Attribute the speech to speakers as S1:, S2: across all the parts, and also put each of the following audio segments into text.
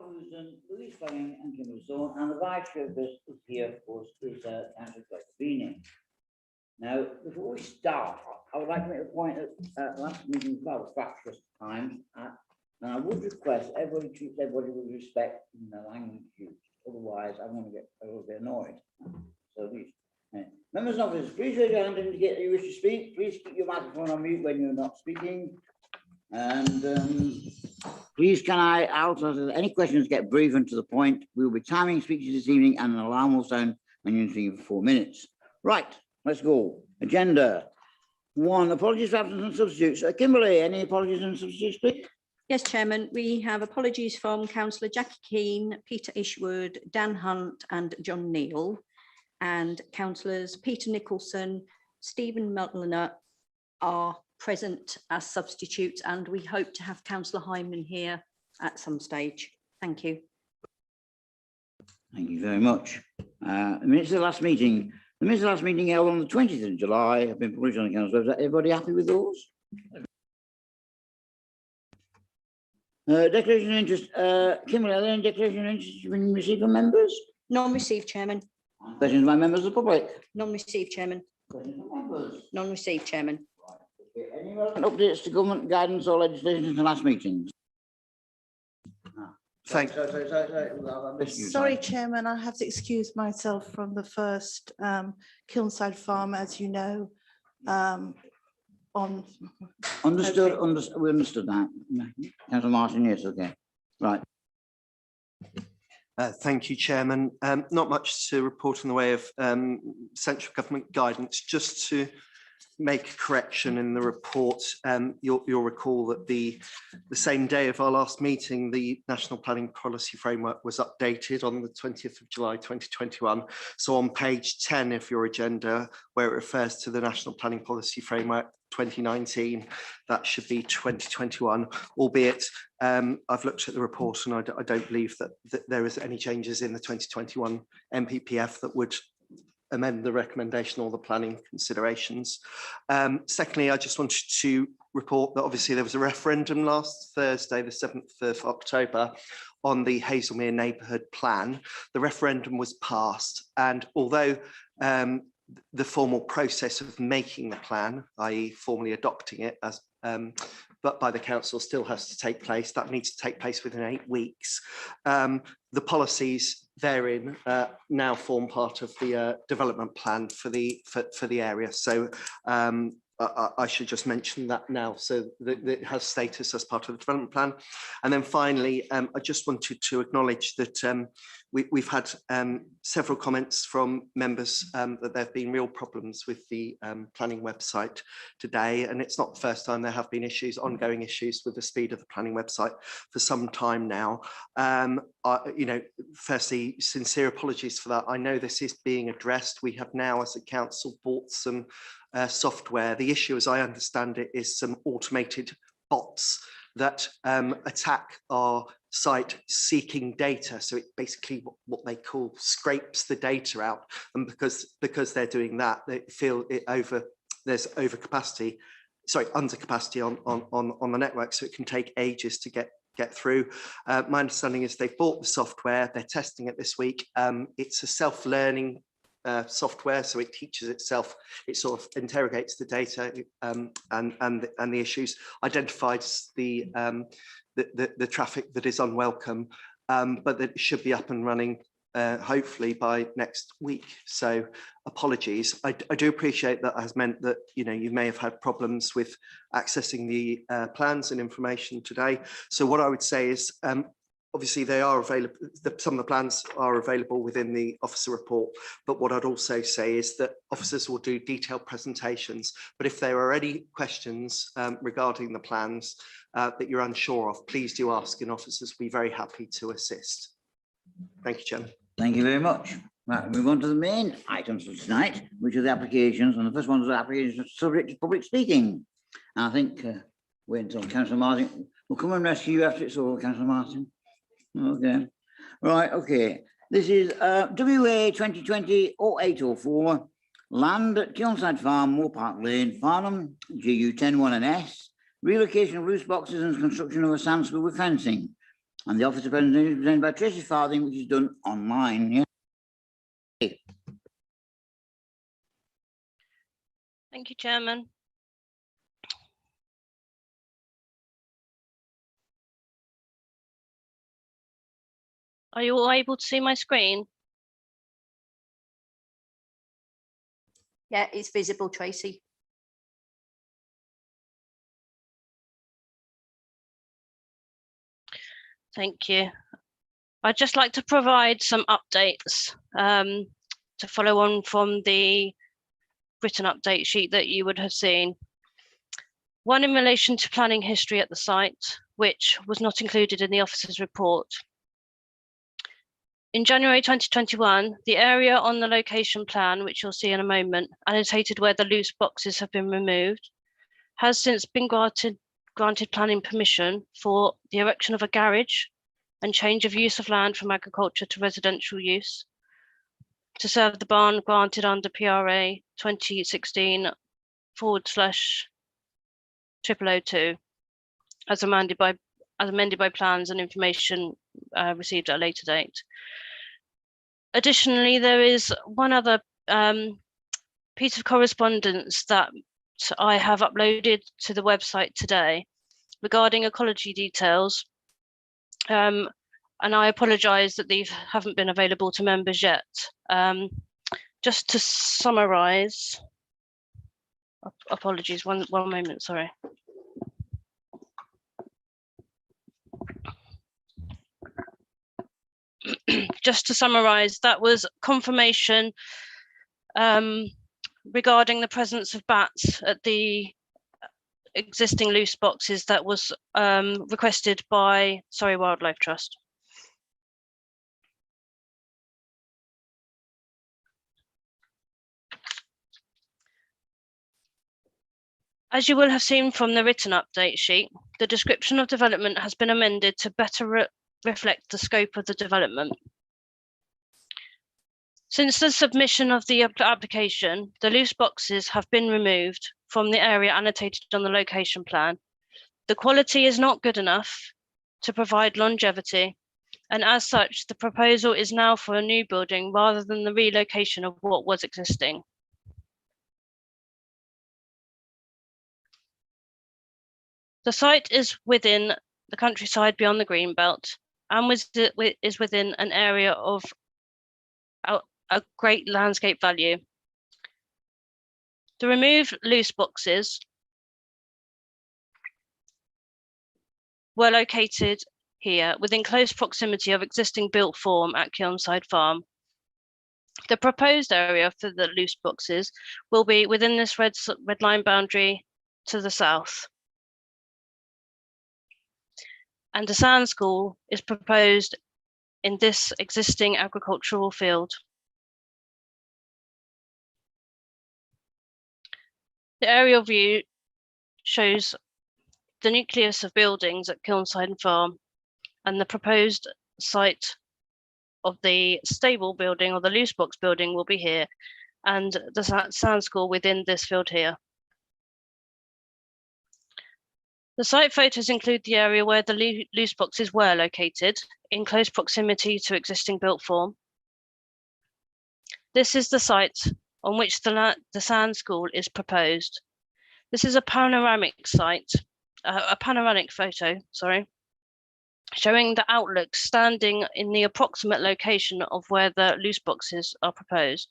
S1: Louis Fleming and Kim Zone, and the vice chair of this is here, of course, is Councillor Beanie. Now, before we start, I would like to make a point that last meeting was about fractious times, and I would request everybody treats everybody with respect in the language used. Otherwise, I'm going to get a little bit annoyed. So please, members of office, please raise your hand to indicate that you wish to speak. Please keep your microphone on mute when you're not speaking. And please, can I also, any questions, get brief and to the point. We will be timing speeches this evening, and an alarm will sound when you're speaking for 4 minutes. Right, let's go. Agenda 1, apologies for absence and substitutes. Kimberly, any apologies and substitutes, please?
S2: Yes, Chairman, we have apologies from Councillor Jackie Keane, Peter Ishwood, Dan Hunt and John Neal, and Councillors Peter Nicholson, Stephen Mulliner are present as substitutes, and we hope to have Councillor Hyman here at some stage. Thank you.
S1: Thank you very much. The minutes of the last meeting. The minutes of the last meeting held on the 20th of July have been published on the council website. Everybody happy with those? Declaration of interest. Kimberly, are there any declaration of interest you've been received from members?
S2: None received, Chairman.
S1: Questions by members of the public?
S2: None received, Chairman.
S1: Questions from members?
S2: None received, Chairman.
S1: Right. Okay. Any relevant updates to government guidance or legislation in the last meetings?
S3: Thanks.
S4: Sorry, Chairman, I have to excuse myself from the first Kilnside Farm, as you know.
S1: Understood.
S4: Okay.
S1: We understood that. Councillor Martin, yes, okay. Right.
S3: Thank you, Chairman. Not much to report in the way of central government guidance, just to make a correction in the report. You'll recall that the same day of our last meeting, the National Planning Policy Framework was updated on the 20th of July 2021. So on page 10 of your agenda, where it refers to the National Planning Policy Framework 2019, that should be 2021, albeit I've looked at the report and I don't believe that there is any changes in the 2021 NPPF that would amend the recommendation or the planning considerations. Secondly, I just wanted to report that obviously there was a referendum last Thursday, the 7th of October, on the Hazelmere neighbourhood plan. The referendum was passed, and although the formal process of making the plan, i.e. formally adopting it as but by the council, still has to take place. That needs to take place within 8 weeks. The policies therein now form part of the development plan for the area. So I should just mention that now, so that it has status as part of the development plan. And then finally, I just wanted to acknowledge that we've had several comments from members that there have been real problems with the planning website today, and it's not the first time. There have been issues, ongoing issues with the speed of the planning website for some time now. You know, firstly, sincere apologies for that. I know this is being addressed. We have now, as a council, bought some software. The issue, as I understand it, is some automated bots that attack our site seeking data. So it basically what they call scrapes the data out, and because they're doing that, they feel it there's overcapacity, sorry, undercapacity on the network, so it can take ages to get through. My understanding is they've bought the software, they're testing it this week. It's a self-learning software, so it teaches itself. It sort of interrogates the data and the issues, identifies the traffic that is unwelcome, but that it should be up and running hopefully by next week. So apologies. I do appreciate that has meant that, you know, you may have had problems with accessing the plans and information today. So what I would say is, obviously they are available, some of the plans are available within the officer report, but what I'd also say is that officers will do detailed presentations, but if there are any questions regarding the plans that you're unsure of, please do ask, and officers will be very happy to assist. Thank you, Chairman.
S1: Thank you very much. Right, move on to the main items for tonight, which are the applications, and the first one is the application subject to public speaking. And I think wait until Councillor Martin will come and rescue you after it's over, Councillor Martin. Okay, right, okay. This is WA 2020-0804, land at Kilnside Farm, Moor Park Lane, Farnham, GU 101 and S, relocation of loose boxes and construction of a sand school with fencing. And the office of presentation is presented by Tracy Farthing, which is done online. Yeah.
S5: Thank you, Chairman. Are you all able to see my screen?
S2: Yeah, it's visible, Tracy.
S5: Thank you. I'd just like to provide some updates to follow on from the written update sheet that you would have seen. One in relation to planning history at the site, which was not included in the officer's report. In January 2021, the area on the location plan, which you'll see in a moment, annotated where the loose boxes have been removed, has since been granted planning permission for the erection of a garage and change of use of land from agriculture to residential use to serve the barn granted under PRA 2016/002 as amended by plans and information received at a later date. Additionally, there is one other piece of correspondence that I have uploaded to the website today regarding ecology details. And I apologise that these haven't been available to members yet. Just to summarise, apologies, one moment, sorry. Just to summarise, that was confirmation regarding the presence of bats at the existing loose boxes that was requested by Surrey Wildlife Trust. As you will have seen from the written update sheet, the description of development has been amended to better reflect the scope of the development. Since the submission of the application, the loose boxes have been removed from the area annotated on the location plan. The quality is not good enough to provide longevity, and as such, the proposal is now for a new building rather than the relocation of what was existing. The site is within the countryside beyond the greenbelt and is within an area of a great landscape value. The removed loose boxes were located here within close proximity of existing built form at Kilnside Farm. The proposed area for the loose boxes will be within this red line boundary to the south. And a sand school is proposed in this existing agricultural field. The aerial view shows the nucleus of buildings at Kilnside Farm and the proposed site of the stable building or the loose box building will be here, and the sand school within this field here. The site photos include the area where the loose boxes were located in close proximity to existing built form. This is the site on which the sand school is proposed. This is a panoramic site, a panoramic photo, sorry, showing the outlook standing in the approximate location of where the loose boxes are proposed.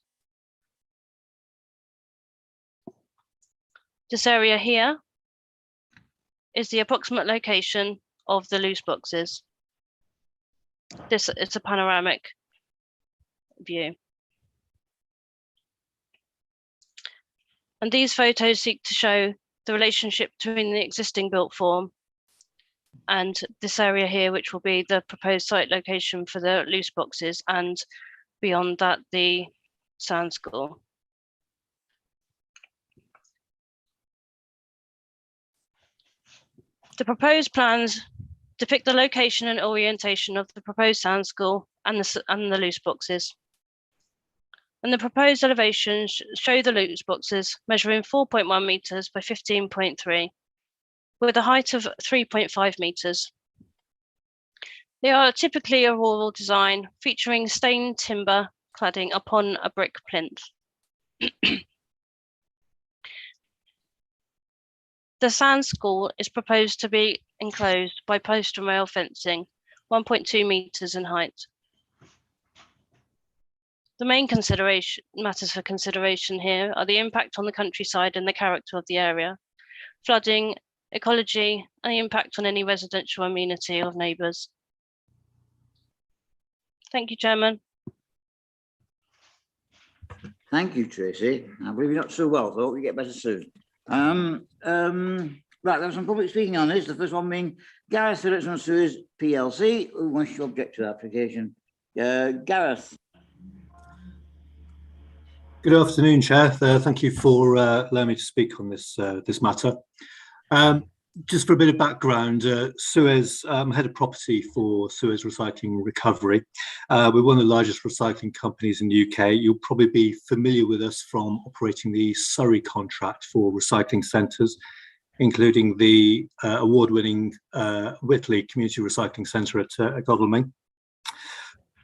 S5: This area here is the approximate location of the loose boxes. This is a panoramic view. And these photos seek to show the relationship between the existing built form and this area here, which will be the proposed site location for the loose boxes, and beyond that, the sand school. The proposed plans depict the location and orientation of the proposed sand school and the loose boxes. And the proposed elevations show the loose boxes measuring 4.1 meters by 15.3 with a height of 3.5 meters. They are typically a rural design featuring stained timber cladding upon a brick plinth. The sand school is proposed to be enclosed by post and rail fencing, 1.2 metres in height. The main matters for consideration here are the impact on the countryside and the character of the area, flooding, ecology, and the impact on any residential amenity of neighbours. Thank you, Chairman.
S1: Thank you, Tracy. I believe you're not so well, so I hope you get better soon. Right, there's some public speaking on this. The first one being Gareth Phillips on Suez PLC, who wants to object to the application. Gareth.
S6: Good afternoon, Chair. Thank you for allowing me to speak on this matter. Just for a bit of background, Suez, head of property for Suez Recycling Recovery. We're one of the largest recycling companies in the UK. You'll probably be familiar with us from operating the Surrey contract for recycling centres, including the award-winning Whitley Community Recycling Centre at Godalming.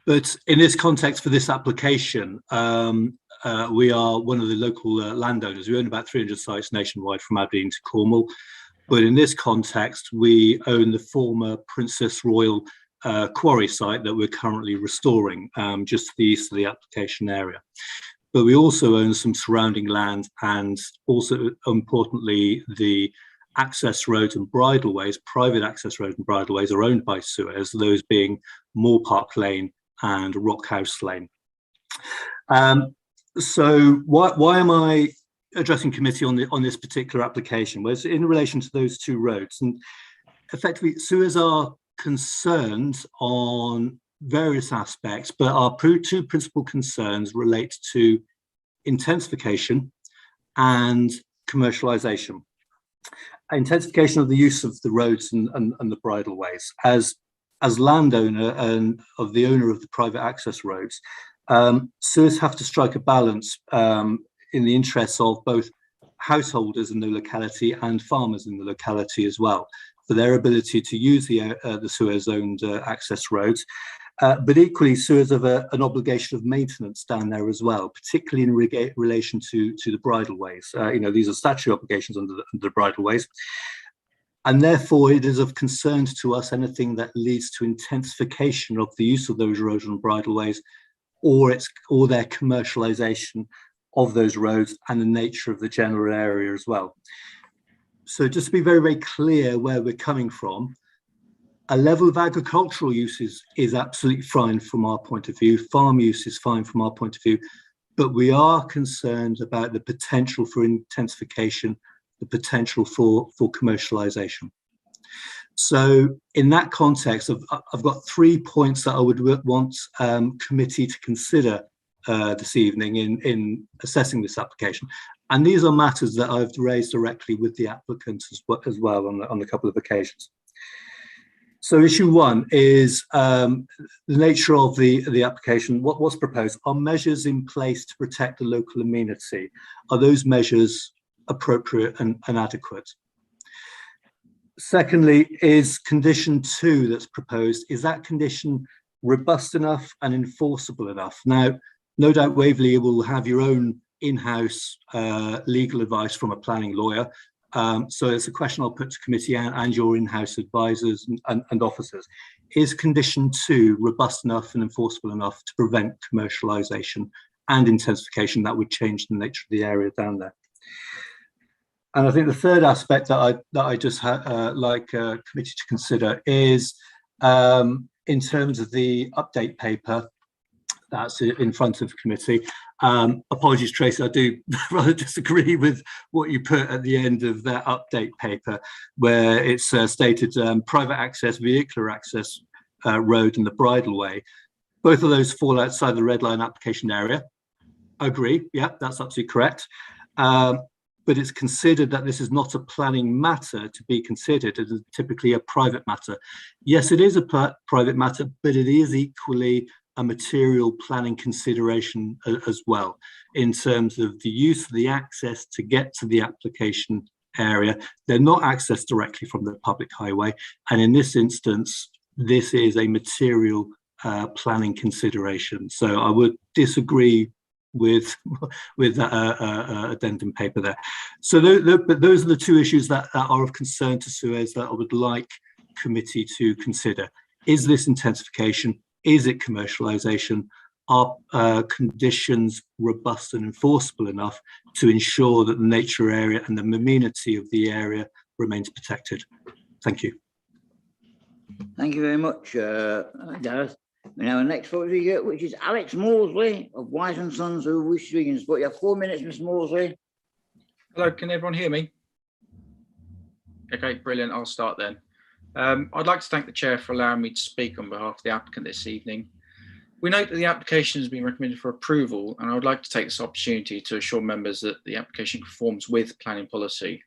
S6: But in this context, for this application, we are one of the local landowners. We own about 300 sites nationwide from Aberdeen to Cornwall. But in this context, we own the former Princess Royal quarry site that we're currently restoring just to the east of the application area. But we also own some surrounding land, and also importantly, the access roads and bridleways, private access roads and bridleways are owned by Suez, those being Moor Park Lane and Rockhouse Lane. So why am I addressing committee on this particular application? Well, it's in relation to those two roads, and effectively Suez are concerned on various aspects, but our two principal concerns relate to intensification and commercialisation. Intensification of the use of the roads and the bridleways. As landowner and of the owner of the private access roads, Suez have to strike a balance in the interests of both householders in the locality and farmers in the locality as well, for their ability to use the Suez-owned access roads. But equally, Suez have an obligation of maintenance down there as well, particularly in relation to the bridleways. These are statutory obligations under the bridleways. And therefore, it is of concern to us anything that leads to intensification of the use of those roads and bridleways, or their commercialisation of those roads and the nature of the general area as well. So just to be very, very clear where we're coming from, a level of agricultural use is absolutely fine from our point of view. Farm use is fine from our point of view, but we are concerned about the potential for intensification, the potential for commercialisation. So in that context, I've got 3 points that I would want committee to consider this evening in assessing this application. And these are matters that I've raised directly with the applicant as well on a couple of occasions. So issue one is the nature of the application. What's proposed? Are measures in place to protect the local amenity? Are those measures appropriate and adequate? Secondly, is condition 2 that's proposed, is that condition robust enough and enforceable enough? Now, no doubt Waverley will have your own in-house legal advice from a planning lawyer. So it's a question I'll put to committee and your in-house advisors and officers. Is condition 2 robust enough and enforceable enough to prevent commercialisation and intensification that would change the nature of the area down there? And I think the third aspect that I just like committee to consider is in terms of the update paper that's in front of committee. Apologies, Tracy, I do rather disagree with what you put at the end of that update paper, where it's stated private access, vehicular access road and the bridleway. Both of those fall outside the red line application area. Agree, yeah, that's absolutely correct. But it's considered that this is not a planning matter to be considered. It is typically a private matter. Yes, it is a private matter, but it is equally a material planning consideration as well, in terms of the use of the access to get to the application area. They're not accessed directly from the public highway. And in this instance, this is a material planning consideration. So I would disagree with that addendum paper there. So but those are the two issues that are of concern to Suez that I would like committee to consider. Is this intensification? Is it commercialisation? Are conditions robust and enforceable enough to ensure that the nature area and the amenity of the area remains protected? Thank you.
S1: Thank you very much, Gareth. Now, the next photo we get, which is Alex Mosley of Wise and Sons, who wishes to speak. You have 4 minutes, Mr. Mosley.
S7: Hello, can everyone hear me? Okay, brilliant. I'll start then. I'd like to thank the chair for allowing me to speak on behalf of the applicant this evening. We note that the application has been recommended for approval, and I would like to take this opportunity to assure members that the application conforms with planning policy.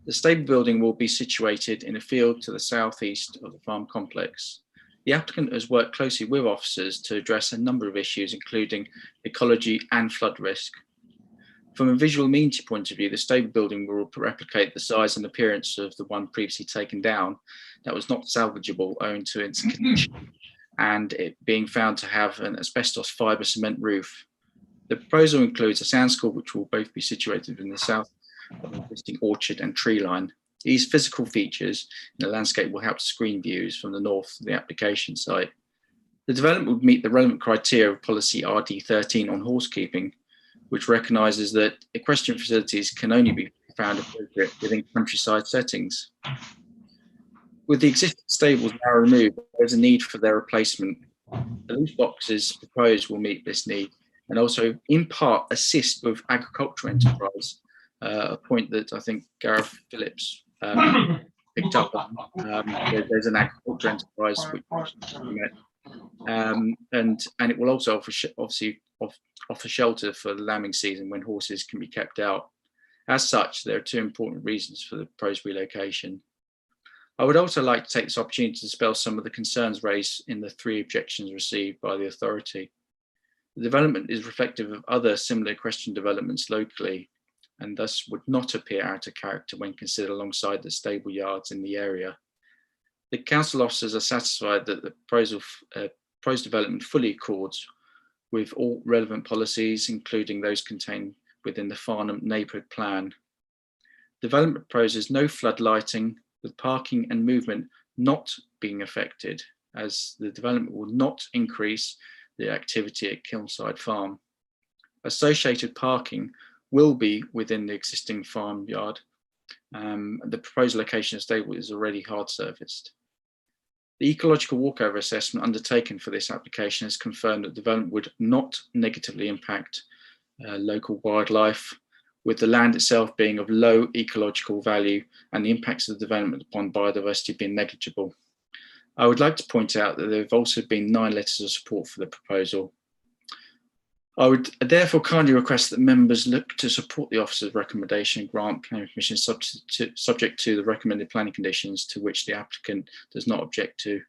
S7: The stable building will be situated in a field to the southeast of the farm complex. The applicant has worked closely with officers to address a number of issues, including ecology and flood risk. From a visual amenity point of view, the stable building will replicate the size and appearance of the one previously taken down that was not salvageable owing to its condition and it being found to have an asbestos fibre cement roof. The proposal includes a sound school which will both be situated in the south of the existing orchard and tree line. These physical features in the landscape will help to screen views from the north of the application site. The development would meet the relevant criteria of policy RD13 on horsekeeping, which recognises that equestrian facilities can only be found appropriate within countryside settings. With the existing stables now removed, there is a need for their replacement. The loose boxes proposed will meet this need and also in part assist with agricultural enterprise, a point that I think Gareth Phillips picked up on. There's an agricultural enterprise which and it will also obviously offer shelter for the lambing season when horses can be kept out. As such, there are two important reasons for the proposed relocation. I would also like to take this opportunity to dispel some of the concerns raised in the 3 objections received by the authority. The development is reflective of other similar equestrian developments locally and thus would not appear out of character when considered alongside the stable yards in the area. The council officers are satisfied that the proposed development fully accords with all relevant policies, including those contained within the Farnham Neighbourhood Plan. Development proposes no flood lighting, with parking and movement not being affected, as the development will not increase the activity at Kilnside Farm. Associated parking will be within the existing farmyard. The proposed location of stable is already hard surfaced. The ecological walkover assessment undertaken for this application has confirmed that development would not negatively impact local wildlife, with the land itself being of low ecological value and the impacts of the development upon biodiversity being negligible. I would like to point out that there have also been 9 letters of support for the proposal. I would therefore kindly request that members look to support the officer's recommendation and grant planning permission subject to the recommended planning conditions to which the applicant does not object to.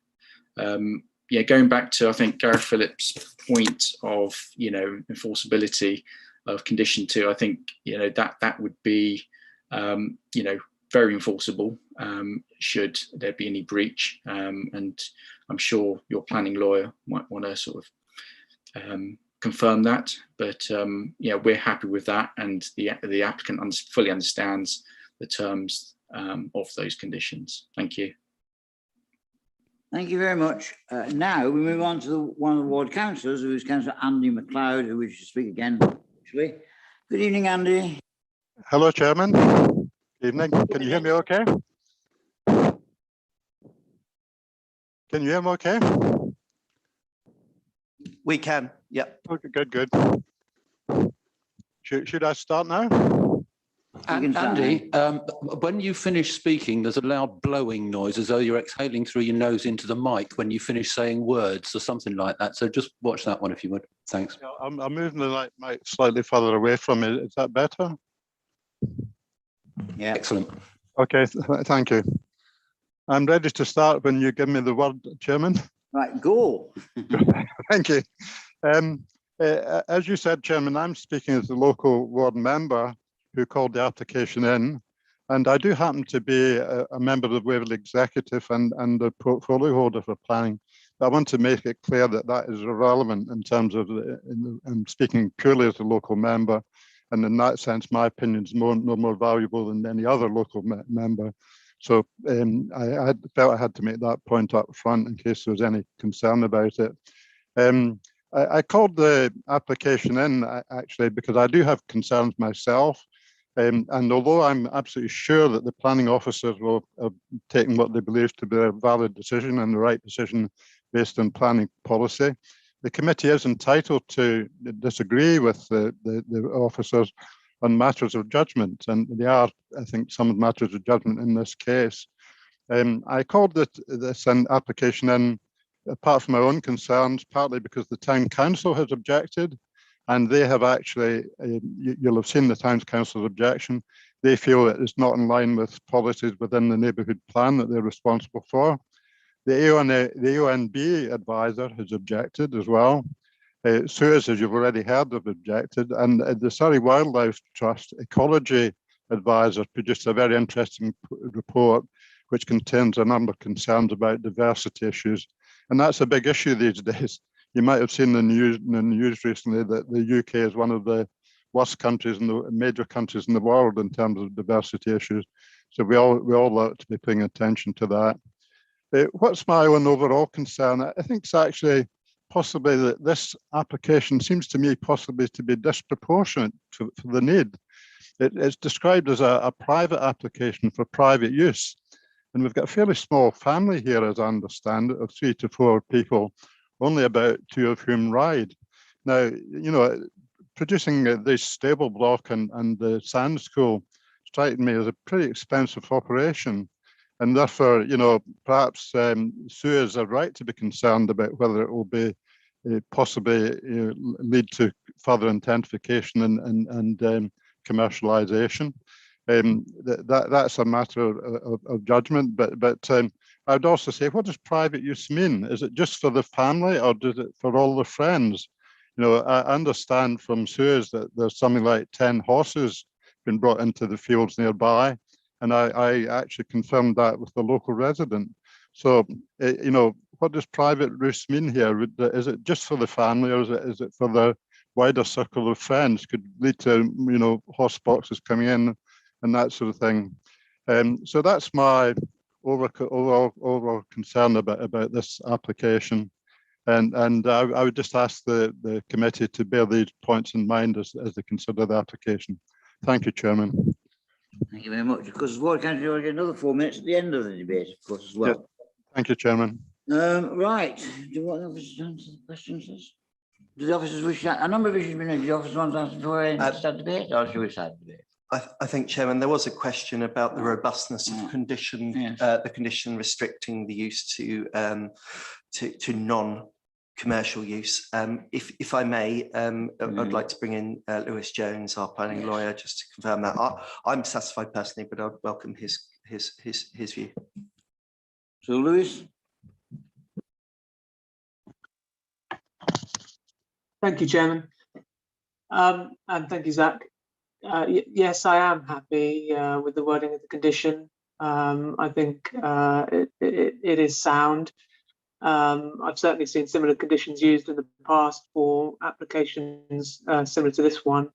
S7: Going back to, I think, Gareth Phillips' point of, enforceability of condition 2, I think, that would be, very enforceable should there be any breach. And I'm sure your planning lawyer might want to sort of confirm that, but we're happy with that, and the applicant fully understands the terms of those conditions. Thank you.
S1: Thank you very much. Now we move on to one of the ward councillors, who is Councillor Andy MacLeod, who wishes to speak again. Actually, good evening, Andy.
S8: Hello, Chairman. Good evening. Can you hear me okay? Can you hear me okay?
S3: We can, yeah.
S8: Okay, good. Should I start now?
S9: Andy, when you finish speaking, there's a loud blowing noise as though you're exhaling through your nose into the mic when you finish saying words or something like that. So just watch that one if you would. Thanks.
S8: Yeah, I'm moving the mic slightly further away from it. Is that better?
S1: Yeah.
S9: Excellent.
S8: Okay, thank you. I'm ready to start when you give me the word, Chairman.
S1: Right, go.
S8: Thank you. As you said, Chairman, I'm speaking as the local ward member who called the application in, And I do happen to be a member of the Waverley Executive and the portfolio holder for planning. But I want to make it clear that that is irrelevant in terms of, I'm speaking purely as a local member. And in that sense, my opinion is no more valuable than any other local member. So I felt I had to make that point up front in case there was any concern about it. I called the application in actually because I do have concerns myself. And although I'm absolutely sure that the planning officers will have taken what they believe to be a valid decision and the right decision based on planning policy, the committee is entitled to disagree with the officers on matters of judgment, and they are, I think, some matters of judgment in this case. I called this an application in, apart from my own concerns, partly because the town council has objected, and they have actually, you'll have seen the town council's objection. They feel that it's not in line with policies within the neighbourhood plan that they're responsible for. The AONB advisor has objected as well. Suez, as you've already heard, have objected, and the Surrey Wildlife Trust Ecology Advisor produced a very interesting report which contains a number of concerns about diversity issues. And that's a big issue these days. You might have seen in the news recently that the UK is one of the worst countries in the major countries in the world in terms of diversity issues. So we all ought to be paying attention to that. What's my own overall concern? I think it's actually possibly that this application seems to me possibly to be disproportionate for the need. It's described as a private application for private use. And we've got a fairly small family here, as I understand it, of 3 to 4 people, only about 2 of whom ride. Now, you know, producing this stable block and the sand school strike me as a pretty expensive operation. And therefore, you know, perhaps Suez are right to be concerned about whether it will be possibly lead to further intensification and commercialization. That's a matter of judgment, but I would also say, what does private use mean? Is it just for the family, or does it for all the friends? You know, I understand from Suez that there's something like 10 horses been brought into the fields nearby, and I actually confirmed that with the local resident. So, you know, what does private use mean here? Is it just for the family, or is it for the wider circle of friends? Could lead to, you know, horse boxes coming in and that sort of thing. So that's my overall concern about this application. And I would just ask the committee to bear these points in mind as they consider the application. Thank you, Chairman.
S1: Thank you very much. Because what can you get another 4 minutes at the end of the debate, of course, as well.
S8: Yeah. Thank you, Chairman.
S1: Right. Do you want the officers to answer the questions? Do the officers wish a number of issues been raised? Do the officers want to answer before start debate, or should we start debate?
S3: I think, Chairman, there was a question about the robustness of condition,
S1: Yes.
S3: the condition restricting the use to non-commercial use. If I may, I'd like to bring in Lewis Jones, our planning lawyer, just to confirm that. I'm satisfied personally, but I'd welcome his view.
S1: So, Lewis.
S10: Thank you, Chairman. And thank you, Zach. Yes, I am happy with the wording of the condition. I think it is sound. I've certainly seen similar conditions used in the past for applications similar to this one.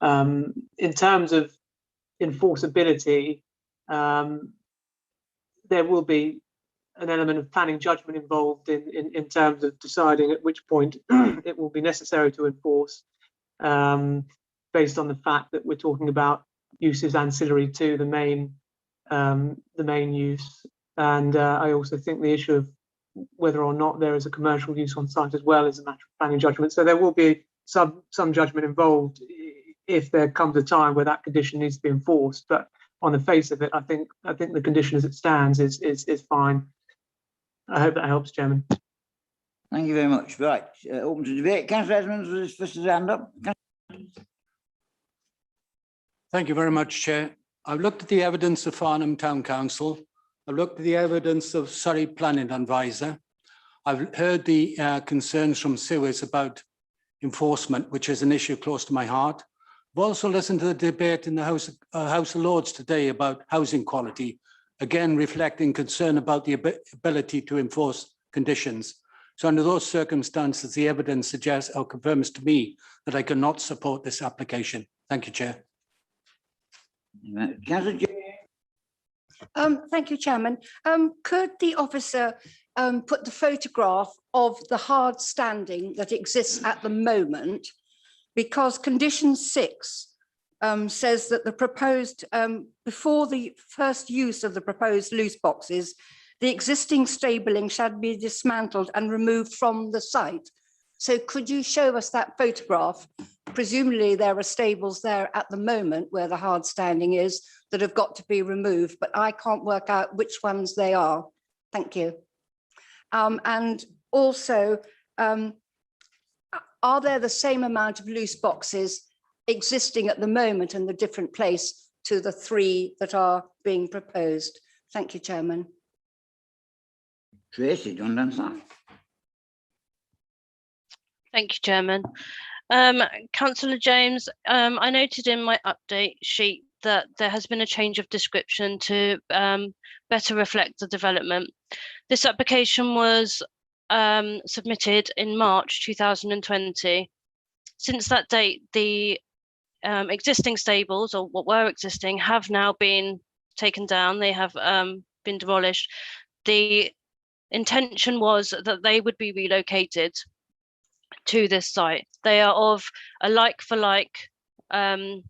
S10: In terms of enforceability, there will be an element of planning judgment involved in terms of deciding at which point it will be necessary to enforce, based on the fact that we're talking about uses ancillary to the main use. And I also think the issue of whether or not there is a commercial use on site as well is a matter of planning judgment. So there will be some judgment involved if there comes a time where that condition needs to be enforced. But on the face of it, I think the condition as it stands is fine. I hope that helps, Chairman.
S1: Thank you very much. Right, open to debate. Councillor Edmonds was first to hand up.
S11: Thank you very much, Chair. I've looked at the evidence of Farnham Town Council. I've looked at the evidence of Surrey Planning Advisor. I've heard the concerns from Suez about enforcement, which is an issue close to my heart. I've also listened to the debate in the House of Lords today about housing quality, again reflecting concern about the ability to enforce conditions. So under those circumstances, the evidence suggests or confirms to me that I cannot support this application. Thank you, Chair.
S1: Councillor
S12: Thank you, Chairman. Could the officer put the photograph of the hard standing that exists at the moment? Because condition 6 says that the proposed, before the first use of the proposed loose boxes, the existing stabling shall be dismantled and removed from the site. So could you show us that photograph? Presumably there are stables there at the moment where the hard standing is that have got to be removed, but I can't work out which ones they are. Thank you. And also, are there the same amount of loose boxes existing at the moment in the different place to the 3 that are being proposed? Thank you, Chairman.
S1: Tracy, do you want to answer?
S5: Thank you, Chairman. Councillor James, I noted in my update sheet that there has been a change of description to better reflect the development. This application was submitted in March 2020. Since that date, the existing stables, or what were existing, have now been taken down. They have been demolished. The intention was that they would be relocated to this site. They are of a like for like in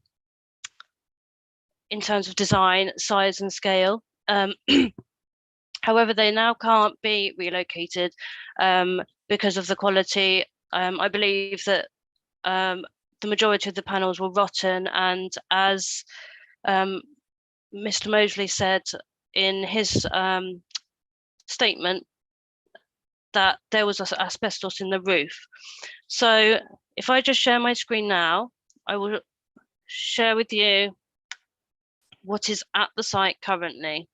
S5: terms of design, size and scale. However, they now can't be relocated because of the quality. I believe that the majority of the panels were rotten, and as Mr. Mosley said in his statement, that there was asbestos in the roof. So if I just share my screen now, I will share with you what is at the site currently.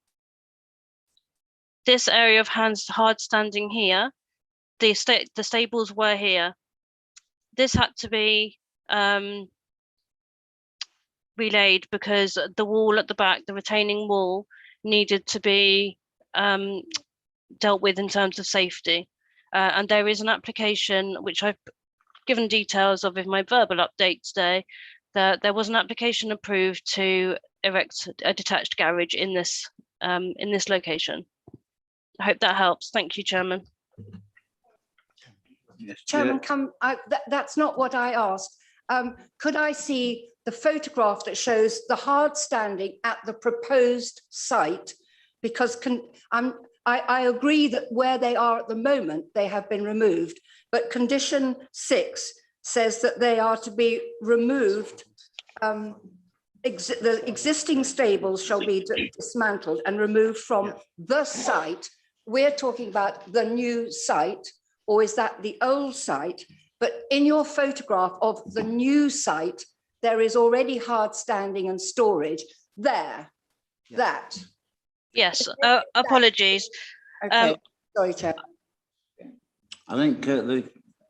S5: This area of hard standing here, the stables were here. This had to be relayed because the wall at the back, the retaining wall, needed to be dealt with in terms of safety. And there is an application which I've given details of in my verbal update today, that there was an application approved to erect a detached garage in this location. I hope that helps. Thank you, Chairman.
S12: Chairman, that's not what I asked. Could I see the photograph that shows the hard standing at the proposed site? Because I agree that where they are at the moment, they have been removed, but condition 6 says that they are to be removed. The existing stables shall be dismantled and removed from the site. We're talking about the new site, or is that the old site? But in your photograph of the new site, there is already hard standing and storage there. That.
S5: Yes, apologies.
S12: Okay, sorry, Chair.
S1: I think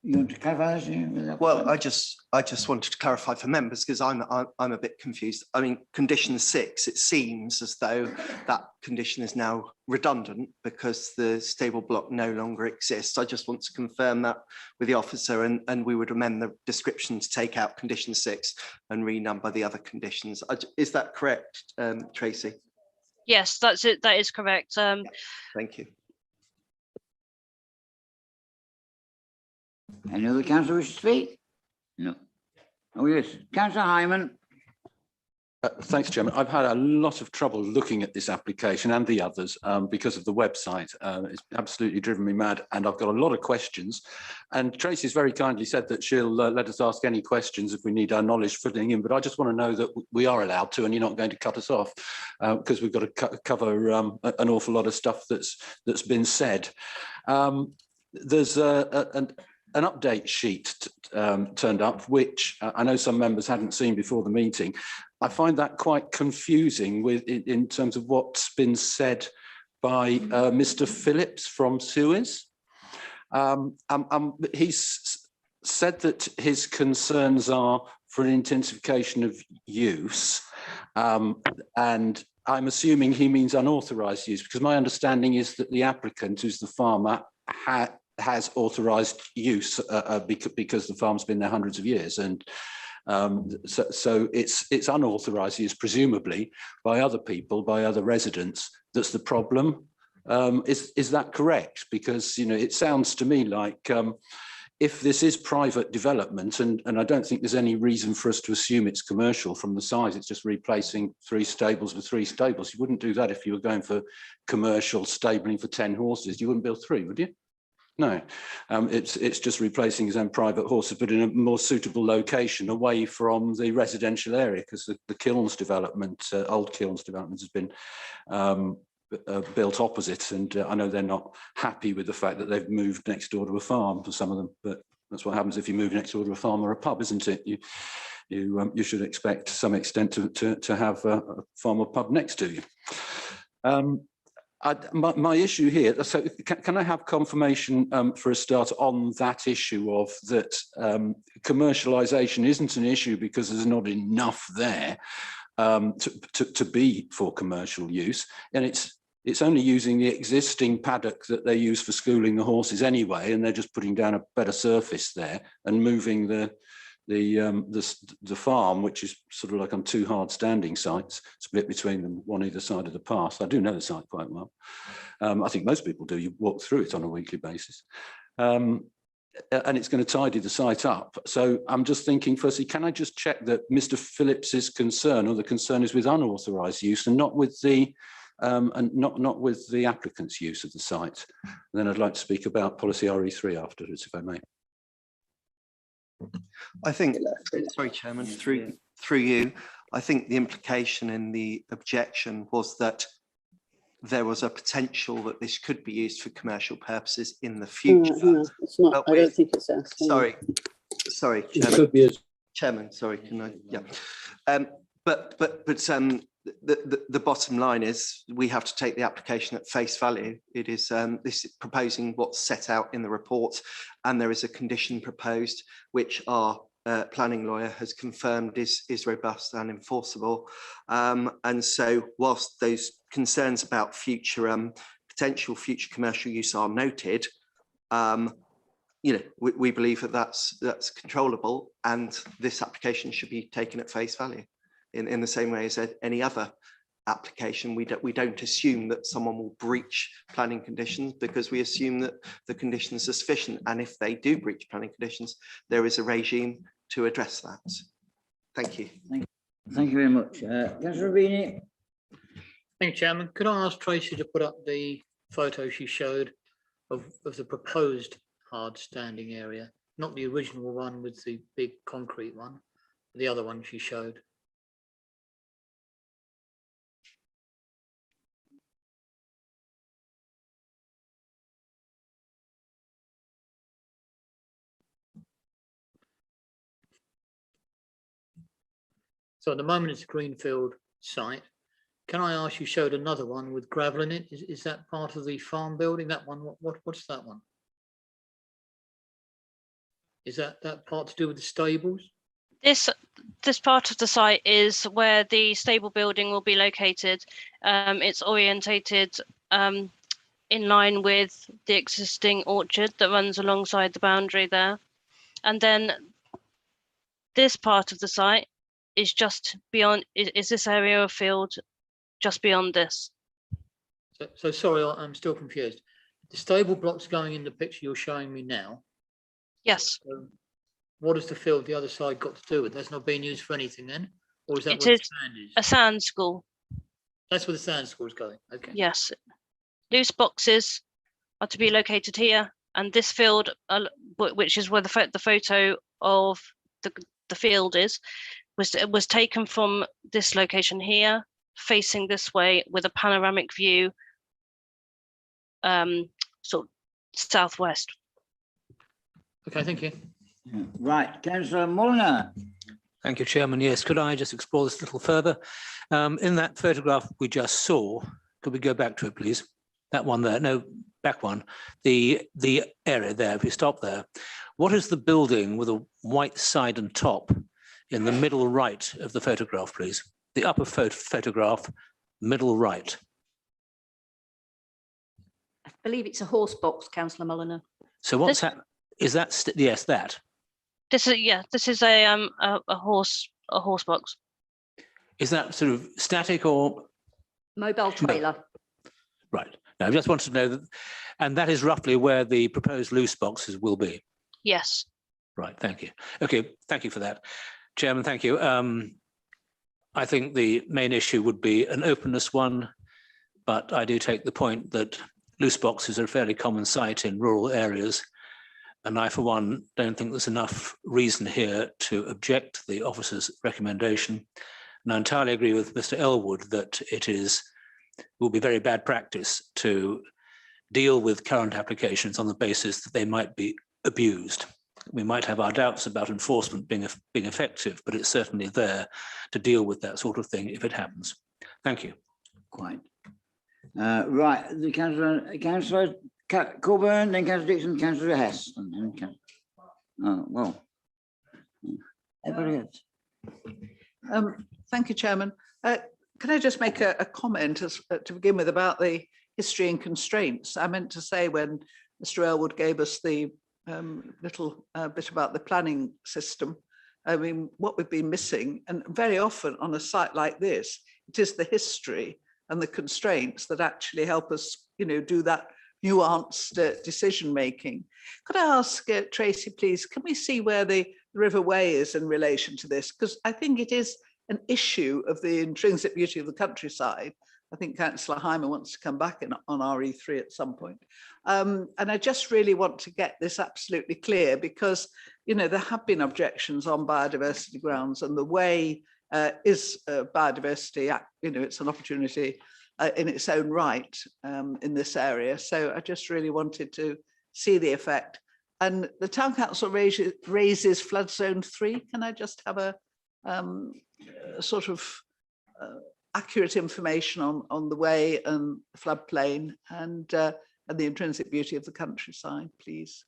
S1: you want to clarify this?
S3: Well, I just wanted to clarify for members because I'm a bit confused. I mean, condition 6, it seems as though that condition is now redundant because the stable block no longer exists. I just want to confirm that with the officer, and we would amend the description to take out condition 6 and renumber the other conditions. Is that correct, Tracy?
S5: Yes, that's it. That is correct.
S3: Thank you.
S1: Any other councillor wish to speak? No. Oh yes, Councillor Hyman.
S9: Thanks, Chairman. I've had a lot of trouble looking at this application and the others because of the website. It's absolutely driven me mad, and I've got a lot of questions. And Tracy's very kindly said that she'll let us ask any questions if we need our knowledge filling in. But I just want to know that we are allowed to, and you're not going to cut us off because we've got to cover an awful lot of stuff that's been said. There's an update sheet turned up, which I know some members hadn't seen before the meeting. I find that quite confusing in terms of what's been said by Mr. Phillips from Suez. He's said that his concerns are for an intensification of use. And I'm assuming he means unauthorised use, because my understanding is that the applicant, who's the farmer, has authorised use because the farm's been there hundreds of years, and so it's unauthorised use, presumably by other people, by other residents. That's the problem. Is that correct? Because it sounds to me like if this is private development, and I don't think there's any reason for us to assume it's commercial from the size, it's just replacing 3 stables with 3 stables. You wouldn't do that if you were going for commercial stabling for 10 horses. You wouldn't build 3, would you? No, it's just replacing his own private horses, but in a more suitable location away from the residential area, because the Kilns development, old Kilns development, has been built opposite, and I know they're not happy with the fact that they've moved next door to a farm for some of them, but that's what happens if you move next door to a farm or a pub, isn't it? You should expect to some extent to have a farm or pub next to you. My issue here, so can I have confirmation for a start on that issue of that commercialisation isn't an issue because there's not enough there to be for commercial use, and it's only using the existing paddock that they use for schooling the horses anyway, and they're just putting down a better surface there and moving the farm, which is sort of like on 2 hard standing sites, split between them, one either side of the path. I do know the site quite well. I think most people do. You walk through it on a weekly basis. And it's going to tidy the site up. So I'm just thinking, firstly, can I just check that Mr. Phillips's concern, or the concern, is with unauthorised use and not with the not with the applicant's use of the site? And then I'd like to speak about policy RE3 afterwards, if I may.
S3: I think, sorry, Chairman, through you, I think the implication in the objection was that there was a potential that this could be used for commercial purposes in the future.
S13: No, it's not. I don't think it's asking.
S3: Sorry, Chairman. Chairman, sorry, can I? Yeah. But the bottom line is we have to take the application at face value. It is this is proposing what's set out in the report, and there is a condition proposed which our planning lawyer has confirmed is robust and enforceable. And so whilst those concerns about future potential future commercial use are noted, we believe that that's controllable, and this application should be taken at face value. In the same way as any other application, we don't assume that someone will breach planning conditions, because we assume that the conditions are sufficient, and if they do breach planning conditions, there is a regime to address that. Thank you.
S1: Thank you very much. Councillor Ravini.
S14: Thank you, Chairman. Could I ask Tracy to put up the photo she showed of the proposed hard standing area, not the original one with the big concrete one, the other one she showed? So at the moment it's a greenfield site. Can I ask, you showed another one with gravel in it. Is that part of the farm building? That one, what's that one? Is that part to do with the stables?
S5: This part of the site is where the stable building will be located. It's orientated in line with the existing orchard that runs alongside the boundary there. And then this part of the site is just beyond, is this area of field just beyond this?
S14: So sorry, I'm still confused. The stable blocks going in the picture you're showing me now.
S5: Yes.
S14: What has the field the other side got to do with it? That's not being used for anything then? Or is that
S5: It
S14: where
S5: is
S14: the sand is?
S5: a sand school.
S14: That's where the sand school is going. Okay.
S5: Yes. Loose boxes are to be located here, and this field, which is where the photo of the field is, was taken from this location here, facing this way with a panoramic view, sort of southwest.
S14: Okay, thank you.
S1: Right, Councillor Mulliner.
S15: Thank you, Chairman. Yes, could I just explore this a little further? In that photograph we just saw, could we go back to it, please? That one there, no, back one. The area there, if we stop there. What is the building with a white side and top? in the middle right of the photograph, please. The upper photograph, middle right.
S2: I believe it's a horse box, Councillor Mulliner.
S15: So what's that? Is that, yes, that.
S5: This is, yeah, this is a horse box.
S15: Is that sort of static or?
S2: Mobile trailer.
S15: No. Right. Now, I just wanted to know that, and that is roughly where the proposed loose boxes will be.
S5: Yes.
S15: Right, thank you. Okay, thank you for that. Chairman, thank you. I think the main issue would be an openness one, but I do take the point that loose boxes are a fairly common sight in rural areas. And I, for one, don't think there's enough reason here to object to the officer's recommendation. And I entirely agree with Mr. Elwood that will be very bad practice to deal with current applications on the basis that they might be abused. We might have our doubts about enforcement being effective, but it's certainly there to deal with that sort of thing if it happens. Thank you.
S1: Quite. Right, the Councillor Coburn, then Councillor Dixon, Councillor Hess. Oh, well. Everybody else.
S16: Thank you, Chairman. Can I just make a comment to begin with about the history and constraints? I meant to say when Mr. Elwood gave us the little bit about the planning system, I mean, what we've been missing, and very often on a site like this, it is the history and the constraints that actually help us, do that nuanced decision making. Could I ask Tracy, please, can we see where the River Way is in relation to this? Because I think it is an issue of the intrinsic beauty of the countryside. I think Councillor Hyman wants to come back on RE3 at some point. And I just really want to get this absolutely clear because, there have been objections on biodiversity grounds, and the way is biodiversity, it's an opportunity in its own right in this area. So I just really wanted to see the effect. And the Town Council raises flood zone 3. Can I just have a sort of accurate information on the way and the floodplain and the intrinsic beauty of the countryside, please?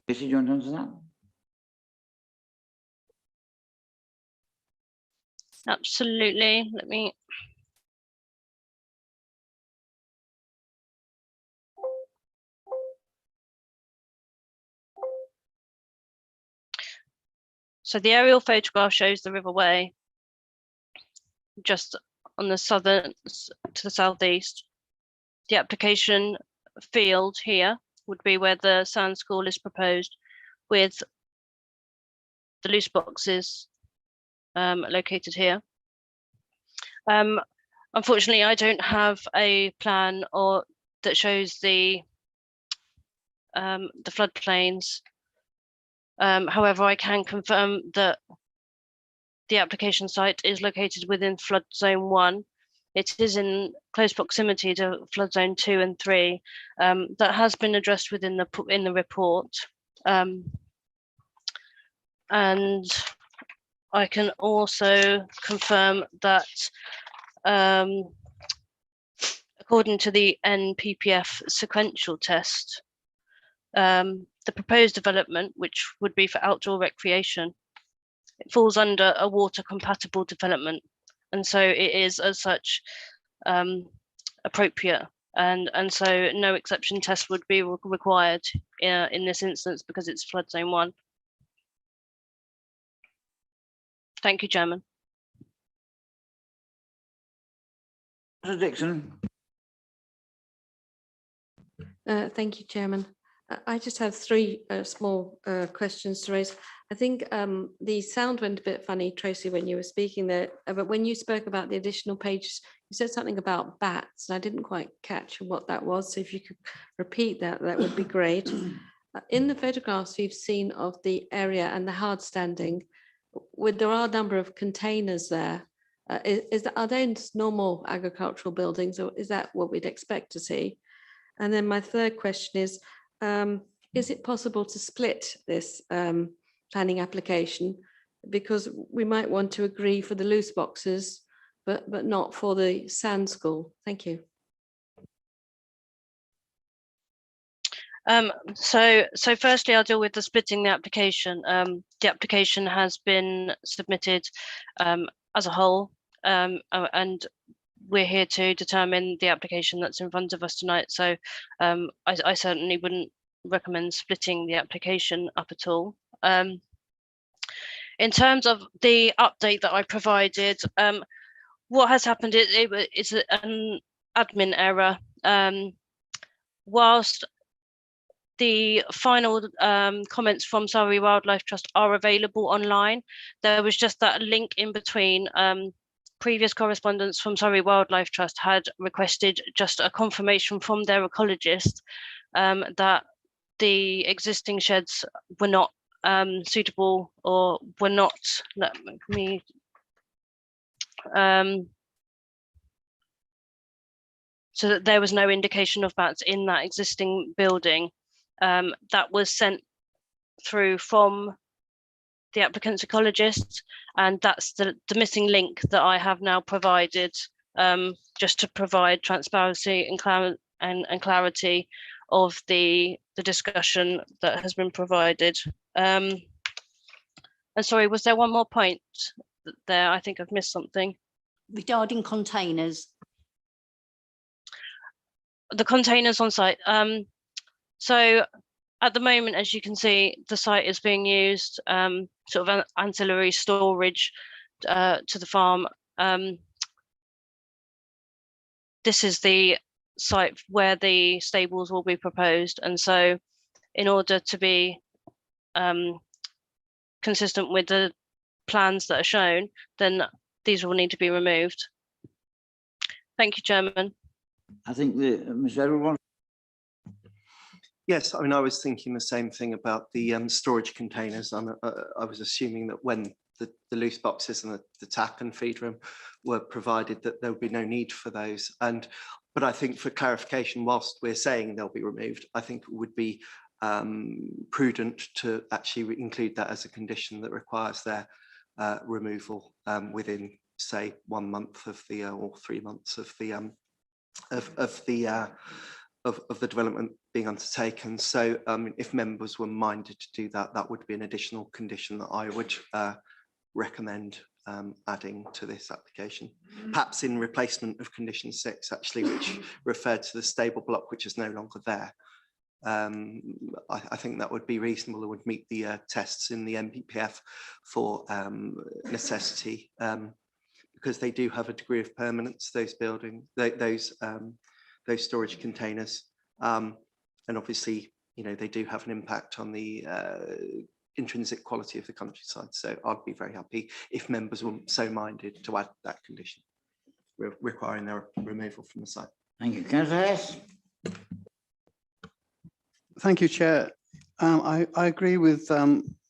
S1: Tracy, do you want to answer that?
S5: Absolutely. Let me. So the aerial photograph shows the River Way just on the southern to the southeast. The application field here would be where the sand school is proposed, with the loose boxes located here. Unfortunately, I don't have a plan that shows the floodplains. However, I can confirm that the application site is located within flood zone 1. It is in close proximity to flood zone 2 and 3. That has been addressed within the report. And I can also confirm that according to the NPPF sequential test, the proposed development, which would be for outdoor recreation, it falls under a water compatible development, and so it is as such appropriate, and so no exception test would be required in this instance because it's flood zone 1. Thank you, Chairman.
S1: Mr. Dixon.
S17: Thank you, Chairman. I just have 3 small questions to raise. I think the sound went a bit funny, Tracy, when you were speaking there, but when you spoke about the additional pages, you said something about bats, and I didn't quite catch what that was. So if you could repeat that, that would be great. In the photographs we've seen of the area and the hard standing, there are a number of containers there. Are they normal agricultural buildings, or is that what we'd expect to see? And then my third question is it possible to split this planning application? Because we might want to agree for the loose boxes, but not for the sand school. Thank you.
S5: So firstly, I'll deal with the splitting the application. The application has been submitted as a whole, and we're here to determine the application that's in front of us tonight. So I certainly wouldn't recommend splitting the application up at all. In terms of the update that I provided, what has happened is an admin error. Whilst the final comments from Surrey Wildlife Trust are available online, there was just that link in between. Previous correspondence from Surrey Wildlife Trust had requested just a confirmation from their ecologist that the existing sheds were not suitable or were not, let me, so that there was no indication of bats in that existing building. That was sent through from the applicant's ecologist, and that's the missing link that I have now provided, just to provide transparency and clarity of the discussion that has been provided. And sorry, was there one more point there? I think I've missed something.
S2: Regarding containers.
S5: The containers on site. So at the moment, as you can see, the site is being used sort of ancillary storage to the farm. This is the site where the stables will be proposed, and so in order to be consistent with the plans that are shown, then these will need to be removed. Thank you, Chairman.
S1: I think Ms. Everyone.
S3: Yes, I mean, I was thinking the same thing about the storage containers. I was assuming that when the loose boxes and the tap and feed room were provided, that there would be no need for those. But I think for clarification, whilst we're saying they'll be removed, I think it would be prudent to actually include that as a condition that requires their removal within, say, 1 month of the or 3 months of the of the development being undertaken. So if members were minded to do that, that would be an additional condition that I would recommend adding to this application, perhaps in replacement of condition 6, actually, which referred to the stable block, which is no longer there. I think that would be reasonable. It would meet the tests in the MPPF for necessity, because they do have a degree of permanence, those buildings, those storage containers, and obviously, you know, they do have an impact on the intrinsic quality of the countryside. So I'd be very happy if members were so minded to add that condition, requiring their removal from the site.
S1: Thank you, Councillor Hess.
S18: Thank you, Chair. I agree with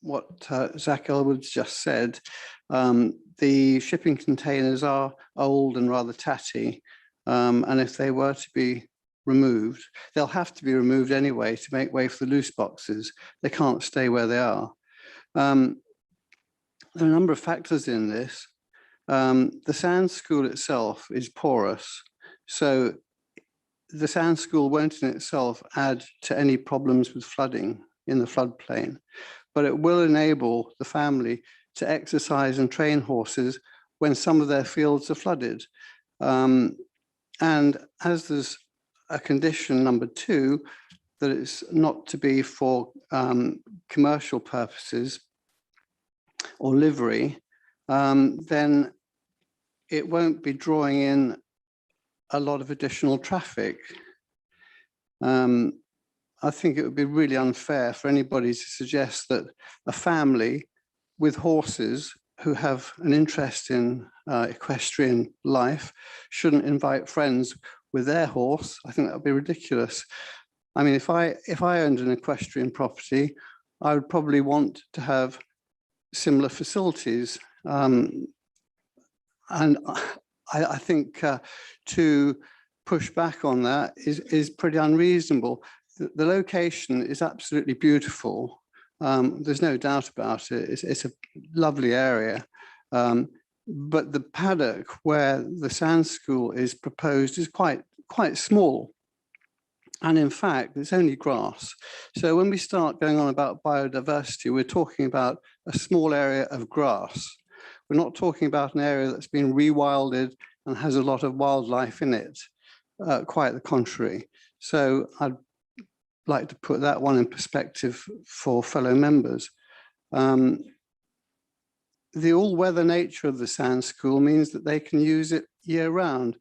S18: what Zach Elwood's just said. The shipping containers are old and rather tatty, and if they were to be removed, they'll have to be removed anyway to make way for the loose boxes. They can't stay where they are. There are a number of factors in this. The sand school itself is porous, so the sand school won't in itself add to any problems with flooding in the floodplain, but it will enable the family to exercise and train horses when some of their fields are flooded. And as there's a condition number 2, that it's not to be for commercial purposes or livery, then it won't be drawing in a lot of additional traffic. I think it would be really unfair for anybody to suggest that a family with horses who have an interest in equestrian life shouldn't invite friends with their horse. I think that would be ridiculous. I mean, if I owned an equestrian property, I would probably want to have similar facilities. And I think to push back on that is pretty unreasonable. The location is absolutely beautiful. There's no doubt about it. It's a lovely area. But the paddock where the sand school is proposed is quite small. And in fact, it's only grass. So when we start going on about biodiversity, we're talking about a small area of grass. We're not talking about an area that's been rewilded and has a lot of wildlife in it, quite the contrary. So I'd like to put that one in perspective for fellow members. The all-weather nature of the sand school means that they can use it year-round.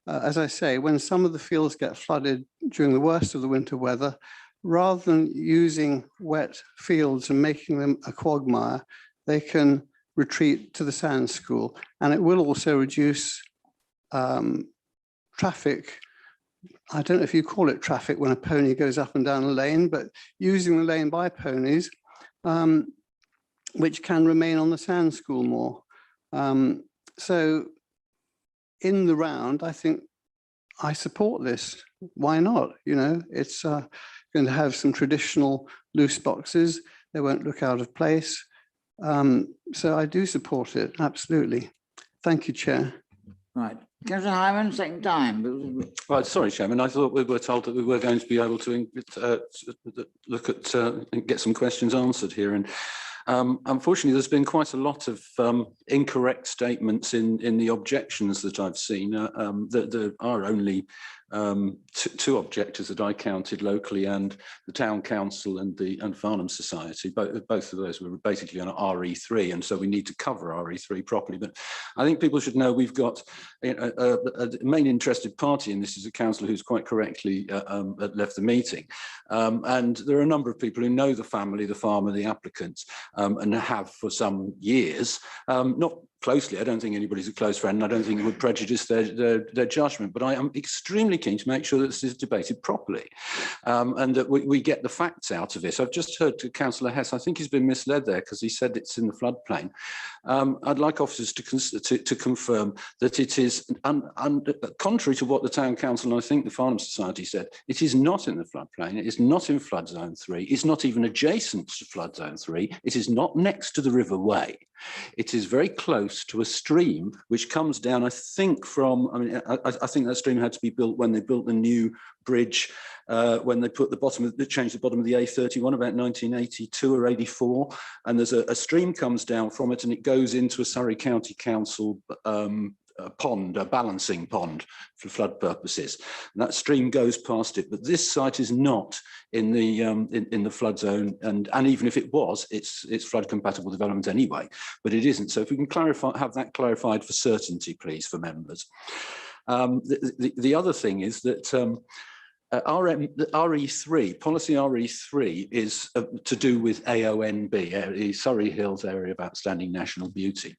S18: As I say, when some of the fields get flooded during the worst of the winter weather, rather than using wet fields and making them a quagmire, they can retreat to the sand school. And it will also reduce traffic. I don't know if you call it traffic when a pony goes up and down a lane, but using the lane by ponies, which can remain on the sand school more. So in the round, I think I support this. Why not? You know, it's going to have some traditional loose boxes. They won't look out of place. So I do support it, absolutely. Thank you, Chair.
S1: Right. Councillor Hyman, second time.
S9: Right, sorry, Chairman. I thought we were told that we were going to be able to look at and get some questions answered here. And unfortunately, there's been quite a lot of incorrect statements in the objections that I've seen. There are only two objectors that I counted locally, and the Town Council and Farnham Society. Both of those were basically on RE3, and so we need to cover RE3 properly. But I think people should know we've got a main interested party in this is a councillor who's quite correctly left the meeting. And there are a number of people who know the family, the farmer, the applicants, and have for some years, not closely. I don't think anybody's a close friend, and I don't think it would prejudice their judgment, but I am extremely keen to make sure that this is debated properly and that we get the facts out of it. I've just heard Councillor Hess, I think he's been misled there because he said it's in the floodplain. I'd like officers to confirm that it is, contrary to what the Town Council and I think the Farnham Society said, it is not in the floodplain, it is not in flood zone 3, it's not even adjacent to flood zone 3, it is not next to the River Wey. It is very close to a stream which comes down, I think from, I mean, I think that stream had to be built when they built the new bridge, when they put the bottom of, they changed the bottom of the A31 about 1982 or 84. And there's a stream comes down from it and it goes into a Surrey County Council pond, a balancing pond for flood purposes. And that stream goes past it, but this site is not in the flood zone, and even if it was, it's flood compatible development anyway, but it isn't. So if we can clarify, have that clarified for certainty, please, for members. The other thing is that RE3, policy RE3 is to do with AONB, the Surrey Hills Area of Outstanding National Beauty.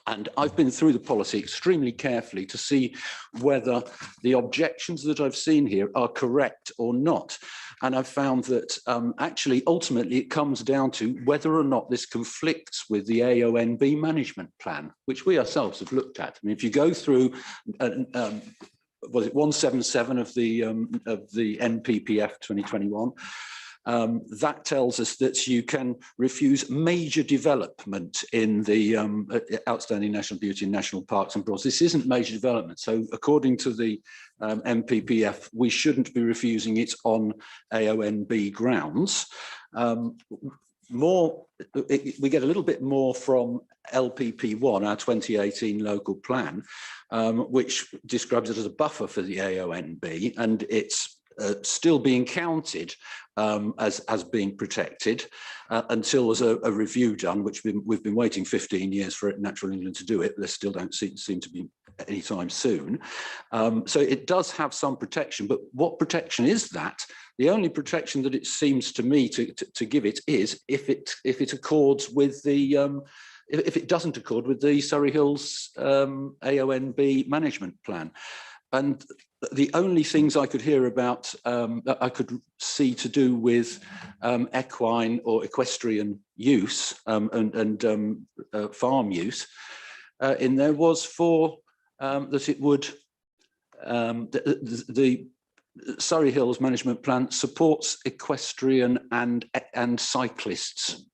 S9: And I've been through the policy extremely carefully to see whether the objections that I've seen here are correct or not. And I've found that actually, ultimately, it comes down to whether or not this conflicts with the AONB management plan, which we ourselves have looked at. I mean, if you go through, was it 177 of the NPPF 2021, that tells us that you can refuse major development in the outstanding national beauty and national parks and broads. This isn't major development. So according to the NPPF, we shouldn't be refusing it on AONB grounds. We get a little bit more from LPP1, our 2018 local plan, which describes it as a buffer for the AONB, and it's still being counted as being protected until there's a review done, which we've been waiting 15 years for Natural England to do it. There still don't seem to be anytime soon. So it does have some protection, but what protection is that? The only protection that it seems to me to give it is if it accords with the if it doesn't accord with the Surrey Hills AONB management plan. And the only things I could hear about that I could see to do with equine or equestrian use and farm use in there was for that it would the Surrey Hills Management Plan supports equestrian and cyclists.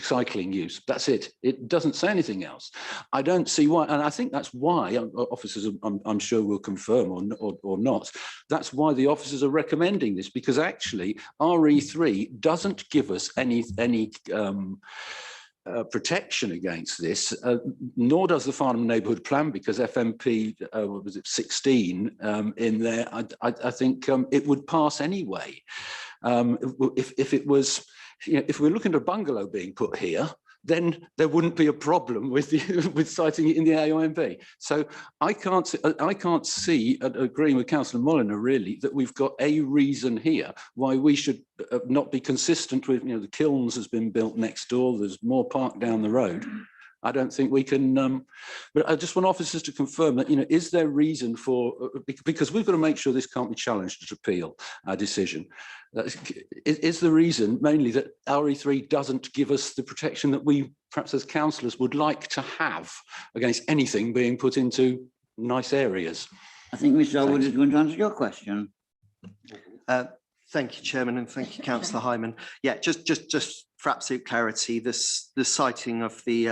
S9: Cycling use. That's it. It doesn't say anything else. I don't see why, and I think that's why officers, I'm sure, will confirm or not. That's why the officers are recommending this, because actually RE3 doesn't give us any protection against this, nor does the Farnham Neighbourhood Plan, because FMP, what was it, 16 in there, I think it would pass anyway. If it was, if we're looking at a bungalow being put here, then there wouldn't be a problem with with citing it in the AONB. So I can't see, agreeing with Councillor Molyneux, really, that we've got a reason here why we should not be consistent with, the Kilns has been built next door, there's more park down the road. I don't think we can, but I just want officers to confirm that, is there reason for, because we've got to make sure this can't be challenged at appeal, our decision. Is the reason mainly that RE3 doesn't give us the protection that we, perhaps as councillors, would like to have against anything being put into nice areas?
S1: I think Mr. Elwood is going to answer your question.
S3: Thank you, Chairman, and thank you, Councillor Hyman. Yeah, just for absolute clarity, the siting of the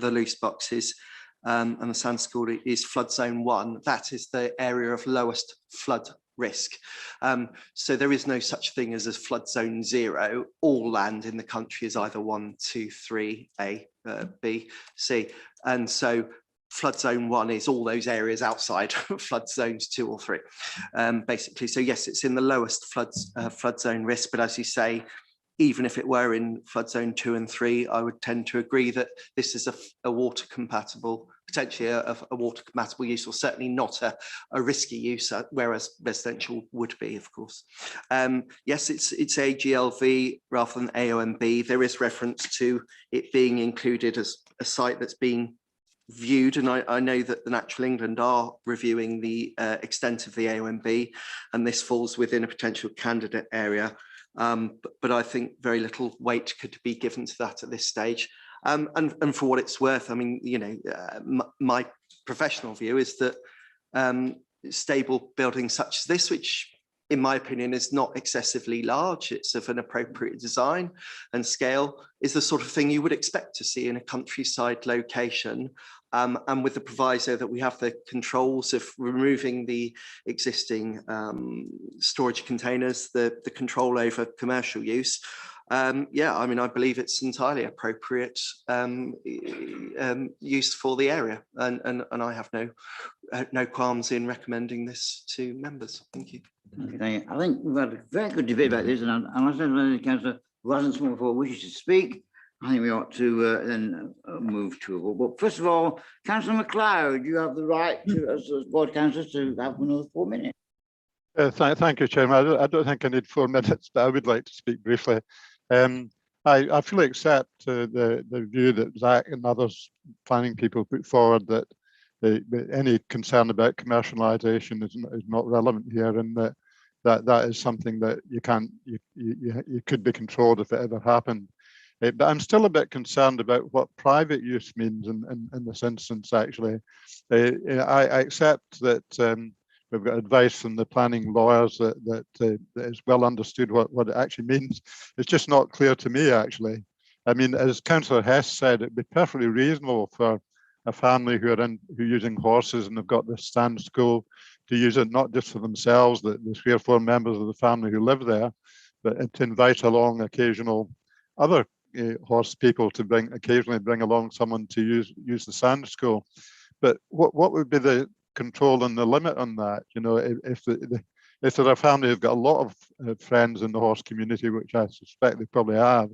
S3: loose boxes and the sand school is flood zone 1. That is the area of lowest flood risk. So there is no such thing as a flood zone 0. All land in the country is either 1, 2, 3, A, B, C. And so flood zone 1 is all those areas outside flood zones 2 or 3, basically. So yes, it's in the lowest flood zone risk, but as you say, even if it were in flood zone 2 and 3, I would tend to agree that this is a water compatible, potentially a water compatible use, or certainly not a risky use, whereas residential would be, of course. Yes, it's AGLV rather than AONB. There is reference to it being included as a site that's being viewed, and I know that the Natural England are reviewing the extent of the AONB, and this falls within a potential candidate area. But I think very little weight could be given to that at this stage. And for what it's worth, I mean, my professional view is that stable buildings such as this, which in my opinion is not excessively large, it's of an appropriate design and scale, is the sort of thing you would expect to see in a countryside location. And with the proviso that we have the controls of removing the existing storage containers, the control over commercial use. Yeah, I mean, I believe it's entirely appropriate use for the area, and I have no qualms in recommending this to members. Thank you.
S1: Okay, I think we've had a very good debate about this, and unless any councillor who hasn't spoken before wishes to speak, I think we ought to then move to a vote. But first of all, Councillor MacLeod, you have the right to, as board councillors, to have another 4 minutes.
S8: Thank you, Chairman. I don't think I need 4 minutes, but I would like to speak briefly. I fully accept the view that Zach and others planning people put forward, that any concern about commercialisation is not relevant here, and that is something that you could be controlled if it ever happened. But I'm still a bit concerned about what private use means in this instance, actually. I accept that we've got advice from the planning lawyers that is well understood what it actually means. It's just not clear to me, actually. I mean, as Councillor Hess said, it'd be perfectly reasonable for a family who are using horses and have got this stand school to use it not just for themselves, the 3 or 4 members of the family who live there, but to invite along occasional other horse people to occasionally bring along someone to use the sand school. But what would be the control and the limit on that? If they're a family who've got a lot of friends in the horse community, which I suspect they probably have,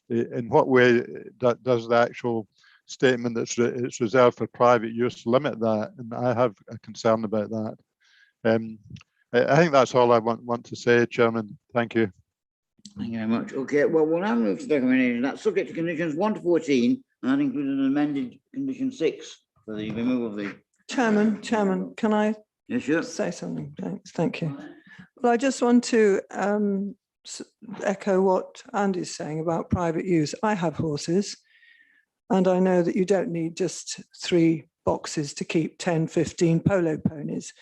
S8: in what way does the actual statement that it's reserved for private use limit that? And I have a concern about that. I think that's all I want to say, Chairman. Thank you.
S1: Thank you very much. Okay, well, we'll now move to the recommendation. That's subject to conditions 1 to 14, and that includes an amended condition 6 for the removal of the...
S19: Chairman, can I say something? Thanks. Thank you. Well, I just want to echo what Andy's saying about private use. I have horses, and I know that you don't need just 3 boxes to keep 10, 15 polo ponies.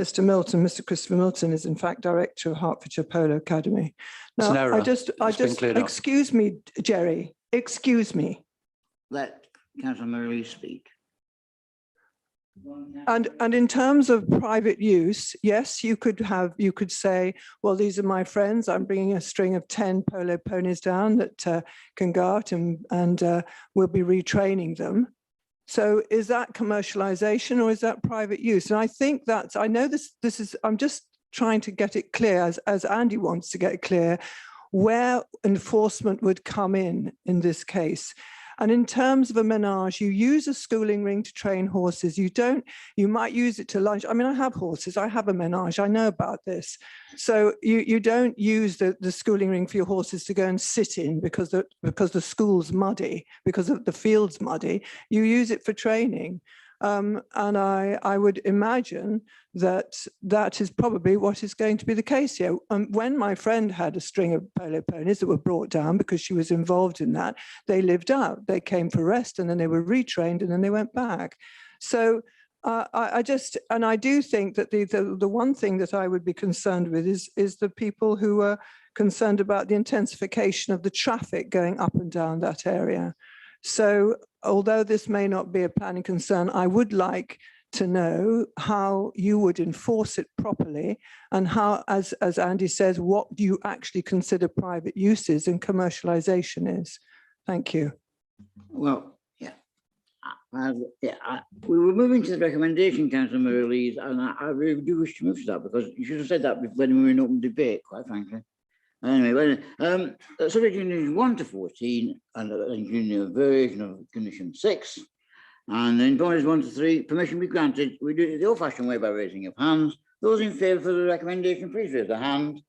S19: Mr. Milton, Mr. Christopher Milton, is in fact director of Hertfordshire Polo Academy.
S9: It's an
S19: Now,
S9: error.
S19: I just,
S9: It's been cleared up.
S19: excuse me, Jerry, excuse me.
S1: Let Councillor Murray speak.
S19: And in terms of private use, yes, you could say, well, these are my friends. I'm bringing a string of 10 polo ponies down that can go out and we'll be retraining them. So is that commercialization or is that private use? And I think that's, I know this is, I'm just trying to get it clear as Andy wants to get it clear where enforcement would come in this case. And in terms of a menage, you use a schooling ring to train horses. You might use it to lunch. I mean, I have horses, I have a menage, I know about this. So you don't use the schooling ring for your horses to go and sit in because the school's muddy, because the field's muddy. You use it for training. And I would imagine that is probably what is going to be the case here. When my friend had a string of polo ponies that were brought down because she was involved in that, they lived out. They came for rest and then they were retrained and then they went back. So I do think that the one thing that I would be concerned with is the people who are concerned about the intensification of the traffic going up and down that area. So although this may not be a planning concern, I would like to know how you would enforce it properly and how, as Andy says, what you actually consider private uses and commercialization is. Thank you.
S1: Well, yeah. We were moving to the recommendation, Councillor Murray, and I really do wish to move to that because you should have said that when we were in open debate, quite frankly. Anyway, subject conditions 1 to 14, and including a version of condition 6, and then points 1 to 3, permission be granted. We do it the old-fashioned way by raising of hands. Those in favour of the recommendation, please raise the hand.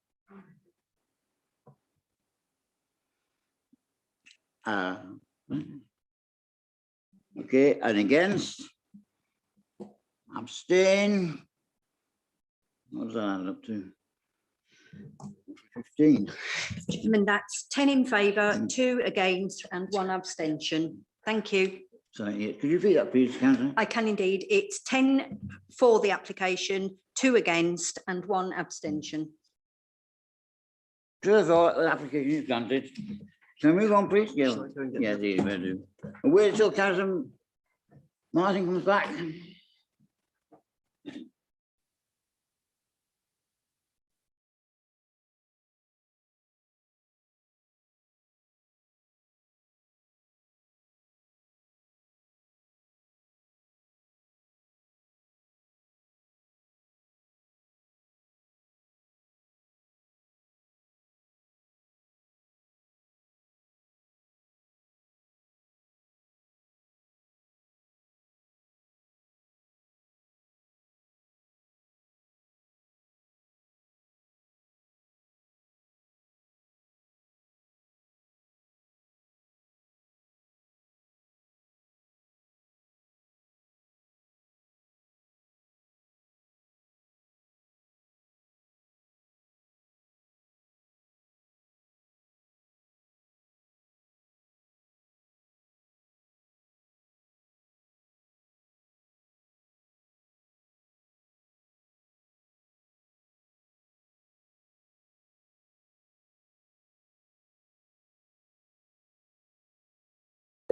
S1: Okay, and against? Abstain? What was that add up to? 15.
S2: And that's 10 in favour, 2 against and 1 abstention. Thank you.
S1: Sorry, could you repeat that, please, Councillor?
S2: I can indeed. It's 10 for the application, 2 against and 1 abstention.
S1: To the vote, the application is granted. Can we move on, please? Yeah, yeah, we do. Wait till Councillor Martin comes back.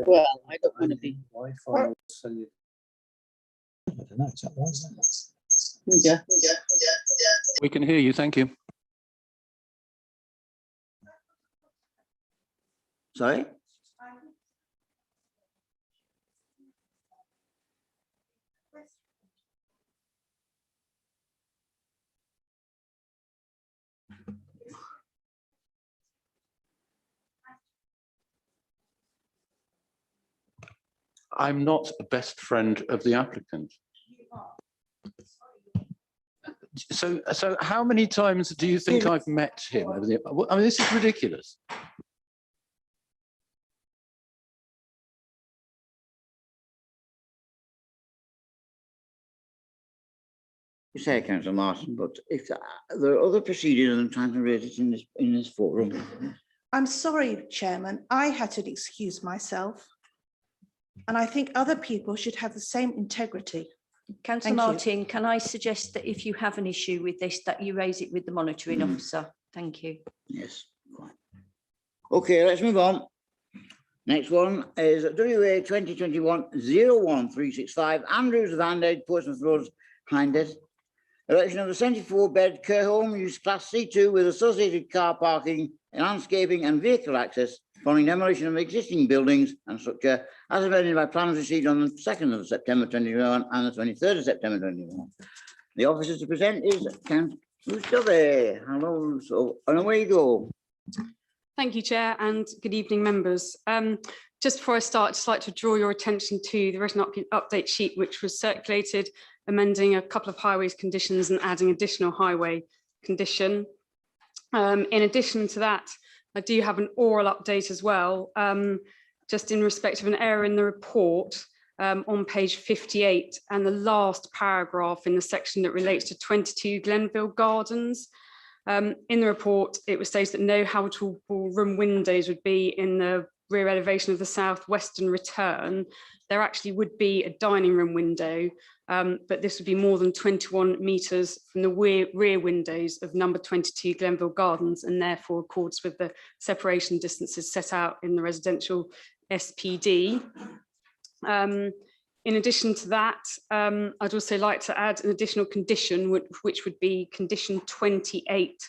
S13: Well, I don't want to be.
S9: We can hear you, thank you.
S1: Sorry?
S9: I'm not a best friend of the applicant. So how many times do you think I've met him? I mean, this is ridiculous.
S1: You say, Councillor Martin, but if there are other procedures, I'm trying to raise it in this forum.
S4: I'm sorry, Chairman, I had to excuse myself. And I think other people should have the same integrity.
S2: Councillor
S4: Thank you.
S2: Martin, can I suggest that if you have an issue with this, that you raise it with the monitoring officer? Thank you.
S1: Yes, fine. Okay, let's move on. Next one is WA 2021-01365, Andrews of Andade, Portsmouth Road, Hindhead. Erection of a 74-bed care home, use class C2 with associated car parking, landscaping and vehicle access, following demolition of existing buildings and structure, as amended by plans received on the 2nd of September 2021 and the 23rd of September 2021. The officer to present is Councillor Dovey. Hello, so and away you go.
S20: Thank you, Chair, and good evening, members. Just before I start, I'd just like to draw your attention to the written update sheet, which was circulated, amending a couple of highways conditions and adding additional highway condition. In addition to that, I do have an oral update as well, just in respect of an error in the report on page 58 and the last paragraph in the section that relates to 22 Glenville Gardens. In the report, it was stated that no habitable room windows would be in the rear elevation of the southwestern return. There actually would be a dining room window, but this would be more than 21 metres from the rear windows of number 22 Glenville Gardens, and therefore accords with the separation distances set out in the residential SPD. In addition to that, I'd also like to add an additional condition, which would be condition 28,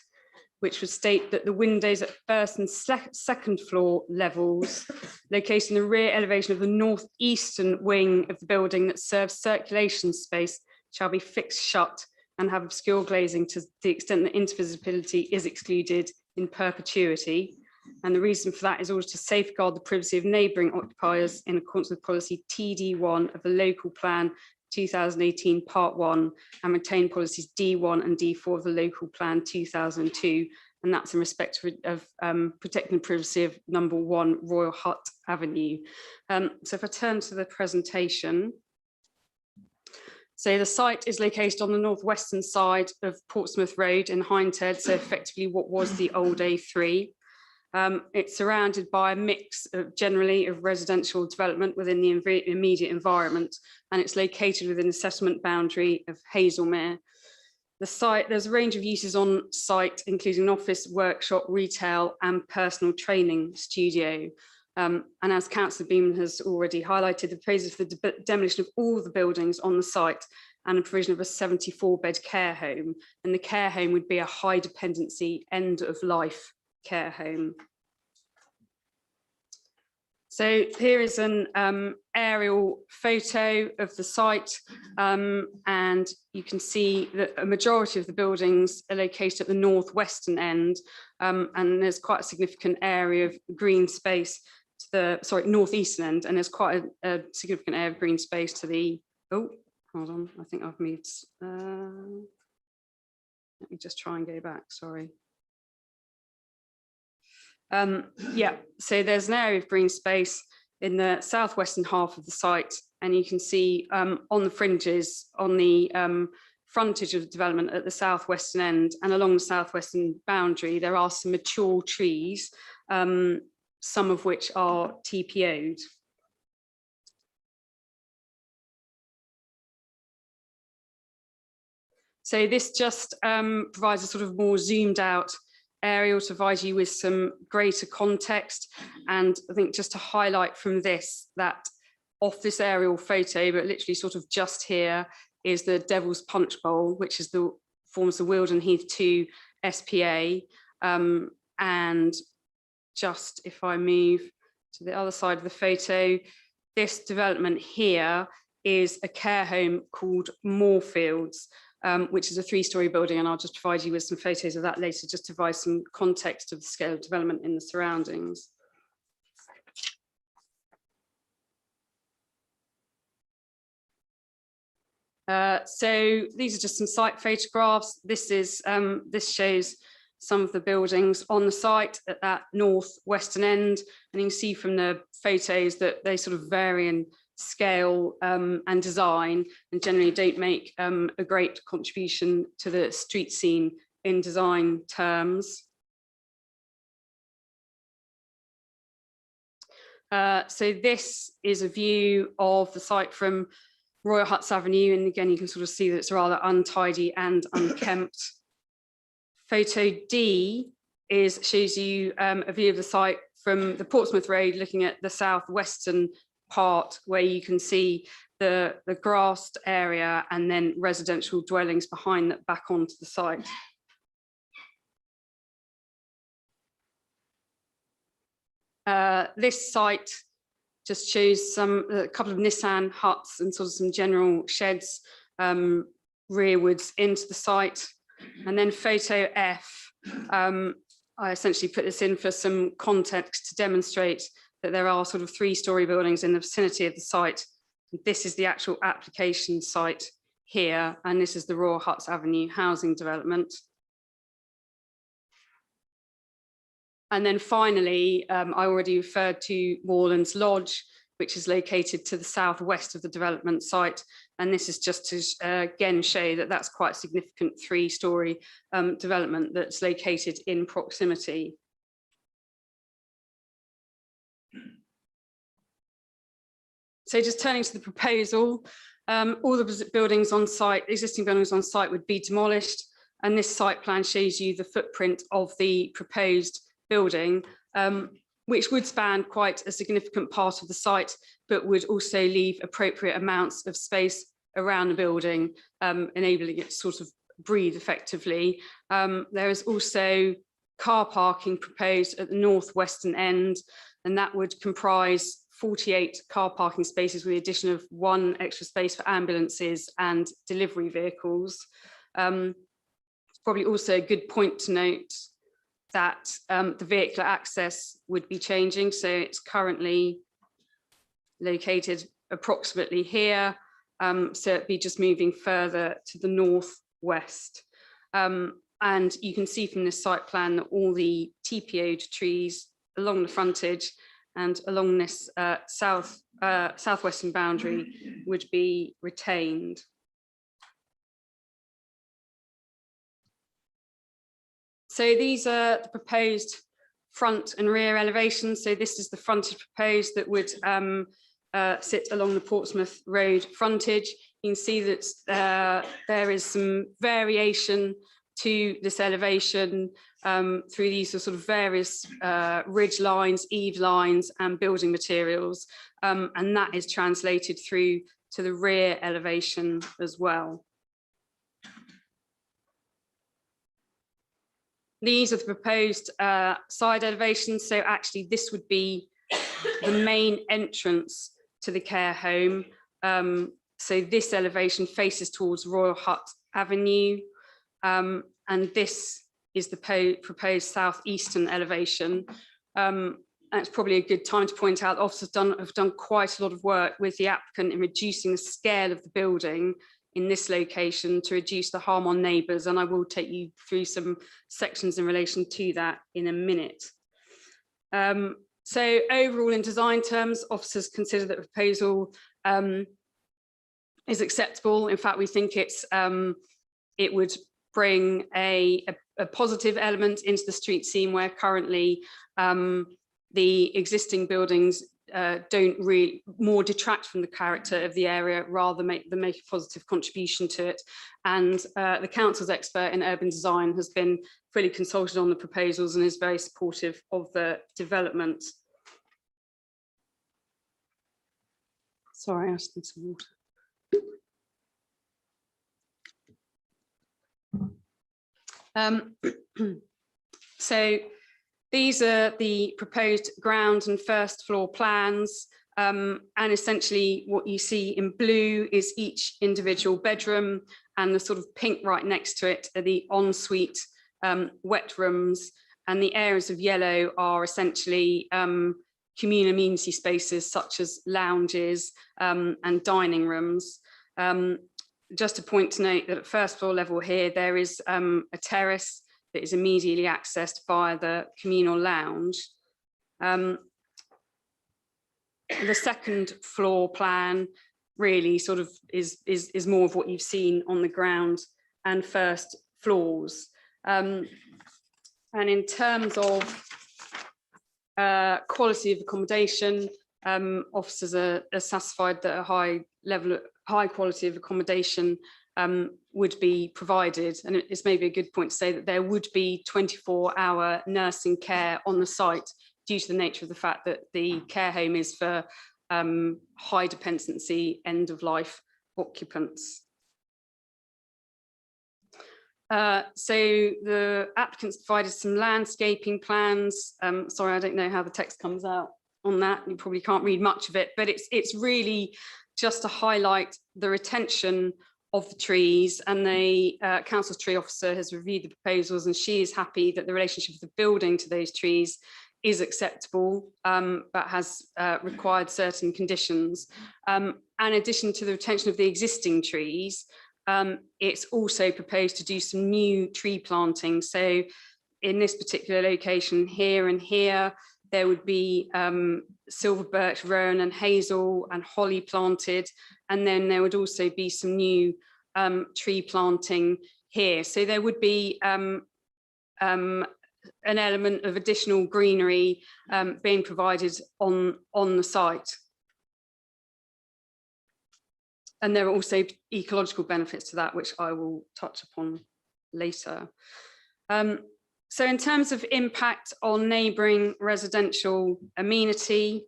S20: which would state that the windows at first and second floor levels, located in the rear elevation of the northeastern wing of the building that serves circulation space, shall be fixed shut and have obscure glazing to the extent that intervisibility is excluded in perpetuity. And the reason for that is also to safeguard the privacy of neighbouring occupiers in accordance with policy TD1 of the local plan 2018 part 1 and retain policies D1 and D4 of the local plan 2002. And that's in respect of protecting the privacy of number 1 Royal Hutt Avenue. So if I turn to the presentation. So the site is located on the northwestern side of Portsmouth Road in Hindhead, so effectively what was the old A3. It's surrounded by a mix of generally of residential development within the immediate environment, and it's located within the settlement boundary of Hazelmere. The site, there's a range of uses on site, including an office, workshop, retail, and personal training studio. And as Councillor Beaman has already highlighted, the proposal for the demolition of all the buildings on the site and the provision of a 74-bed care home. And the care home would be a high dependency end of life care home. So here is an aerial photo of the site, and you can see that a majority of the buildings are located at the northwestern end, and there's quite a significant area of green space to the northeastern end, and there's quite a significant area of green space to the hold on, I think I've moved. Let me just try and go back. Sorry. Yeah, so there's an area of green space in the southwestern half of the site, and you can see on the fringes on the frontage of the development at the southwestern end and along the southwestern boundary, there are some mature trees, some of which are TPO'd. So this just provides a sort of more zoomed out aerial to provide you with some greater context. And I think just to highlight from this, that off this aerial photo, but literally sort of just here, is the Devil's Punch Bowl, which is forms the Wealdon Heath 2 SPA. And just if I move to the other side of the photo, this development here is a care home called Moorfields, which is a 3-storey building, and I'll just provide you with some photos of that later, just to provide some context of the scale of development in the surroundings. So these are just some site photographs. This shows some of the buildings on the site at that northwestern end, and you can see from the photos that they sort of vary in scale and design, and generally don't make a great contribution to the street scene in design terms. So this is a view of the site from Royal Huts Avenue, and again, you can sort of see that it's rather untidy and unkempt. Photo D shows you a view of the site from the Portsmouth Road, looking at the southwestern part, where you can see the grassed area and then residential dwellings behind that back onto the site. This site just shows a couple of Nissan huts and sort of some general sheds rearwards into the site. And then photo F, I essentially put this in for some context to demonstrate that there are sort of 3-story buildings in the vicinity of the site. This is the actual application site here, and this is the Royal Huts Avenue housing development. And then finally, I already referred to Moorlands Lodge, which is located to the southwest of the development site. And this is just to again show that that's quite a significant 3-story development that's located in proximity. So just turning to the proposal, all the buildings on site, existing buildings on site would be demolished. And this site plan shows you the footprint of the proposed building, which would span quite a significant part of the site, but would also leave appropriate amounts of space around the building, enabling it to sort of breathe effectively. There is also car parking proposed at the northwestern end, and that would comprise 48 car parking spaces with the addition of 1 extra space for ambulances and delivery vehicles. It's probably also a good point to note that the vehicular access would be changing. So it's currently located approximately here. So it'd be just moving further to the northwest. And you can see from this site plan that all the TPO'd trees along the frontage and along this southwestern boundary would be retained. So these are the proposed front and rear elevations. So this is the frontage proposed that would sit along the Portsmouth Road frontage. You can see that there is some variation to this elevation through these sort of various ridge lines, eave lines and building materials. And that is translated through to the rear elevation as well. These are the proposed side elevations. So actually this would be the main entrance to the care home. So this elevation faces towards Royal Hut Avenue. And this is the proposed southeastern elevation. And it's probably a good time to point out officers have done quite a lot of work with the applicant in reducing the scale of the building in this location to reduce the harm on neighbours, and I will take you through some sections in relation to that in a minute. So overall, in design terms, officers consider that the proposal is acceptable. In fact, we think it would bring a positive element into the street scene where currently the existing buildings don't really more detract from the character of the area, rather make a positive contribution to it. And the council's expert in urban design has been fully consulted on the proposals and is very supportive of the development. Sorry, I just need some water. So these are the proposed ground and first floor plans. And essentially what you see in blue is each individual bedroom, and the sort of pink right next to it are the ensuite wet rooms. And the areas of yellow are essentially communal amenity spaces such as lounges and dining rooms. Just a point to note that at first floor level here, there is a terrace that is immediately accessed via the communal lounge. The second floor plan really sort of is more of what you've seen on the ground and first floors. And in terms of quality of accommodation, officers are satisfied that a high high quality of accommodation would be provided. And it's maybe a good point to say that there would be 24-hour nursing care on the site due to the nature of the fact that the care home is for high dependency end of life occupants. So the applicants provided some landscaping plans. Sorry, I don't know how the text comes out on that. You probably can't read much of it, but it's really just to highlight the retention of the trees, and the council's tree officer has reviewed the proposals, and she is happy that the relationship of the building to those trees is acceptable, but has required certain conditions. In addition to the retention of the existing trees, it's also proposed to do some new tree planting. So in this particular location here and here, there would be silver birch, rowan and hazel and holly planted. And then there would also be some new tree planting here. So there would be an element of additional greenery being provided on the site. And there are also ecological benefits to that, which I will touch upon later. So in terms of impact on neighbouring residential amenity,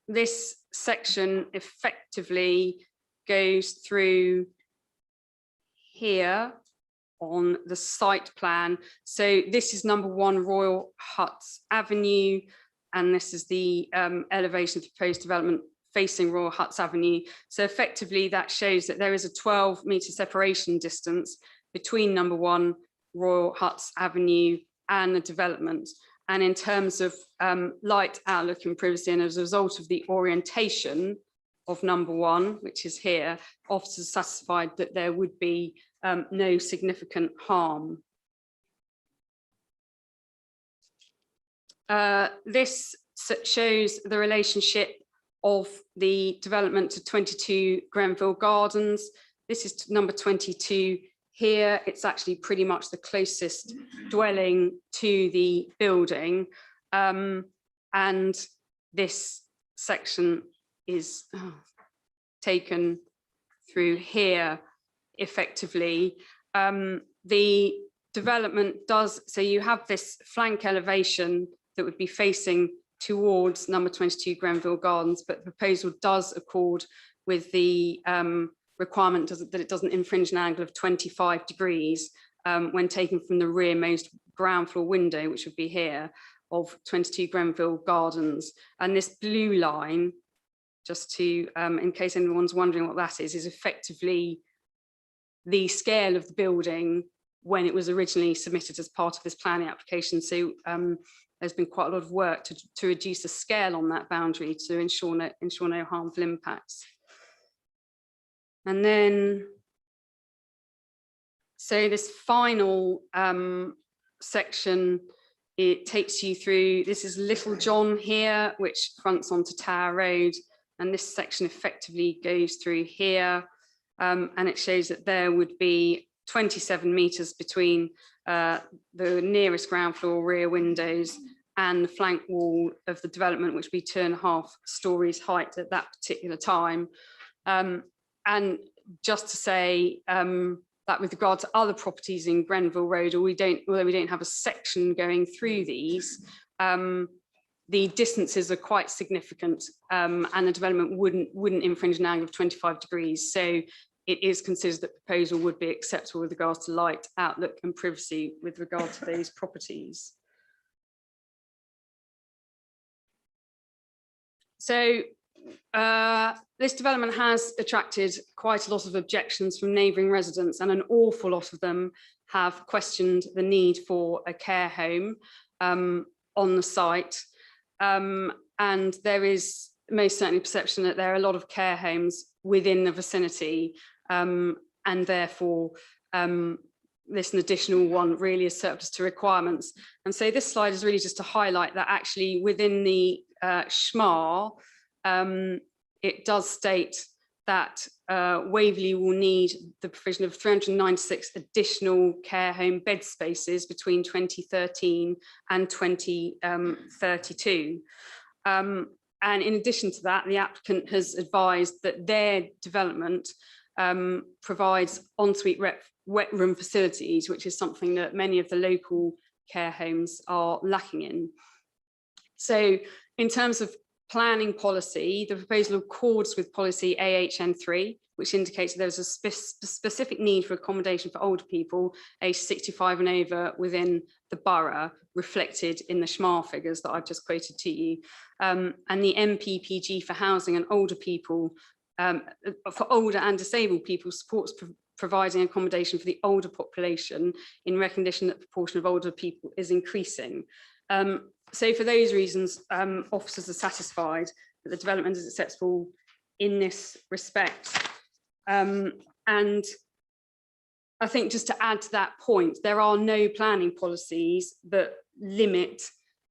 S20: this section effectively goes through here on the site plan. So this is number 1 Royal Huts Avenue, and this is the elevation of the proposed development facing Royal Huts Avenue. So effectively that shows that there is a 12-metre separation distance between number 1 Royal Huts Avenue and the development. And in terms of light outlook and privacy, and as a result of the orientation of number 1, which is here, officers satisfied that there would be no significant harm. This shows the relationship of the development to 22 Grenville Gardens. This is number 22 here. It's actually pretty much the closest dwelling to the building. And this section is taken through here effectively. The development does, so you have this flank elevation that would be facing towards number 22 Grenville Gardens, but the proposal does accord with the requirement that it doesn't infringe an angle of 25 degrees when taken from the rearmost ground floor window, which would be here, of 22 Grenville Gardens. And this blue line, just to, in case anyone's wondering what that is effectively the scale of the building when it was originally submitted as part of this planning application. So there's been quite a lot of work to reduce the scale on that boundary to ensure no harmful impacts. And then, so this final section, it takes you through, this is Little John here, which fronts onto Tower Road. And this section effectively goes through here. And it shows that there would be 27 metres between the nearest ground floor rear windows and the flank wall of the development, which would be 2.5 stories height at that particular time. And just to say that with regard to other properties in Grenville Road, although we don't have a section going through these, the distances are quite significant, and the development wouldn't infringe an angle of 25 degrees. So it is considered that proposal would be acceptable with regards to light, outlook and privacy with regard to those properties. So this development has attracted quite a lot of objections from neighbouring residents, and an awful lot of them have questioned the need for a care home on the site. And there is most certainly perception that there are a lot of care homes within the vicinity, and therefore this an additional one really is surplus to requirements. And so this slide is really just to highlight that actually within the SHMA, it does state that Waverley will need the provision of 396 additional care home bed spaces between 2013 and 2032. And in addition to that, the applicant has advised that their development provides ensuite wet room facilities, which is something that many of the local care homes are lacking in. So in terms of planning policy, the proposal accords with policy AHN3, which indicates that there's a specific need for accommodation for older people aged 65 and over within the borough, reflected in the SHMAR figures that I've just quoted to you. And the MPPG for housing and older people, for older and disabled people, supports providing accommodation for the older population in recognition that the proportion of older people is increasing. So for those reasons, officers are satisfied that the development is acceptable in this respect. And I think just to add to that point, there are no planning policies that limit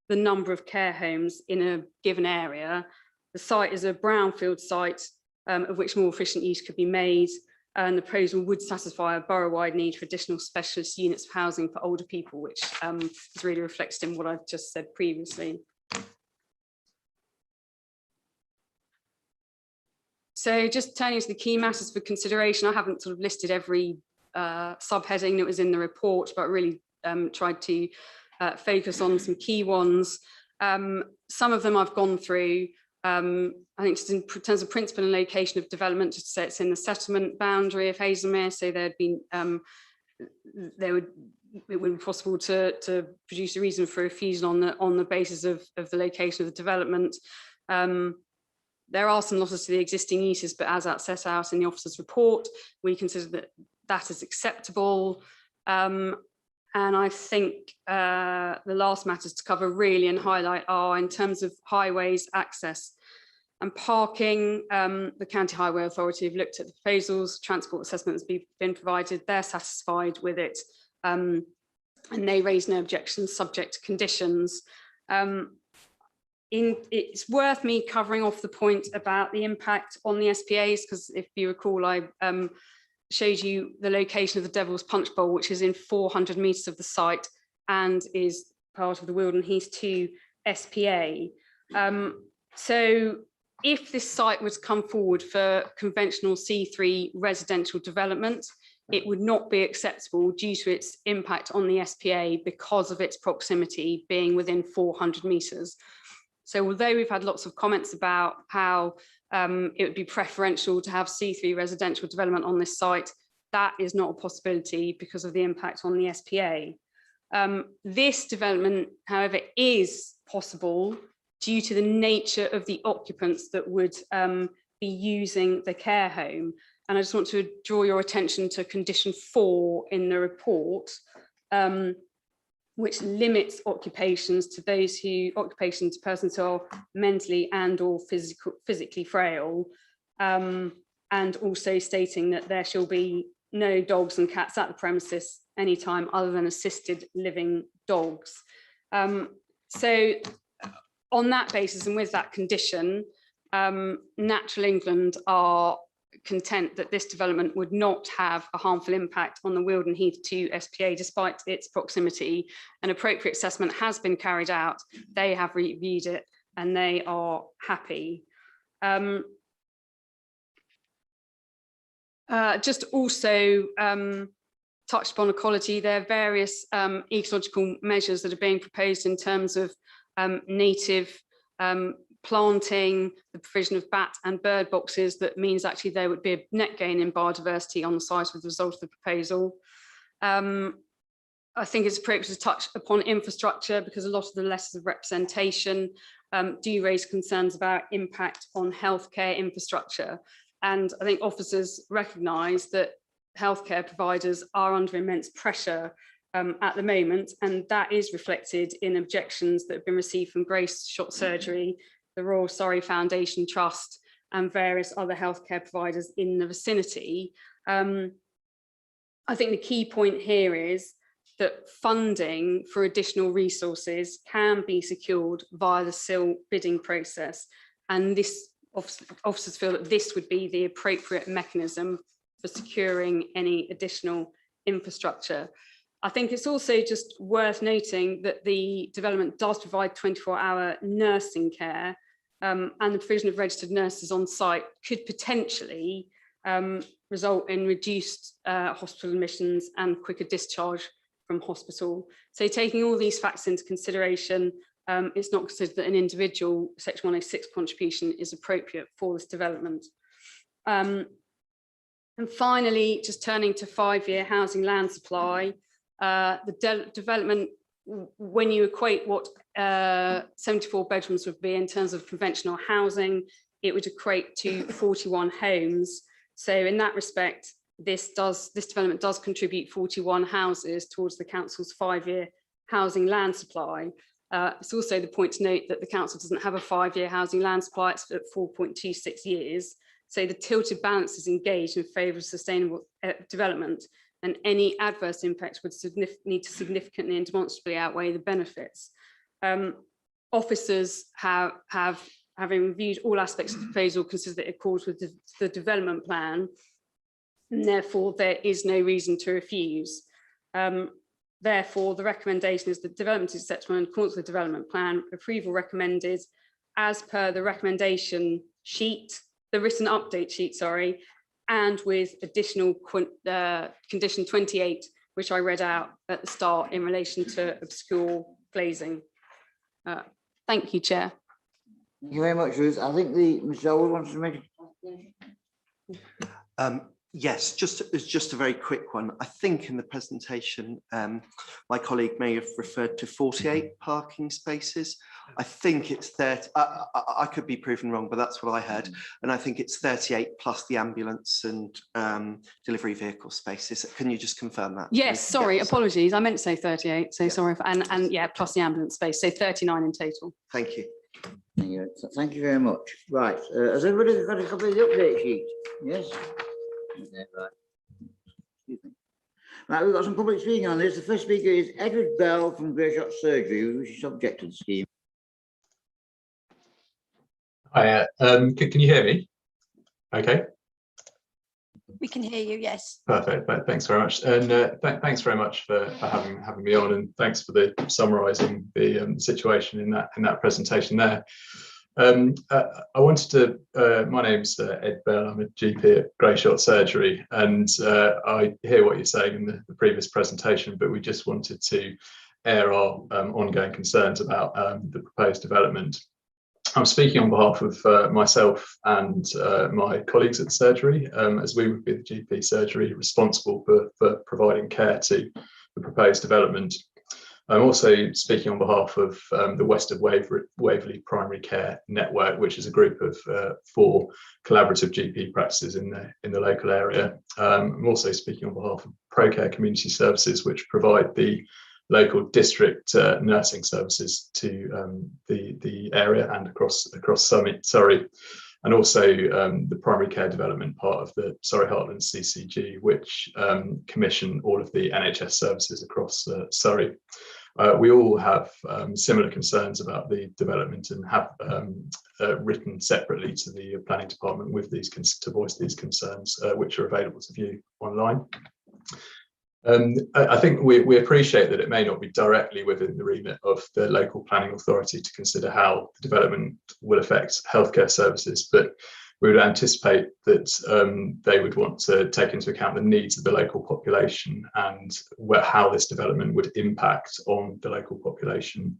S20: the number of care homes in a given area. The site is a brownfield site of which more efficient use could be made, and the proposal would satisfy a borough-wide need for additional specialist units of housing for older people, which is really reflected in what I've just said previously. So just turning to the key matters for consideration, I haven't sort of listed every subheading that was in the report, but really tried to focus on some key ones. Some of them I've gone through. I think just in terms of principle and location of development, just to say it's in the settlement boundary of Hazelmere, so there'd been it would be possible to produce a reason for refusal on the basis of the location of the development. There are some losses to the existing uses, but as that's set out in the officer's report, we consider that that is acceptable. And I think the last matters to cover really and highlight are in terms of highways, access and parking. The County Highway Authority have looked at the proposals, transport assessment has been provided, they're satisfied with it, and they raise no objections subject to conditions. It's worth me covering off the point about the impact on the SPAs, because if you recall, I showed you the location of the Devil's Punch Bowl, which is in 400 metres of the site and is part of the Wilden Heath 2 SPA. So if this site was to come forward for conventional C3 residential development, it would not be acceptable due to its impact on the SPA because of its proximity being within 400 metres. So although we've had lots of comments about how it would be preferential to have C3 residential development on this site, that is not a possibility because of the impact on the SPA. This development, however, is possible due to the nature of the occupants that would be using the care home. And I just want to draw your attention to condition 4 in the report, which limits occupations to persons who are mentally and or physically frail, and also stating that there shall be no dogs and cats at the premises anytime other than assisted living dogs. So on that basis and with that condition, Natural England are content that this development would not have a harmful impact on the Wilden Heath 2 SPA despite its proximity. An appropriate assessment has been carried out, they have reviewed it and they are happy. Just also touched upon ecology, there are various ecological measures that are being proposed in terms of native planting, the provision of bat and bird boxes. That means actually there would be a net gain in biodiversity on the site as a result of the proposal. I think it's appropriate to touch upon infrastructure because a lot of the letters of representation do raise concerns about impact on healthcare infrastructure. And I think officers recognise that healthcare providers are under immense pressure at the moment, and that is reflected in objections that have been received from Grace Shot Surgery, the Royal Surrey Foundation Trust, and various other healthcare providers in the vicinity. I think the key point here is that funding for additional resources can be secured via the SIL bidding process, and this officers feel that this would be the appropriate mechanism for securing any additional infrastructure. I think it's also just worth noting that the development does provide 24-hour nursing care, and the provision of registered nurses on site could potentially result in reduced hospital admissions and quicker discharge from hospital. So taking all these facts into consideration, it's not considered that an individual Section 106 contribution is appropriate for this development. And finally, just turning to 5-year housing land supply, the development, when you equate what 74 bedrooms would be in terms of conventional housing, it would equate to 41 homes. So in that respect, this development does contribute 41 houses towards the council's 5-year housing land supply. It's also the point to note that the council doesn't have a 5-year housing land supply, it's at 4.26 years. So the tilted balance is engaged in favour of sustainable development, and any adverse impacts would need to significantly and demonstrably outweigh the benefits. Officers having reviewed all aspects of the proposal, consider that it accords with the development plan, and therefore there is no reason to refuse. Therefore, the recommendation is that development is acceptable in accordance with the development plan. Approval recommended as per the recommendation sheet, the written update sheet, sorry, and with additional condition 28, which I read out at the start in relation to obscure glazing. Thank you, Chair.
S1: Thank you very much, Ruth. I think Mr. Elwood wants to make a...
S3: Yes, just a very quick one. I think in the presentation, my colleague may have referred to 48 parking spaces. I think it's 30. I could be proven wrong, but that's what I heard. And I think it's 38 plus the ambulance and delivery vehicle spaces. Can you just confirm that?
S20: Yes, sorry, apologies. I meant to say 38. So sorry. And yeah, plus the ambulance space. So 39 in total.
S3: Thank you.
S1: Thank you very much. Right. Has everybody got a copy of the update sheet? Yes. Okay, right. Excuse me. Right, we've got some public speaking on this. The first speaker is Edward Bell from Greyshot Surgery, who is subject to the scheme.
S21: Hi, can you hear me? Okay.
S12: We can hear you, yes.
S21: Perfect. Thanks very much, and thanks very much for having me on, and thanks for the summarising the situation in that presentation there. I wanted to. My name's Ed Bell. I'm a GP at Greyshot Surgery, and I hear what you're saying in the previous presentation, but we just wanted to air our ongoing concerns about the proposed development. I'm speaking on behalf of myself and my colleagues at surgery, as we would be the GP surgery responsible for providing care to the proposed development. I'm also speaking on behalf of the West of Waverley Primary Care Network, which is a group of 4 collaborative GP practices in the local area. I'm also speaking on behalf of ProCare Community Services, which provide the local district nursing services to the area and across Surrey, and also the primary care development part of the Surrey Heartland CCG, which commission all of the NHS services across Surrey. We all have similar concerns about the development and have written separately to the planning department with these to voice these concerns, which are available to view online. I think we appreciate that it may not be directly within the remit of the local planning authority to consider how the development will affect healthcare services, but we would anticipate that they would want to take into account the needs of the local population and how this development would impact on the local population.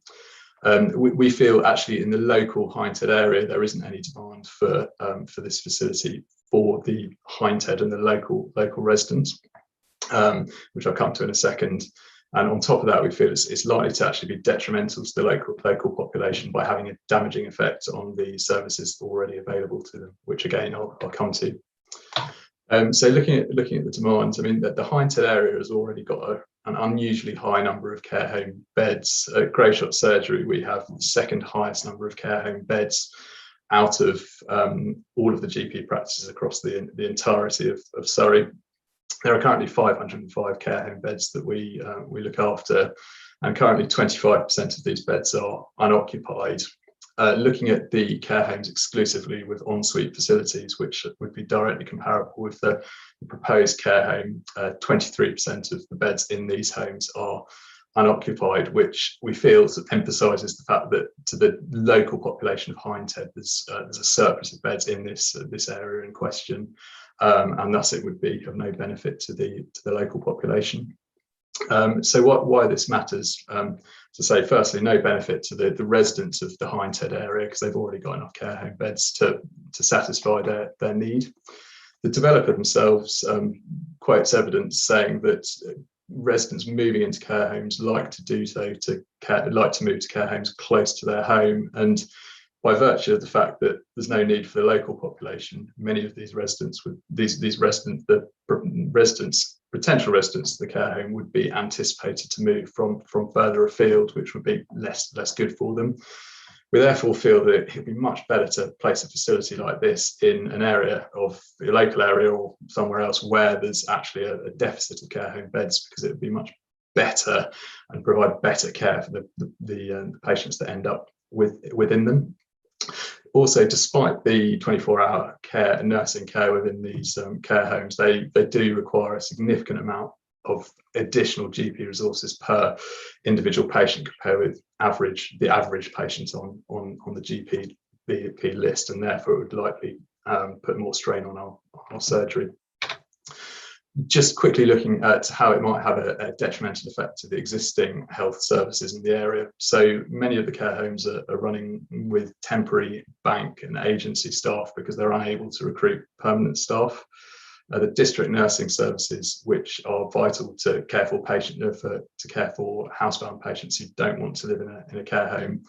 S21: We feel actually in the local Hindhead area there isn't any demand for this facility for the Hindhead and the local residents, which I'll come to in a second. And on top of that, we feel it's likely to actually be detrimental to the local population by having a damaging effect on the services already available to them, which again I'll come to. So looking at the demands, I mean that the Hindhead area has already got an unusually high number of care home beds. At Greyshot Surgery, we have the second highest number of care home beds out of all of the GP practices across the entirety of Surrey. There are currently 505 care home beds that we look after, and currently 25% of these beds are unoccupied. Looking at the care homes exclusively with ensuite facilities, which would be directly comparable with the proposed care home, 23% of the beds in these homes are unoccupied, which we feel emphasises the fact that to the local population of Hindhead, there's a surplus of beds in this area in question, and thus it would be of no benefit to the local population. So why this matters, to say, firstly, no benefit to the residents of the Hindhead area because they've already got enough care home beds to satisfy their need. The developer themselves quotes evidence saying that residents moving into care homes like to do so like to move to care homes close to their home, and by virtue of the fact that there's no need for the local population, many of these residents would potential residents of the care home would be anticipated to move from further afield, which would be less good for them. We therefore feel that it would be much better to place a facility like this in an area of the local area or somewhere else where there's actually a deficit of care home beds, because it would be much better and provide better care for the patients that end up within them. Also, despite the 24-hour care and nursing care within these care homes, they do require a significant amount of additional GP resources per individual patient compared with the average patient on the GP list, and therefore it would likely put more strain on our surgery. Just quickly looking at how it might have a detrimental effect to the existing health services in the area. So many of the care homes are running with temporary bank and agency staff because they're unable to recruit permanent staff. The district nursing services, which are vital to care for housebound patients who don't want to live in a care home,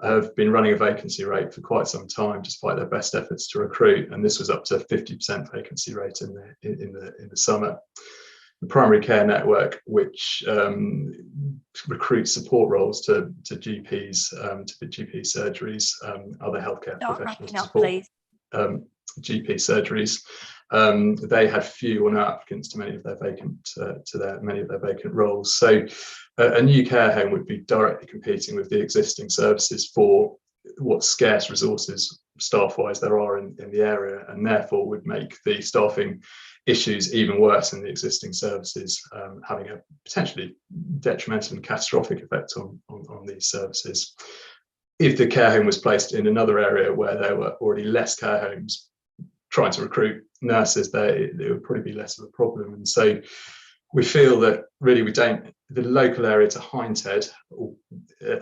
S21: have been running a vacancy rate for quite some time, despite their best efforts to recruit. And this was up to 50% vacancy rate in the summer. The primary care network, which recruits support roles to GPs, to the GP surgeries, other healthcare professionals to support GP surgeries. They had few or no applicants to many of their vacant roles. So a new care home would be directly competing with the existing services for what scarce resources staff-wise there are in the area, and therefore would make the staffing issues even worse in the existing services, having a potentially detrimental and catastrophic effect on these services. If the care home was placed in another area where there were already less care homes trying to recruit nurses, there would probably be less of a problem. And so we feel that really the local area to Hindhead,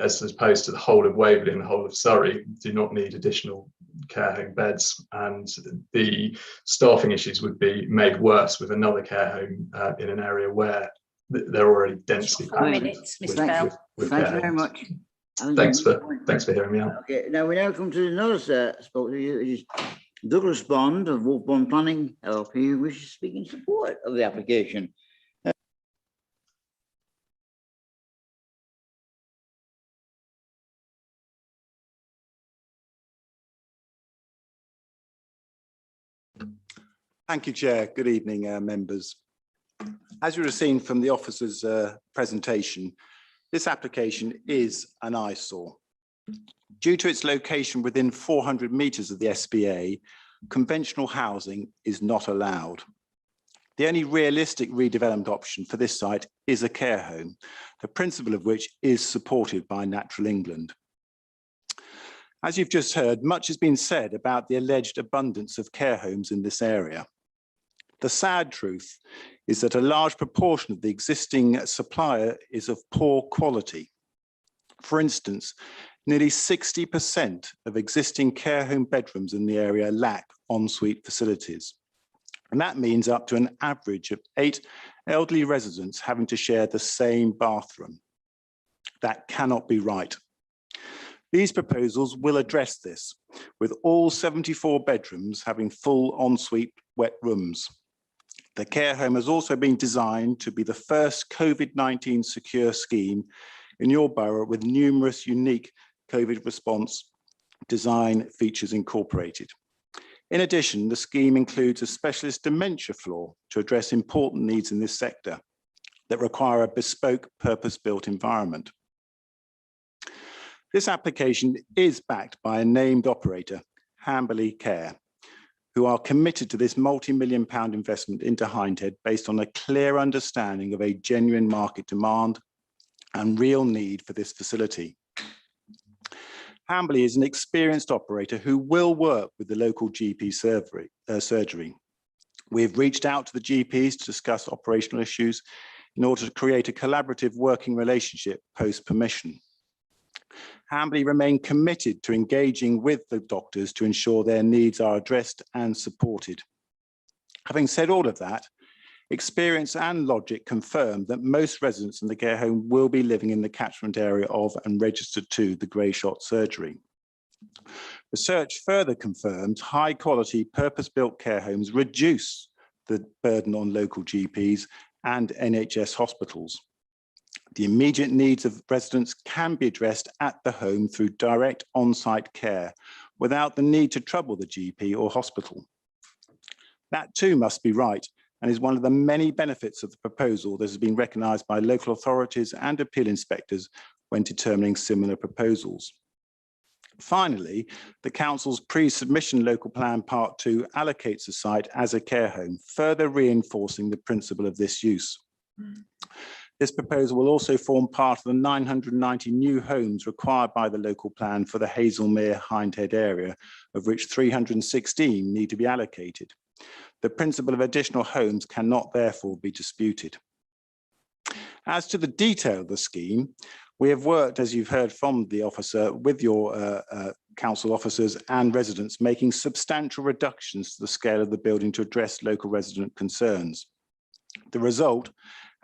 S21: as opposed to the whole of Waverley and the whole of Surrey, do not need additional care home beds, and the staffing issues would be made worse with another care home in an area where they're already densely packed.
S1: Thank you very much.
S21: Thanks for hearing me out.
S1: Okay, now we now come to another spoke to you, which is Douglas Bond of Wolf Bond Planning LLP, who wishes to speak in support of the application.
S6: Thank you, Chair. Good evening, members. As you would have seen from the officer's presentation, this application is an eyesore. Due to its location within 400 metres of the SBA, conventional housing is not allowed. The only realistic redevelopment option for this site is a care home, the principle of which is supported by Natural England. As you've just heard, much has been said about the alleged abundance of care homes in this area. The sad truth is that a large proportion of the existing supply is of poor quality. For instance, nearly 60% of existing care home bedrooms in the area lack ensuite facilities. And that means up to an average of 8 elderly residents having to share the same bathroom. That cannot be right. These proposals will address this, with all 74 bedrooms having full ensuite wet rooms. The care home has also been designed to be the first COVID-19 secure scheme in your borough, with numerous unique COVID response design features incorporated. In addition, the scheme includes a specialist dementia floor to address important needs in this sector that require a bespoke purpose-built environment. This application is backed by a named operator, Hamberley Care, who are committed to this multi-million-pound investment into Hindhead based on a clear understanding of a genuine market demand and real need for this facility. Hambley is an experienced operator who will work with the local GP surgery. We have reached out to the GPs to discuss operational issues in order to create a collaborative working relationship post-permission. Hambley remain committed to engaging with the doctors to ensure their needs are addressed and supported. Having said all of that, experience and logic confirm that most residents in the care home will be living in the catchment area of and registered to the Grey Shot surgery. Research further confirms high quality purpose-built care homes reduce the burden on local GPs and NHS hospitals. The immediate needs of residents can be addressed at the home through direct on-site care without the need to trouble the GP or hospital. That too must be right and is one of the many benefits of the proposal that has been recognised by local authorities and appeal inspectors when determining similar proposals. Finally, the Council's pre-submission local plan part 2 allocates the site as a care home, further reinforcing the principle of this use. This proposal will also form part of the 990 new homes required by the local plan for the Hazelmere Hindhead area, of which 316 need to be allocated. The principle of additional homes cannot therefore be disputed. As to the detail of the scheme, we have worked, as you've heard from the officer, with your council officers and residents, making substantial reductions to the scale of the building to address local resident concerns. The result,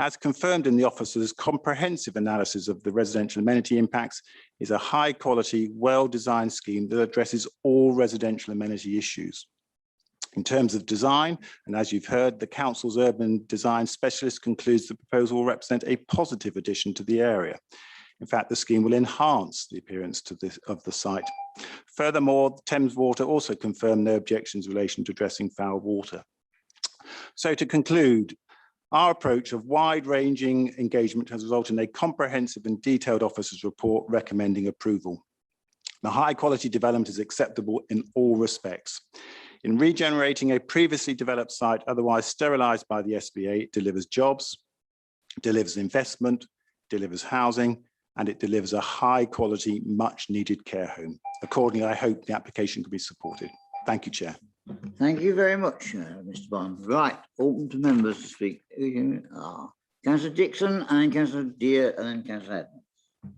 S6: as confirmed in the officer's comprehensive analysis of the residential amenity impacts, is a high quality, well-designed scheme that addresses all residential amenity issues. In terms of design, and as you've heard, the council's urban design specialist concludes the proposal will represent a positive addition to the area. In fact, the scheme will enhance the appearance of the site. Furthermore, Thames Water also confirmed no objections in relation to addressing foul water. So to conclude, our approach of wide-ranging engagement has resulted in a comprehensive and detailed officer's report recommending approval. The high-quality development is acceptable in all respects. In regenerating a previously developed site otherwise sterilised by the SBA, it delivers jobs, delivers investment, delivers housing, and it delivers a high-quality, much-needed care home. Accordingly, I hope the application can be supported. Thank you, Chair.
S1: Thank you very much, Mr. Bond. Right, open to members to speak. Councillor Dixon and Councillor Deere and then Councillor Evans.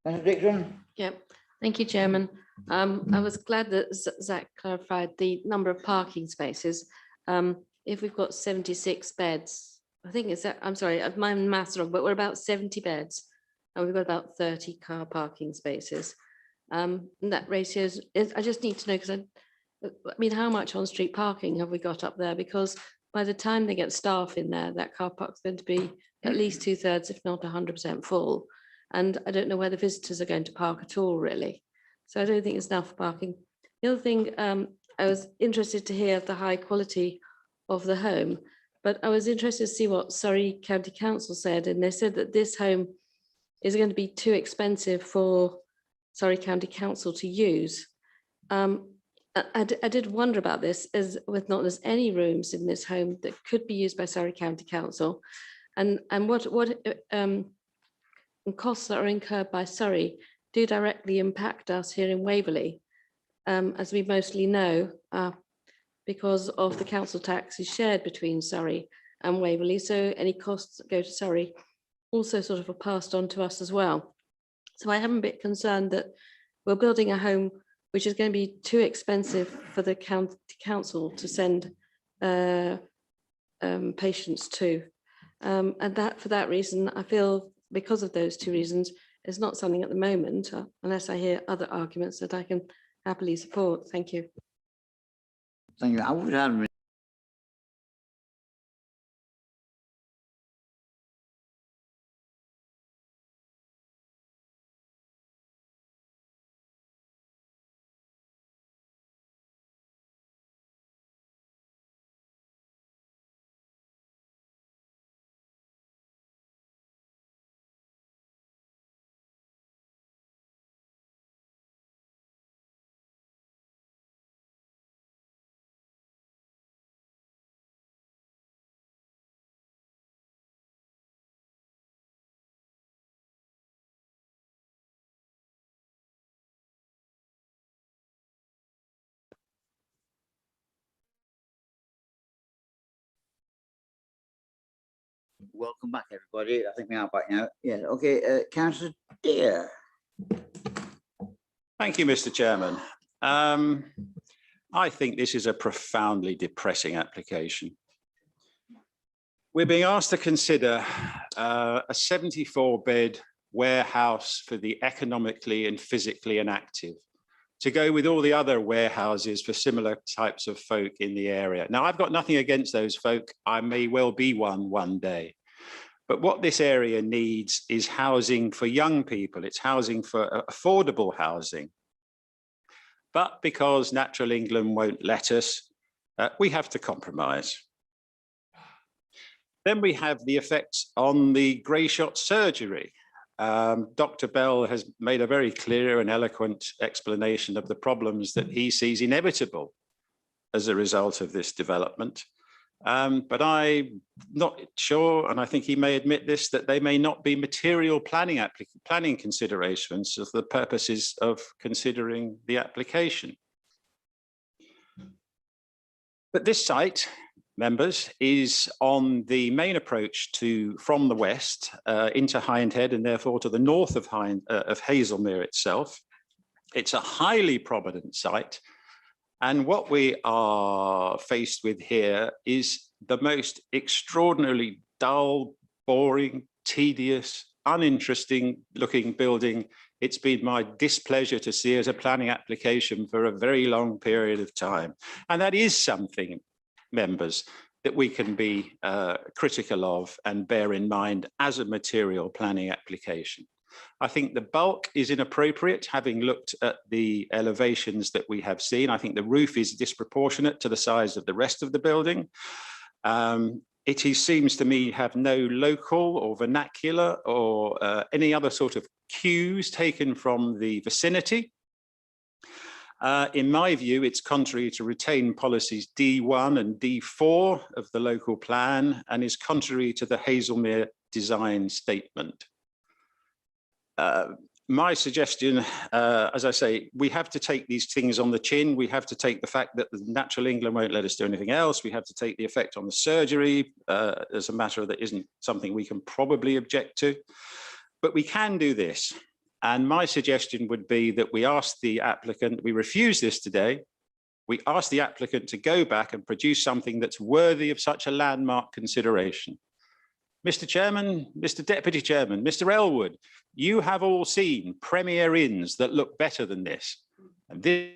S1: Councillor Dixon?
S17: Yep, thank you, Chairman. I was glad that Zach clarified the number of parking spaces. If we've got 76 beds, I think it's that, I'm sorry, my maths wrong, but we're about 70 beds and we've got about 30 car parking spaces. And that ratio is, I just need to know, because I mean, how much on-street parking have we got up there? Because by the time they get staff in there, that car park's going to be at least 2/3, if not 100% full. And I don't know where the visitors are going to park at all, really. So I don't think it's enough parking. The other thing, I was interested to hear the high quality of the home, but I was interested to see what Surrey County Council said. And they said that this home is going to be too expensive for Surrey County Council to use. I did wonder about this, as with not there's any rooms in this home that could be used by Surrey County Council, and what costs that are incurred by Surrey do directly impact us here in Waverley, as we mostly know, because of the council tax is shared between Surrey and Waverley. So any costs that go to Surrey also sort of are passed on to us as well. So I am a bit concerned that we're building a home which is going to be too expensive for the county council to send patients to. And that for that reason, I feel because of those two reasons, it's not something at the moment, unless I hear other arguments that I can happily support. Thank you.
S1: Thank you. I would have Welcome back, everybody. I think we are back now. Yeah, okay, Councillor Deere.
S7: Thank you, Mr. Chairman. I think this is a profoundly depressing application. We're being asked to consider a 74-bed warehouse for the economically and physically inactive, to go with all the other warehouses for similar types of folk in the area. Now, I've got nothing against those folk. I may well be one day. But what this area needs is housing for young people. It's housing for affordable housing. But because Natural England won't let us, we have to compromise. Then we have the effects on the grey shot surgery. Dr. Bell has made a very clear and eloquent explanation of the problems that he sees inevitable as a result of this development. But I'm not sure, and I think he may admit this, that they may not be material planning considerations of the purposes of considering the application. But this site, members, is on the main approach from the west into Hindhead, and therefore to the north of Hazelmere itself. It's a highly prominent site. And what we are faced with here is the most extraordinarily dull, boring, tedious, uninteresting looking building it's been my displeasure to see as a planning application for a very long period of time. And that is something, members, that we can be critical of and bear in mind as a material planning application. I think the bulk is inappropriate, having looked at the elevations that we have seen. I think the roof is disproportionate to the size of the rest of the building. Seems to me have no local or vernacular or any other sort of cues taken from the vicinity. In my view, it's contrary to retain policies D1 and D4 of the local plan and is contrary to the Hazelmere design statement. My suggestion, as I say, we have to take these things on the chin. We have to take the fact that the Natural England won't let us do anything else. We have to take the effect on the surgery as a matter that isn't something we can probably object to. But we can do this. And my suggestion would be that we ask the applicant, we refuse this today, we ask the applicant to go back and produce something that's worthy of such a landmark consideration. Mr. Chairman, Mr. Deputy Chairman, Mr. Elwood, you have all seen Premier Inns that look better than this. And this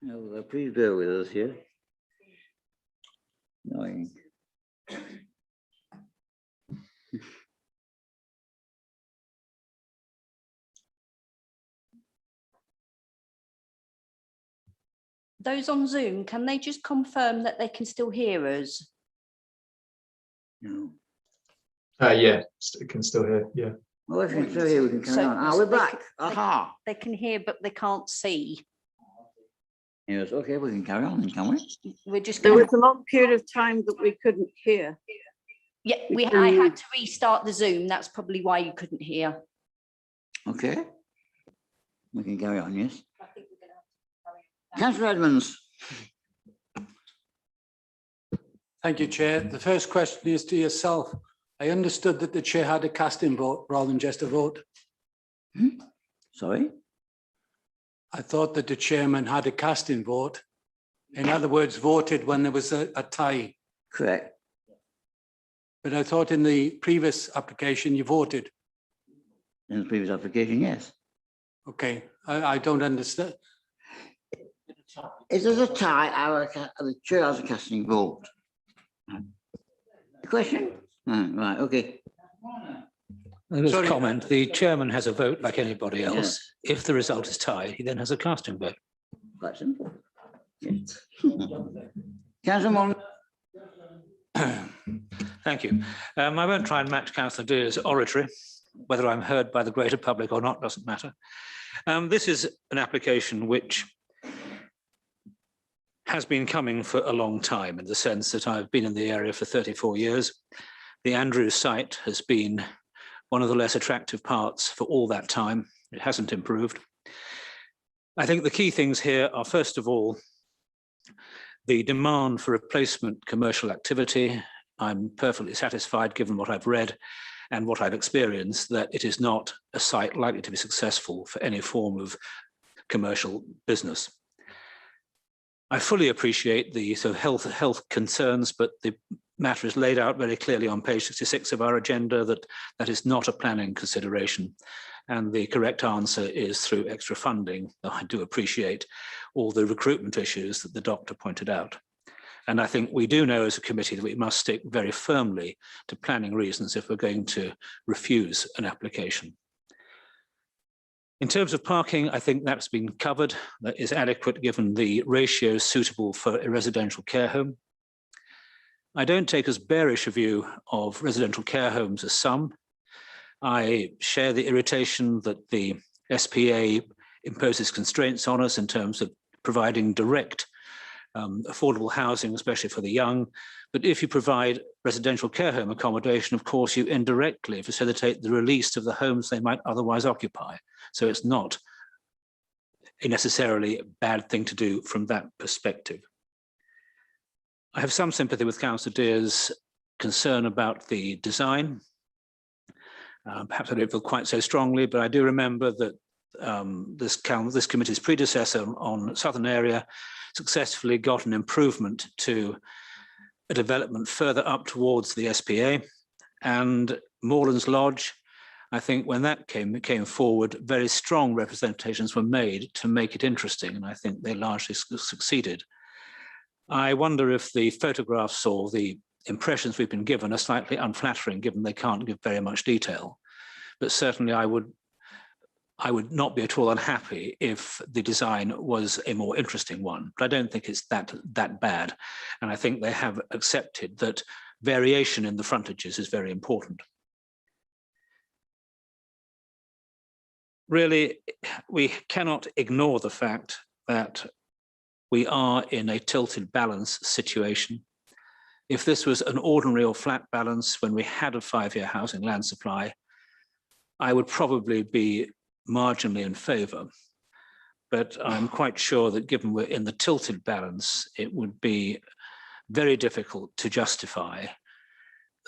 S1: No, please bear with us here. Annoying.
S2: Those on Zoom, can they just confirm that they can still hear us?
S1: No.
S21: Yeah, can still hear, yeah.
S1: Well, if you can still hear, we can carry on. We're back. Aha.
S2: They can hear, but they can't see.
S1: Yes, okay, we can carry on then, can we?
S2: We're just
S13: There
S2: going
S13: was a long period of time that we couldn't hear.
S2: yeah, I had to restart the Zoom. That's probably why you couldn't hear.
S1: Okay. We can carry on, yes. Councillor Edmonds.
S11: Thank you, Chair. The first question is to yourself. I understood that the chair had a casting vote rather than just a vote.
S1: Sorry?
S11: I thought that the chairman had a casting vote. In other words, voted when there was a tie.
S1: Correct.
S11: But I thought in the previous application you voted.
S1: In the previous application, yes.
S11: Okay, I don't understand.
S1: If there's a tie, the chair has a casting vote. Question? Right, okay.
S15: There's a
S11: Sorry.
S15: comment. The chairman has a vote like anybody else. If the result is tied, he then has a casting vote.
S1: Quite simple. Yes. Councillor Mon.
S15: Thank you. I won't try and match Councillor Deer's oratory. Whether I'm heard by the greater public or not doesn't matter. This is an application which has been coming for a long time, in the sense that I've been in the area for 34 years. The Andrews site has been one of the less attractive parts for all that time. It hasn't improved. I think the key things here are, first of all, the demand for replacement commercial activity. I'm perfectly satisfied, given what I've read and what I've experienced, that it is not a site likely to be successful for any form of commercial business. I fully appreciate the sort of health concerns, but the matter is laid out very clearly on page 66 of our agenda that that is not a planning consideration. And the correct answer is through extra funding. I do appreciate all the recruitment issues that the doctor pointed out. And I think we do know as a committee that we must stick very firmly to planning reasons if we're going to refuse an application. In terms of parking, I think that's been covered. That is adequate given the ratios suitable for a residential care home. I don't take as bearish a view of residential care homes as some. I share the irritation that the SPA imposes constraints on us in terms of providing direct affordable housing, especially for the young. But if you provide residential care home accommodation, of course, you indirectly facilitate the release of the homes they might otherwise occupy. So it's not a necessarily bad thing to do from that perspective. I have some sympathy with Councillor Deer's concern about the design. Perhaps I don't feel quite so strongly, but I do remember that this committee's predecessor on Southern area successfully got an improvement to a development further up towards the SPA, and Morelands Lodge, I think when that came forward, very strong representations were made to make it interesting, and I think they largely succeeded. I wonder if the photographs or the impressions we've been given are slightly unflattering, given they can't give very much detail. But certainly I would not be at all unhappy if the design was a more interesting one. But I don't think it's that bad. And I think they have accepted that variation in the frontages is very important. Really, we cannot ignore the fact that we are in a tilted balance situation. If this was an ordinary or flat balance when we had a 5-year housing land supply, I would probably be marginally in favour. But I'm quite sure that given we're in the tilted balance, it would be very difficult to justify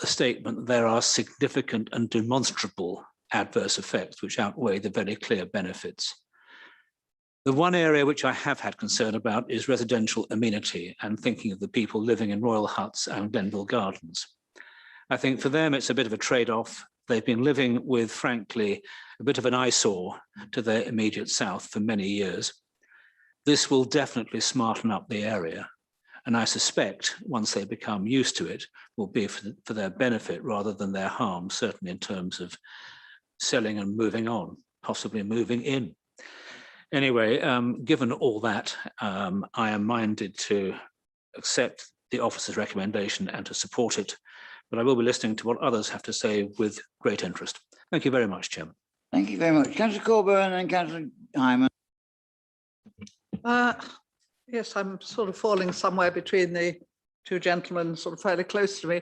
S15: a statement that there are significant and demonstrable adverse effects which outweigh the very clear benefits. The one area which I have had concern about is residential amenity and thinking of the people living in Royal Huts and Glenville Gardens. I think for them it's a bit of a trade-off. They've been living with, frankly, a bit of an eyesore to their immediate south for many years. This will definitely smarten up the area. And I suspect once they become used to it, will be for their benefit rather than their harm, certainly in terms of selling and moving on, possibly moving in. Anyway, given all that, I am minded to accept the officer's recommendation and to support it, but I will be listening to what others have to say with great interest. Thank you very much, Chairman.
S1: Thank you very much. Councillor Coburn and Councillor Hyman.
S16: Yes, I'm sort of falling somewhere between the two gentlemen, sort of fairly close to me.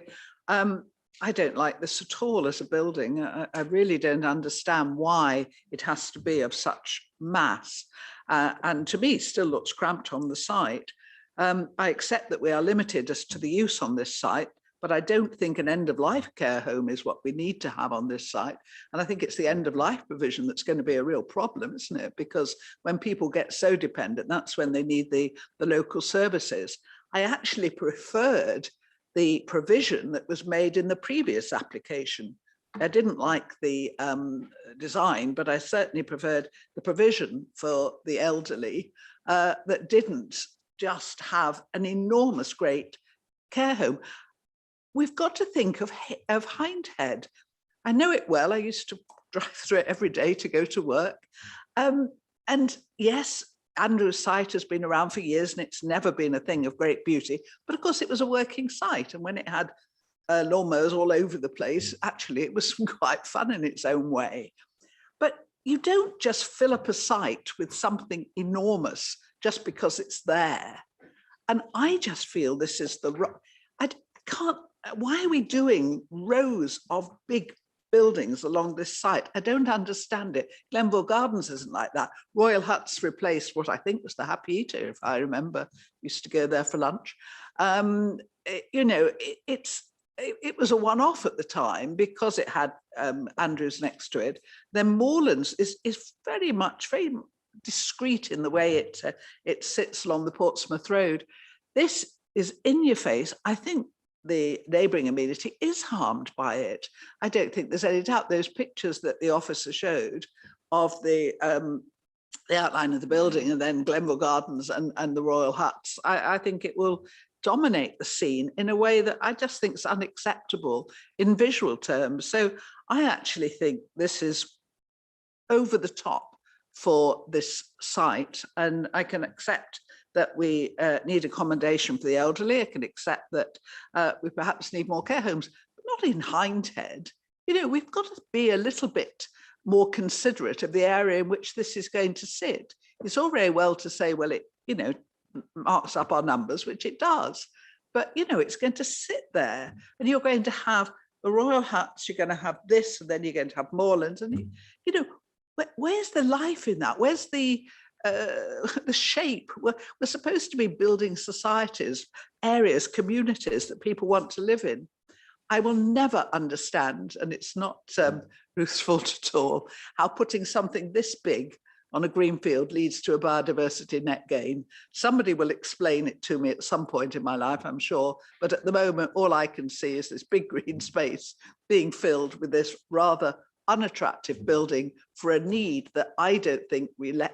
S16: I don't like this at all as a building. I really don't understand why it has to be of such mass. And to me, still looks cramped on the site. I accept that we are limited as to the use on this site, but I don't think an end-of-life care home is what we need to have on this site. And I think it's the end-of-life provision that's going to be a real problem, isn't it? Because when people get so dependent, that's when they need the local services. I actually preferred the provision that was made in the previous application. I didn't like the design, but I certainly preferred the provision for the elderly that didn't just have an enormous great care home. We've got to think of Hindhead. I know it well. I used to drive through it every day to go to work. And yes, Andrew's site has been around for years and it's never been a thing of great beauty, but of course it was a working site. And when it had lawnmowers all over the place, actually it was quite fun in its own way. But you don't just fill up a site with something enormous just because it's there. And I just feel this is why are we doing rows of big buildings along this site? I don't understand it. Glenville Gardens isn't like that. Royal Huts replaced what I think was the Happy Eater, if I remember. Used to go there for lunch. You know, it was a one-off at the time because it had Andrews next to it. Then Moorlands is very discreet in the way it sits along the Portsmouth Road. This is in your face. I think the neighbouring amenity is harmed by it. I don't think there's any doubt. Those pictures that the officer showed of the outline of the building and then Glenville Gardens and the Royal Huts, I think it will dominate the scene in a way that I just think is unacceptable in visual terms. So I actually think this is over the top for this site, and I can accept that we need accommodation for the elderly. I can accept that we perhaps need more care homes, but not in Hindhead. You know, we've got to be a little bit more considerate of the area in which this is going to sit. It's all very well to say, well, it, you know, marks up our numbers, which it does, but, you know, it's going to sit there and you're going to have the Royal Huts, you're going to have this, and then you're going to have Moorlands, and, you know, where's the life in that? Where's the shape? We're supposed to be building societies, areas, communities that people want to live in. I will never understand, and it's not Ruth's fault at all, how putting something this big on a greenfield leads to a biodiversity net gain. Somebody will explain it to me at some point in my life, I'm sure, but at the moment, all I can see is this big green space being filled with this rather unattractive building for a need that I don't think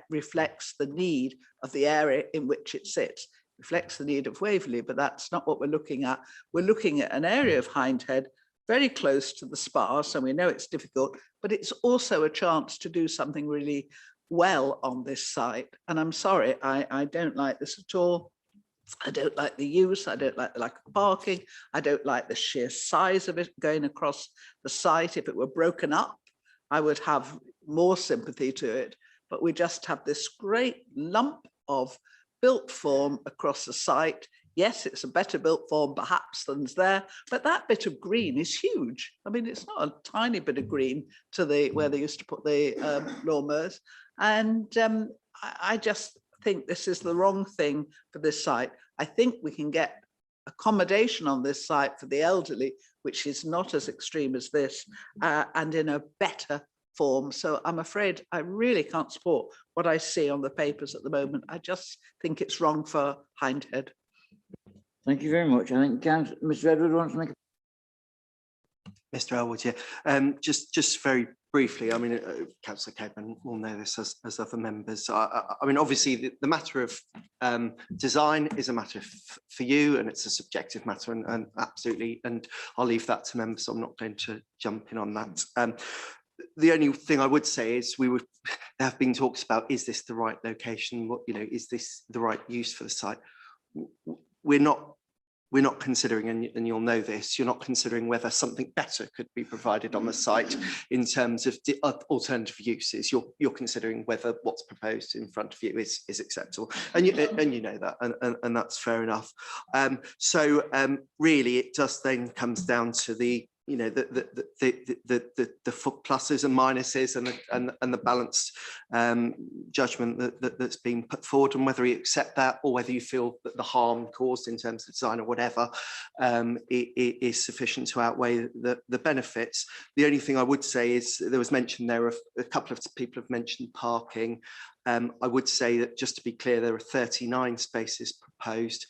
S16: reflects the need of the area in which it sits. It reflects the need of Waverley, but that's not what we're looking at. We're looking at an area of Hindhead very close to the spa, so we know it's difficult, but it's also a chance to do something really well on this site. And I'm sorry, I don't like this at all. I don't like the use, I don't like the lack of parking, I don't like the sheer size of it going across the site. If it were broken up, I would have more sympathy to it, but we just have this great lump of built form across the site. Yes, it's a better built form perhaps than's there, but that bit of green is huge. I mean, it's not a tiny bit of green to the where they used to put the lawnmowers. And I just think this is the wrong thing for this site. I think we can get accommodation on this site for the elderly, which is not as extreme as this, and in a better form. So I'm afraid I really can't support what I see on the papers at the moment. I just think it's wrong for Hindhead.
S1: Thank you very much. I think Mr. Edward wants to make a...
S3: Mr. Elwood, yeah. Just very briefly, I mean, Councillor Capeman will know this as other members. I mean, obviously, the matter of design is a matter for you, and it's a subjective matter, and absolutely, and I'll leave that to members, so I'm not going to jump in on that. The only thing I would say is there have been talks about, is this the right location? What, you know, is this the right use for the site? We're not we're not considering, and you'll know this, you're not considering whether something better could be provided on the site in terms of alternative uses. You're considering whether what's proposed in front of you is acceptable, and you know that, and that's fair enough. Really, it just then comes down to the the pluses and minuses and the balanced judgment that's been put forward, and whether you accept that or whether you feel that the harm caused in terms of design or whatever is sufficient to outweigh the benefits. The only thing I would say is there was mentioned there, a couple of people have mentioned parking. I would say that, just to be clear, there are 39 spaces proposed.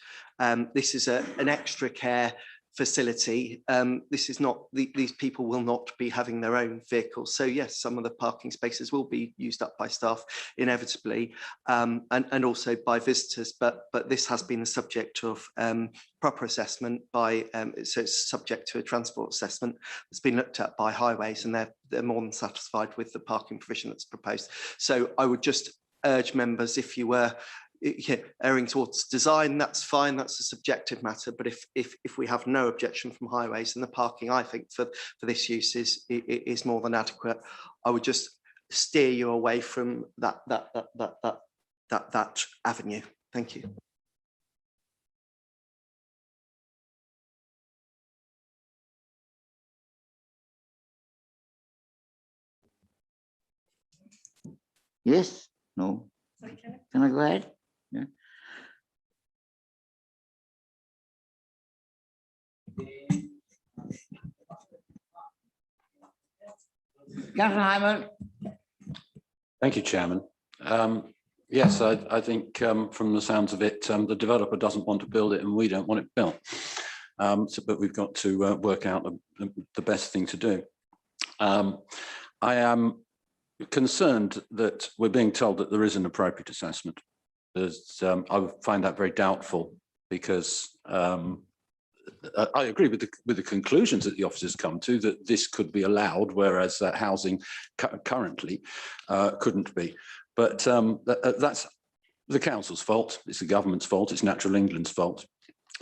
S3: This is an extra care facility. This is not, these people will not be having their own vehicles. So yes, some of the parking spaces will be used up by staff inevitably, and also by visitors, but this has been the subject of proper assessment by, so it's subject to a transport assessment that's been looked at by Highways, and they're more than satisfied with the parking provision that's proposed. So I would just urge members, if you were erring towards design, that's fine, that's a subjective matter, but if we have no objection from Highways, and the parking, I think, for this use is more than adequate, I would just steer you away from that avenue. Thank you.
S1: Yes? No? Can I go ahead? Yeah. Councillor Hyman.
S9: Thank you, Chairman. Yes, I think from the sounds of it, the developer doesn't want to build it and we don't want it built. But we've got to work out the best thing to do. I am concerned that we're being told that there is an appropriate assessment. I would find that very doubtful, because I agree with the conclusions that the officers come to, that this could be allowed, whereas housing currently couldn't be. But that's the council's fault, it's the government's fault, it's Natural England's fault.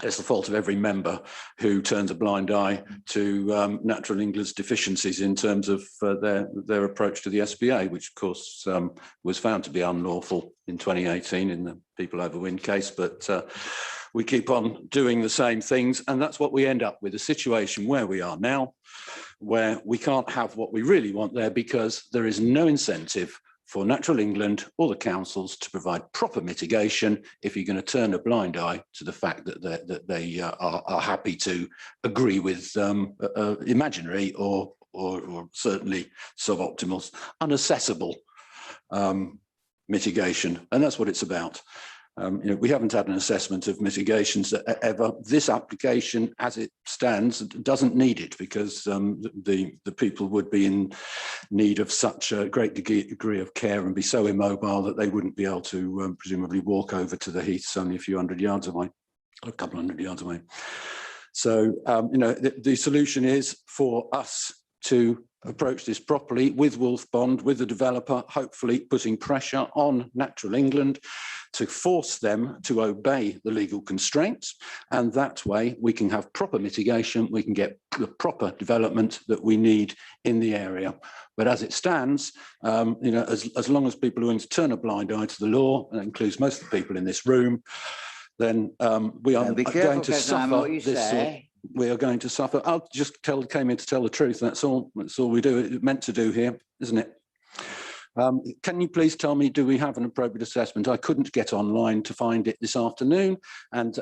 S9: It's the fault of every member who turns a blind eye to Natural England's deficiencies in terms of their approach to the SPA, which of course was found to be unlawful in 2018 in the People Over Wind case. But we keep on doing the same things, and that's what we end up with, a situation where we are now, where we can't have what we really want there, because there is no incentive for Natural England or the councils to provide proper mitigation if you're going to turn a blind eye to the fact that they are happy to agree with imaginary or certainly suboptimal, unassessable mitigation. And that's what it's about. We haven't had an assessment of mitigations ever. This application, as it stands, doesn't need it, because the people would be in need of such a great degree of care and be so immobile that they wouldn't be able to presumably walk over to the heaths only a few hundred yards away, a couple hundred yards away. So, the solution is for us to approach this properly with Wolf Bond, with the developer, hopefully putting pressure on Natural England to force them to obey the legal constraints. And that way we can have proper mitigation, we can get the proper development that we need in the area. But as it stands, as long as people are willing to turn a blind eye to the law, and that includes most of the people in this room, then we are going to suffer this. We are going to suffer. I'll just came in to tell the truth. That's all we do. It's meant to do here, isn't it? Can you please tell me, do we have an appropriate assessment? I couldn't get online to find it this afternoon, and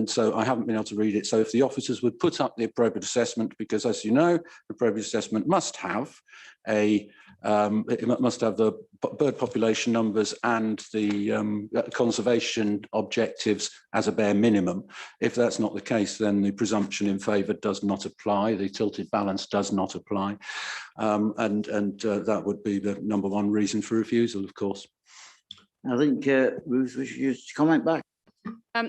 S9: so I haven't been able to read it. So if the officers would put up the appropriate assessment, because as you know, the appropriate assessment must have it must have the bird population numbers and the conservation objectives as a bare minimum. If that's not the case, then the presumption in favour does not apply. The tilted balance does not apply, and that would be the number one reason for refusal, of course.
S1: I think Ruth, we should just comment back.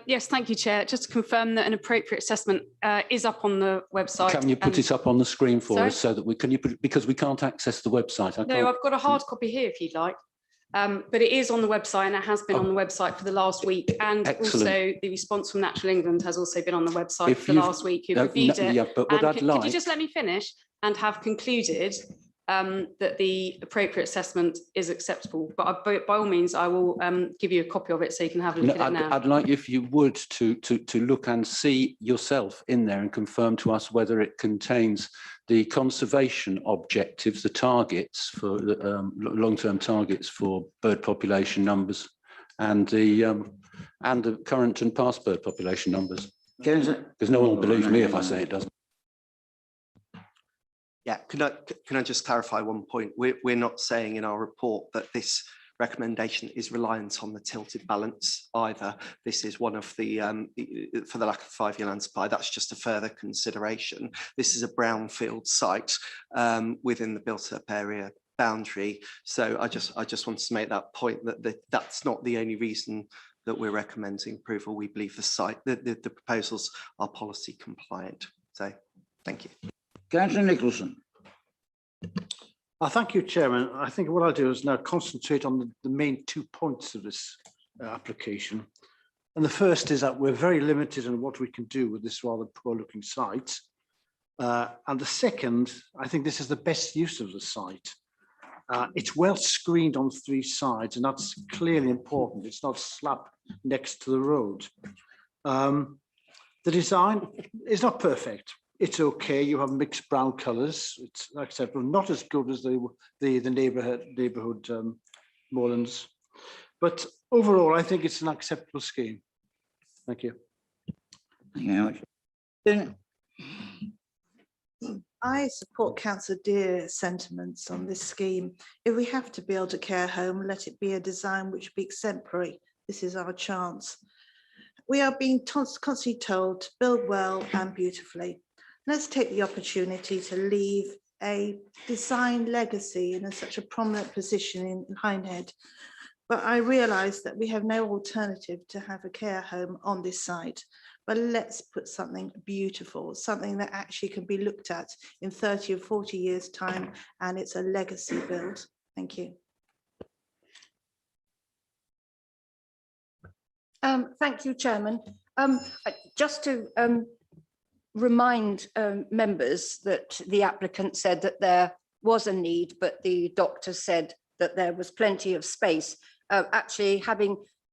S20: Yes, thank you, Chair. Just to confirm that an appropriate assessment is up on the website.
S9: Can you put it up on the screen for us so that we can? Because we can't access the website.
S20: No, I've got a hard copy here if you'd like. But it is on the website and it has been on the website for the last week. And
S9: Excellent.
S20: also the response from Natural England has also been on the website
S9: If
S20: for the
S9: you've-
S20: last week, who
S9: no,
S20: reviewed
S9: no,
S20: it.
S9: yeah, but what
S20: And
S9: I'd
S20: could you
S9: like-
S20: just let me finish and have concluded that the appropriate assessment is acceptable? But by all means, I will give you a copy of it so you can have a look
S9: No,
S20: at it now.
S9: I'd like if you would to look and see yourself in there and confirm to us whether it contains the conservation objectives, the targets for the long-term targets for bird population numbers, and the current and past bird population numbers. Because no one will believe me if I say it doesn't.
S3: Yeah, can I just clarify one point? We're not saying in our report that this recommendation is reliant on the tilted balance either. This is one of the, for the lack of 5-year land supply, that's just a further consideration. This is a brownfield site within the built up area boundary. So I just wanted to make that point that that's not the only reason that we're recommending approval. We believe the site, the proposals are policy compliant. So thank you.
S1: Councillor Nicholson.
S10: Thank you, Chairman. I think what I'll do is now concentrate on the main 2 points of this application. And the first is that we're very limited in what we can do with this rather poor looking site. And the second, I think this is the best use of the site. It's well screened on 3 sides, and that's clearly important. It's not slap next to the road. The design is not perfect. It's okay. You have mixed brown colours. It's acceptable. Not as good as the neighbourhood moorlands, but overall, I think it's an acceptable scheme. Thank you.
S1: Thank you very much.
S4: I support Councillor Deer's sentiments on this scheme. If we have to build a care home, let it be a design which be exemplary. This is our chance. We are being constantly told to build well and beautifully. Let's take the opportunity to leave a design legacy in such a prominent position in Hindhead. But I realise that we have no alternative to have a care home on this site. But let's put something beautiful, something that actually can be looked at in 30 or 40 years' time, and it's a legacy build. Thank you.
S12: Thank you, Chairman. Just to remind members that the applicant said that there was a need, but the doctor said that there was plenty of space. Actually,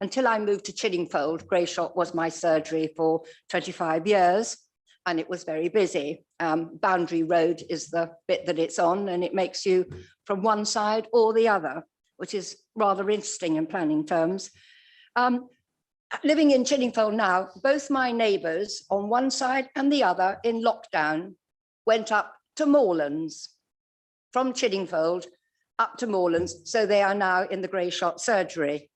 S12: until I moved to Chiddingfold, Greyshot was my surgery for 25 years, and it was very busy. Boundary Road is the bit that it's on, and it makes you from one side or the other, which is rather interesting in planning terms. Living in Chiddingfold now, both my neighbours on one side and the other in lockdown went up to Moorlands, from Chiddingfold up to Moorlands, so they are now in the Greyshot surgery.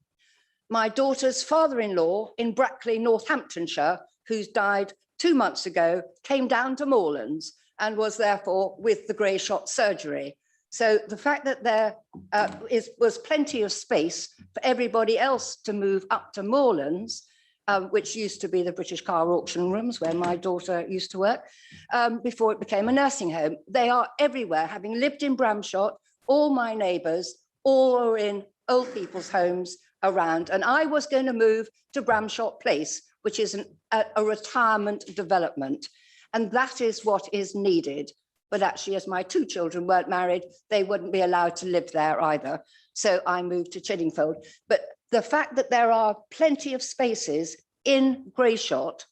S12: My daughter's father-in-law in Brackley, Northamptonshire, who's died 2 months ago, came down to Moorlands and was therefore with the Greyshot surgery. So the fact that there was plenty of space for everybody else to move up to Moorlands, which used to be the British Car Auction Rooms where my daughter used to work, before it became a nursing home. They are everywhere. Having lived in Bramshot, all my neighbours all are in old people's homes around. And I was going to move to Bramshot Place, which is a retirement development. And that is what is needed. But actually, as my 2 children weren't married, they wouldn't be allowed to live there either. So I moved to Chiddingfold. But the fact that there are plenty of spaces in Greyshot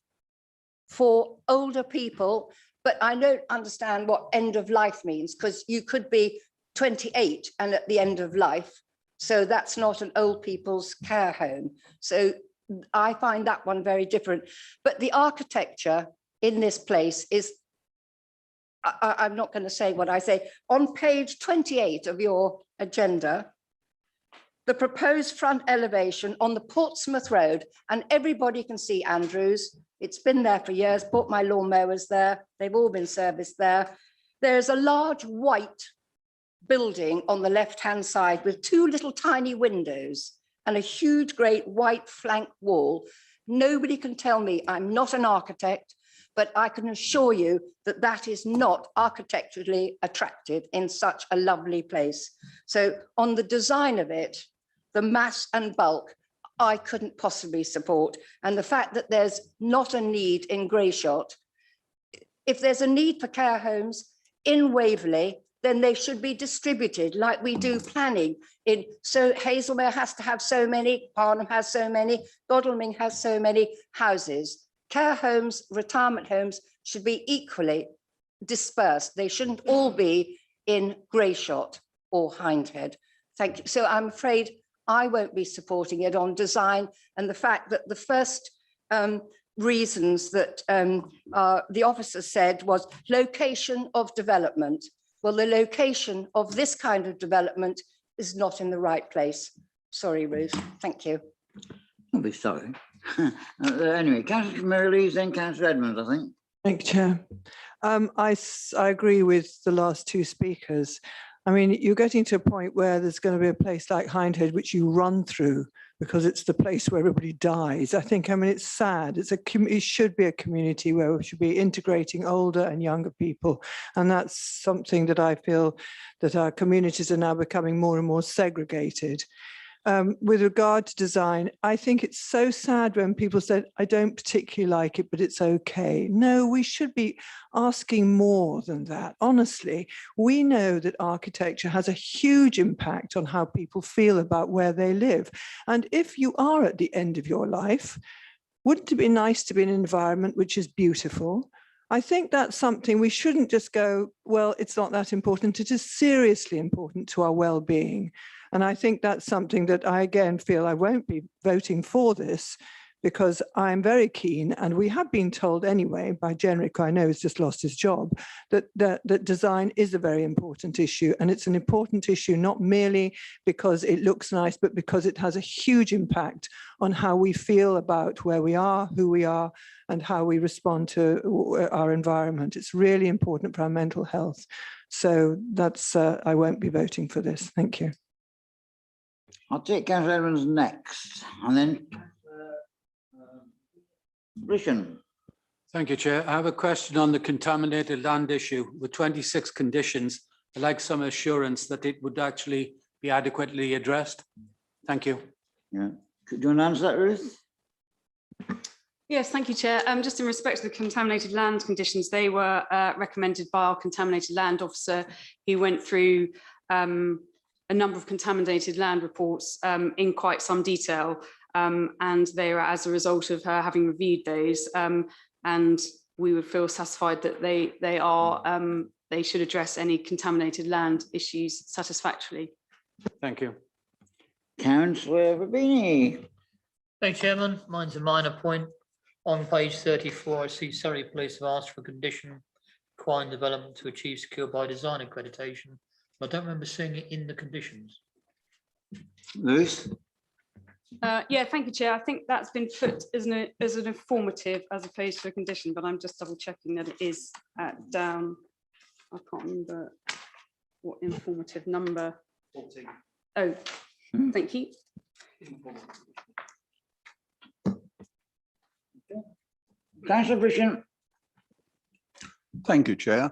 S12: for older people, but I don't understand what end of life means, because you could be 28 and at the end of life. So that's not an old people's care home. So I find that one very different. But the architecture in this place is, I'm not going to say what I say. On page 28 of your agenda, the proposed front elevation on the Portsmouth Road, and everybody can see Andrews. It's been there for years, bought my lawnmowers there. They've all been serviced there. There's a large white building on the left-hand side with 2 little tiny windows and a huge great white flank wall. Nobody can tell me, I'm not an architect, but I can assure you that that is not architecturally attractive in such a lovely place. So on the design of it, the mass and bulk, I couldn't possibly support. And the fact that there's not a need in Greyshot, if there's a need for care homes in Waverley, then they should be distributed like we do planning. So Hazelmere has to have so many, Parnham has so many, Godalming has so many houses. Care homes, retirement homes should be equally dispersed. They shouldn't all be in Greyshot or Hindhead. Thank you. So I'm afraid I won't be supporting it on design, and the fact that the first reasons that the officer said was location of development. Well, the location of this kind of development is not in the right place. Sorry, Ruth. Thank you.
S1: I'll be sorry. Anyway, Councillor Mary-Louise, then Councillor Edmonds, I think.
S19: Thank you, Chair. I agree with the last two speakers. I mean, you're getting to a point where there's going to be a place like Hindhead which you run through because it's the place where everybody dies. I mean, it's sad. It should be a community where we should be integrating older and younger people. And that's something that I feel that our communities are now becoming more and more segregated. With regard to design, I think it's so sad when people said, I don't particularly like it, but it's okay. No, we should be asking more than that. Honestly, we know that architecture has a huge impact on how people feel about where they live. And if you are at the end of your life, wouldn't it be nice to be in an environment which is beautiful? I think that's something we shouldn't just go, well, it's not that important. It is seriously important to our well-being. And I think that's something that I, again, feel I won't be voting for this because I'm very keen, and we have been told anyway by Jenrick, who I know has just lost his job, that design is a very important issue. And it's an important issue not merely because it looks nice, but because it has a huge impact on how we feel about where we are, who we are, and how we respond to our environment. It's really important for our mental health. So that's, I won't be voting for this. Thank you.
S1: I'll take Councillor Edmonds next, and then Richard.
S11: Thank you, Chair. I have a question on the contaminated land issue with 26 conditions. I'd like some assurance that it would actually be adequately addressed. Thank you.
S1: Yeah. Could you want to answer that, Ruth?
S20: Yes, thank you, Chair. Just in respect to the contaminated land conditions, they were recommended by our contaminated land officer. He went through a number of contaminated land reports in quite some detail, and they are as a result of her having reviewed those, and we would feel satisfied that they should address any contaminated land issues satisfactorily.
S11: Thank you.
S1: Councillor Rubini.
S14: Thank you, Chairman. Mine's a minor point. On page 34, I see Surrey Police have asked for condition requiring development to achieve secure by design accreditation. I don't remember seeing it in the conditions.
S1: Lewis?
S20: Yeah, thank you, Chair. I think that's been put as an informative as opposed to a condition, but I'm just double checking that it is down. I can't remember what informative number. 14. Oh, thank you.
S1: Councillor Bishop.
S22: Thank you, Chair.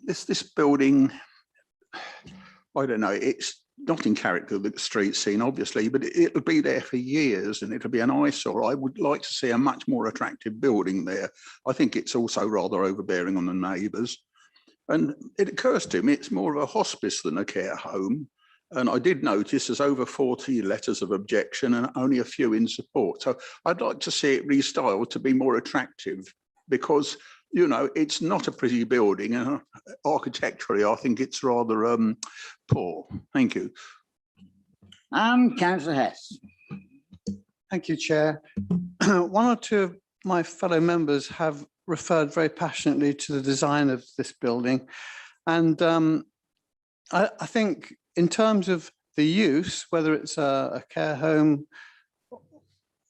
S22: This building, I don't know, it's not in character with the street scene, obviously, but it'll be there for years and it'll be an eyesore. I would like to see a much more attractive building there. I think it's also rather overbearing on the neighbours. And it occurs to me it's more of a hospice than a care home. And I did notice there's over 40 letters of objection and only a few in support. So I'd like to see it restyled to be more attractive because, you know, it's not a pretty building. And architecturally, I think it's rather poor. Thank you.
S1: Councillor Hess.
S18: Thank you, Chair. One or two of my fellow members have referred very passionately to the design of this building. And I think in terms of the use, whether it's a care home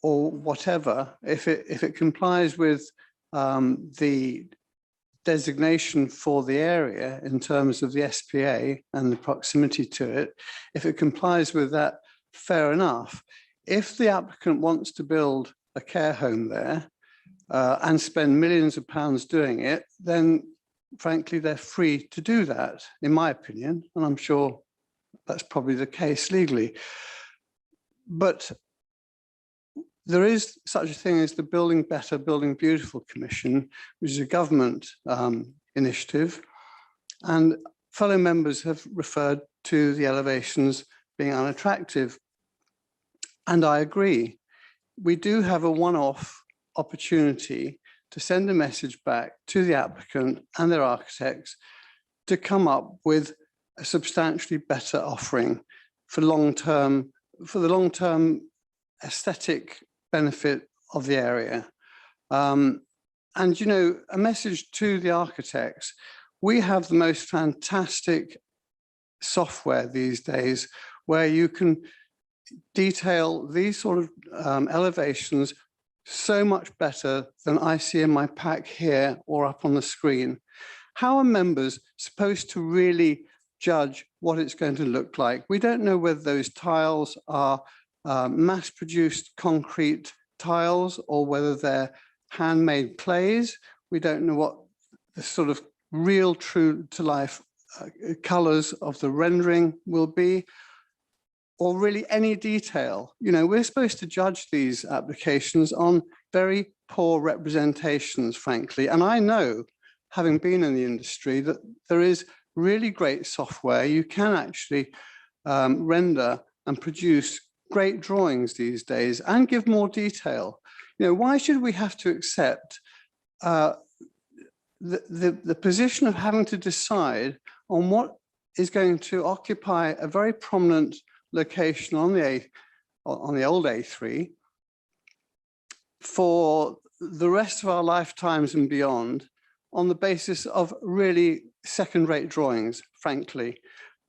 S18: or whatever, if it complies with the designation for the area in terms of the SPA and the proximity to it, if it complies with that, fair enough. If the applicant wants to build a care home there and spend millions of pounds doing it, then frankly, they're free to do that, in my opinion, and I'm sure that's probably the case legally. But there is such a thing as the Building Better, Building Beautiful Commission, which is a government initiative. And fellow members have referred to the elevations being unattractive. And I agree. We do have a one-off opportunity to send a message back to the applicant and their architects to come up with a substantially better offering for the long-term aesthetic benefit of the area. And, you know, a message to the architects: we have the most fantastic software these days where you can detail these sort of elevations so much better than I see in my pack here or up on the screen. How are members supposed to really judge what it's going to look like? We don't know whether those tiles are mass-produced concrete tiles or whether they're handmade clays. We don't know what the sort of real, true to life colors of the rendering will be, or really any detail. You know, we're supposed to judge these applications on very poor representations, frankly. And I know, having been in the industry, that there is really great software. You can actually render and produce great drawings these days and give more detail. You know, why should we have to accept the position of having to decide on what is going to occupy a very prominent location on the old A3 for the rest of our lifetimes and beyond, on the basis of really second-rate drawings, frankly,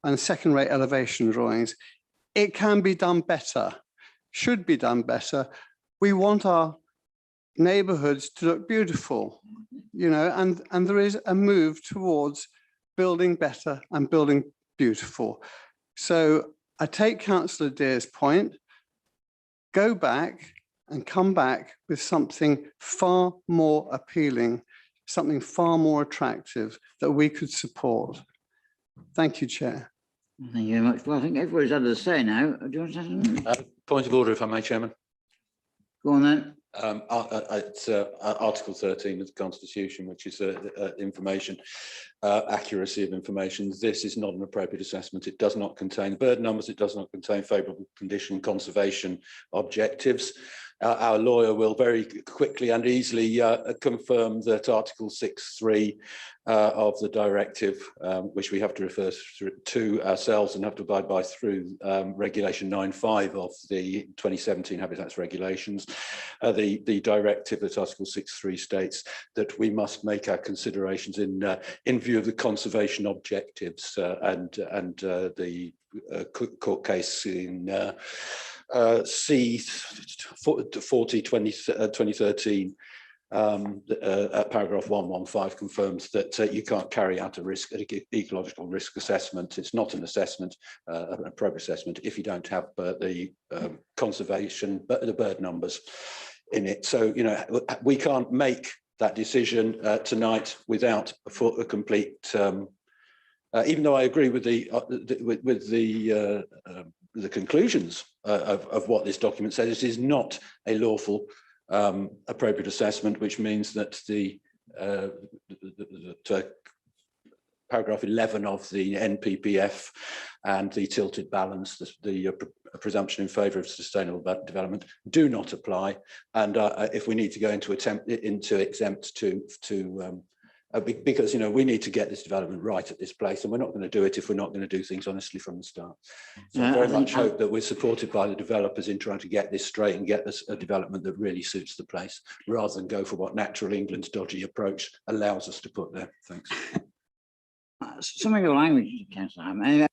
S18: and second-rate elevation drawings? It can be done better, should be done better. We want our neighborhoods to look beautiful, you know, and there is a move towards building better and building beautiful. So I take Councillor Deer's point: go back and come back with something far more appealing, something far more attractive that we could support. Thank you, Chair.
S1: Thank you very much. Well, I think everybody's had a say now. Do you want to say something?
S9: Point of order, if I may, Chairman.
S1: Go on then.
S9: It's Article 13 of the Constitution, which is information, accuracy of information. This is not an appropriate assessment. It does not contain bird numbers. It does not contain favourable condition conservation objectives. Our lawyer will very quickly and easily confirm that Article 6.3 of the directive, which we have to refer to ourselves and have to abide by through Regulation 9.5 of the 2017 Habitats Regulations, the directive at Article 6.3 states that we must make our considerations in view of the conservation objectives and the court case in C 40 2013 paragraph 115 confirms that you can't carry out an ecological risk assessment. It's not an assessment, an appropriate assessment, if you don't have the conservation, the bird numbers in it. So, you know, we can't make that decision tonight without a complete. Even though I agree with the conclusions of what this document says, it is not a lawful appropriate assessment, which means that the paragraph 11 of the NPPF and the tilted balance, the presumption in favour of sustainable development, do not apply. And if we need to go into exempt because, you know, we need to get this development right at this place, and we're not going to do it if we're not going to do things honestly from the start. So I very much hope that we're supported by the developers in trying to get this straight and get this a development that really suits the place, rather than go for what Natural England's dodgy approach allows us to put there. Thanks.
S1: Some of your language, Councillor.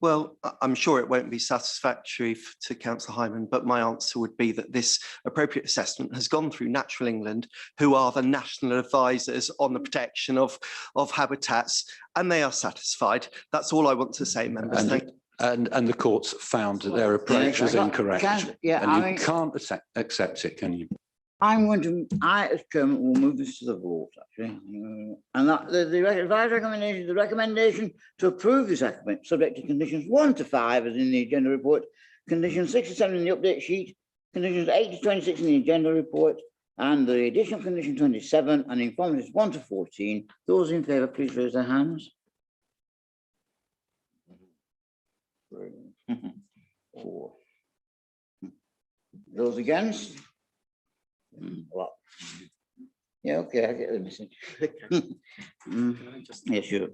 S3: Well, I'm sure it won't be satisfactory to Councillor Hyman, but my answer would be that this appropriate assessment has gone through Natural England, who are the national advisors on the protection of habitats, and they are satisfied. That's all I want to say, members.
S9: And the courts found that their approach was incorrect.
S1: You
S9: can't accept it, can you?
S1: I'm going to, as chairman, will move this to the vote, actually. And that the revised recommendation, the recommendation to approve this agreement, subject to conditions 1 to 5 as in the agenda report, conditions 6 to 7 in the update sheet, conditions 8 to 26 in the agenda report, and the additional condition 27 and informatives 1 to 14. Those in favour, please raise their hands. 4. Those against? Well, yeah, okay, I get the message. Yeah, sure.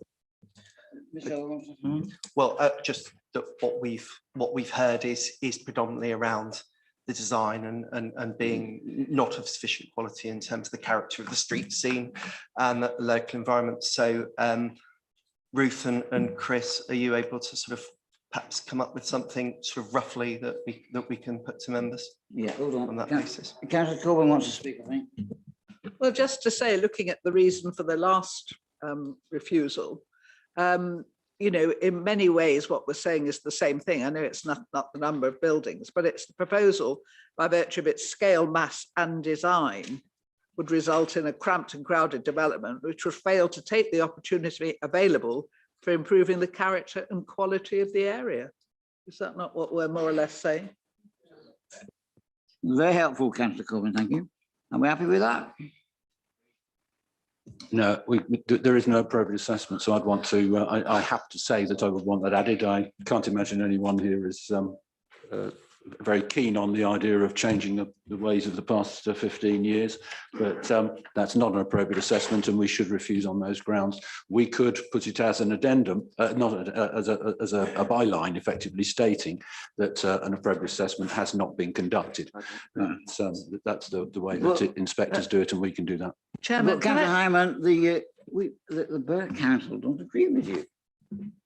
S3: Well, just that what we've heard is predominantly around the design and being not of sufficient quality in terms of the character of the street scene and the local environment. So Ruth and Chris, are you able to sort of perhaps come up with something sort of roughly that we can put to members? Yeah, hold on that basis.
S1: Councillor Corbyn wants to speak, I think.
S16: Well, just to say, looking at the reason for the last refusal, you know, in many ways, what we're saying is the same thing. I know it's not the number of buildings, but it's the proposal by virtue of its scale, mass and design would result in a cramped and crowded development, which would fail to take the opportunity available for improving the character and quality of the area. Is that not what we're more or less saying?
S1: Very helpful, Councillor Corbyn, thank you. Are we happy with that?
S9: No, there is no appropriate assessment, so I'd want to, I have to say that I would want that added. I can't imagine anyone here is very keen on the idea of changing the ways of the past 15 years, but that's not an appropriate assessment and we should refuse on those grounds. We could put it as an addendum, not as a byline, effectively stating that an appropriate assessment has not been conducted. That's the way that inspectors do it, and we can do that.
S1: Chairman, Councillor Hyman, the Borough Council don't agree with you.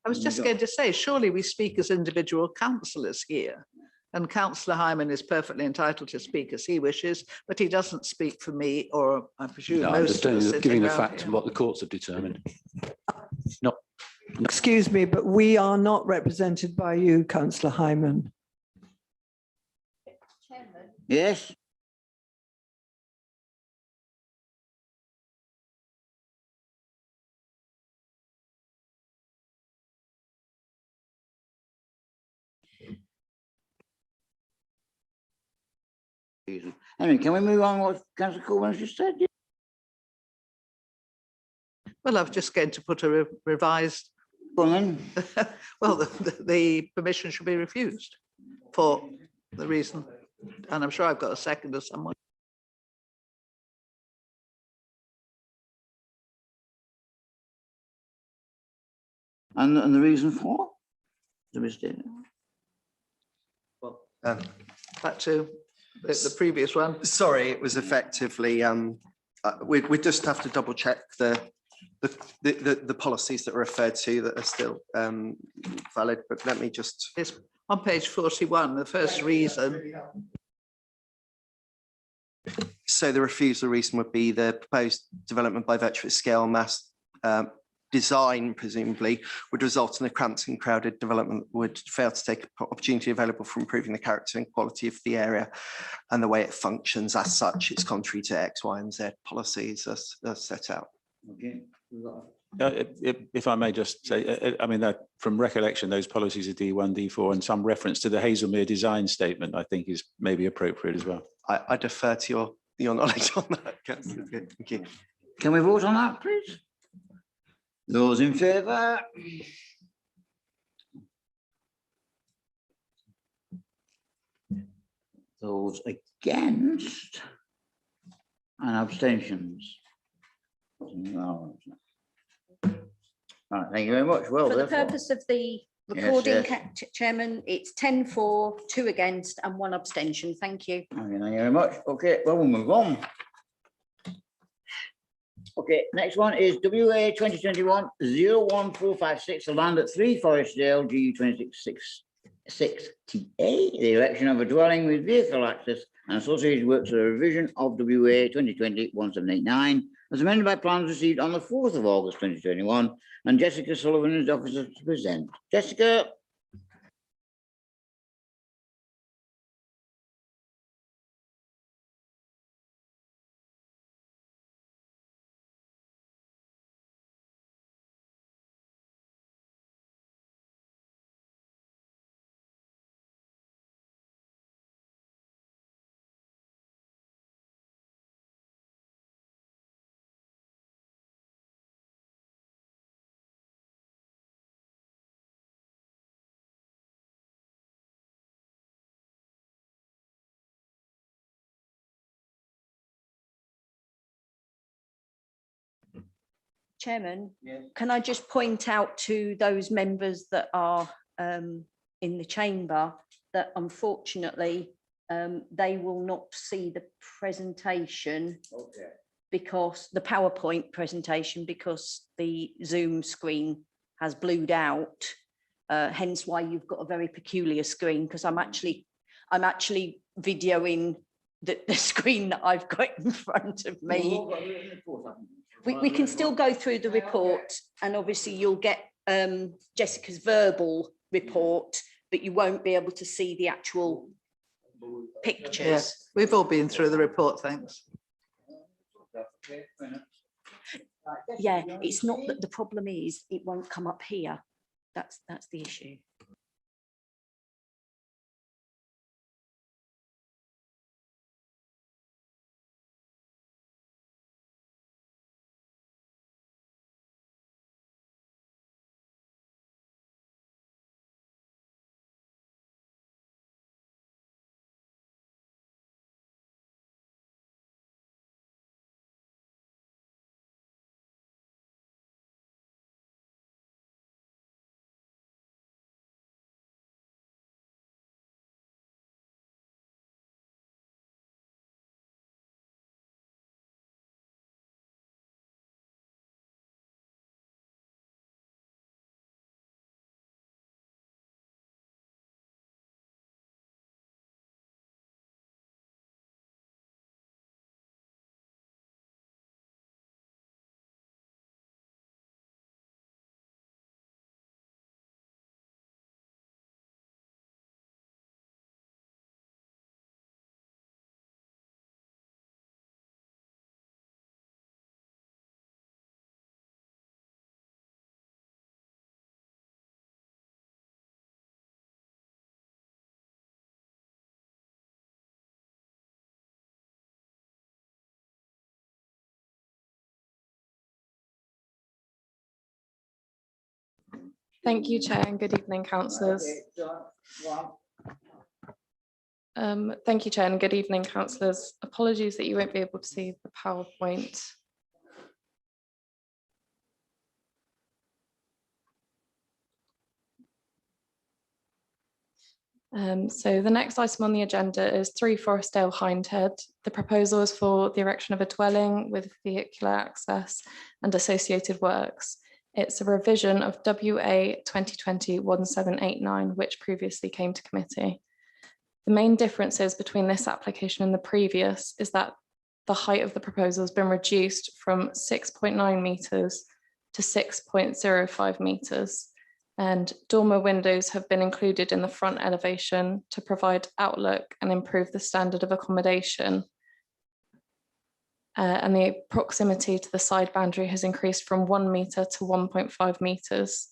S16: I was just going to say, surely we speak as individual councillors here. And Councillor Hyman is perfectly entitled to speak as he wishes, but he doesn't speak for me or I presume
S9: No,
S16: most of us
S9: giving the
S16: sitting
S9: fact
S16: around
S9: what the courts have determined. No.
S19: Excuse me, but we are not represented by you, Councillor Hyman.
S1: Yes. Anyway, can we move on what Councillor Corbyn just said?
S16: Well, I was just going to put a revised.
S1: Well,
S16: the permission should be refused for the reason, and I'm sure I've got a second of someone.
S1: And the reason for the mistake?
S3: Well,
S16: back to the previous one.
S3: Sorry, it was effectively we just have to double check the policies that are referred to that are still valid, but let me just.
S16: It's on page 41, the first reason.
S3: So the refusal reason would be the proposed development by virtue of scale, mass, design, presumably, would result in a cramped and crowded development, would fail to take opportunity available for improving the character and quality of the area and the way it functions. As such, it's contrary to X, Y, and Z policies as set out.
S1: Okay.
S7: If I may just say, I mean, from recollection, those policies are D1, D4, and some reference to the Hazelmere design statement, I think, is maybe appropriate as well.
S3: I defer to your knowledge on that. Thank you.
S1: Can we vote on that, please? Those in favour? Those against? And abstentions? No. All right, thank you very much. Well,
S2: for the purpose of the recording,
S1: yes.
S2: Chairman, it's 10 for, 2 against and 1 abstention. Thank you.
S1: Okay, thank you very much. Okay, well, we'll move on. Okay, next one is WA 2021-01456, the land at 3 Forestdale, GU 266TA, the erection of a dwelling with vehicle access and associated works for the revision of WA 2020-1789, as amended by plans received on the 4th of August 2021, and Jessica Sullivan is officer to present. Jessica.
S2: Chairman,
S1: Yes.
S2: can I just point out to those members that are in the chamber that unfortunately they will not see the presentation
S1: Okay.
S2: because the PowerPoint presentation, because the Zoom screen has blued out. Hence why you've got a very peculiar screen, because I'm actually videoing the screen that I've got in front of me. We can still go through the report, and obviously you'll get Jessica's verbal report, but you won't be able to see the actual pictures.
S16: Yes, we've all been through the report, thanks.
S2: Yeah, it's not that the problem is it won't come up here. That's the issue.
S5: Thank you, Chair, and good evening, councillors. Thank you, Chair, and good evening, councillors. Apologies that you won't be able to see the PowerPoint. So the next item on the agenda is 3 Forestdale Hindhead. The proposal is for the erection of a dwelling with vehicular access and associated works. It's a revision of WA 2020-1789, which previously came to committee. The main differences between this application and the previous is that the height of the proposal has been reduced from 6.9 metres to 6.05 metres. And dormer windows have been included in the front elevation to provide outlook and improve the standard of accommodation. And the proximity to the side boundary has increased from 1 metre to 1.5 metres.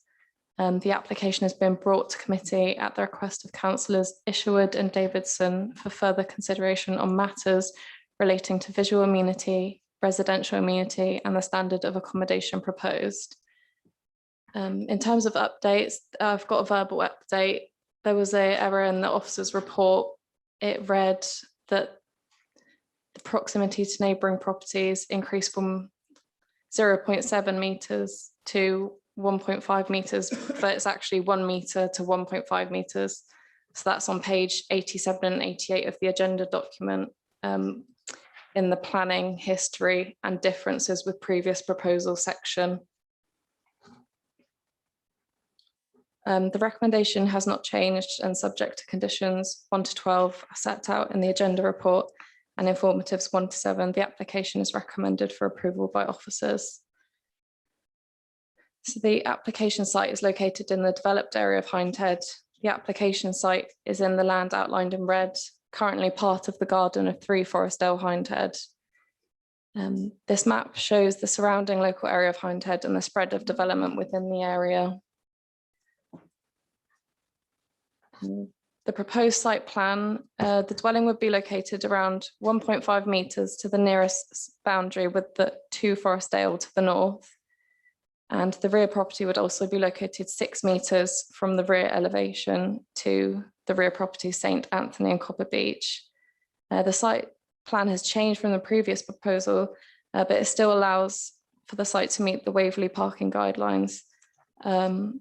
S5: The application has been brought to committee at the request of councillors Isherwood and Davidson for further consideration on matters relating to visual amenity, residential amenity, and the standard of accommodation proposed. In terms of updates, I've got a verbal update. There was an error in the officer's report. It read that the proximity to neighbouring properties increased from 0.7 metres to 1.5 metres, but it's actually 1 metre to 1.5 metres. So that's on page 87 and 88 of the agenda document in the planning history and differences with previous proposal section. The recommendation has not changed and subject to conditions 1 to 12 are set out in the agenda report and informatives 1 to 7. The application is recommended for approval by officers. So the application site is located in the developed area of Hindhead. The application site is in the land outlined in red, currently part of the garden of 3 Forestdale Hindhead. This map shows the surrounding local area of Hindhead and the spread of development within the area. The proposed site plan, the dwelling would be located around 1.5 metres to the nearest boundary with the 2 Forestdale to the north. And the rear property would also be located 6 metres from the rear elevation to the rear property St Anthony and Copper Beach. The site plan has changed from the previous proposal, but it still allows for the site to meet the Waverley parking guidelines, but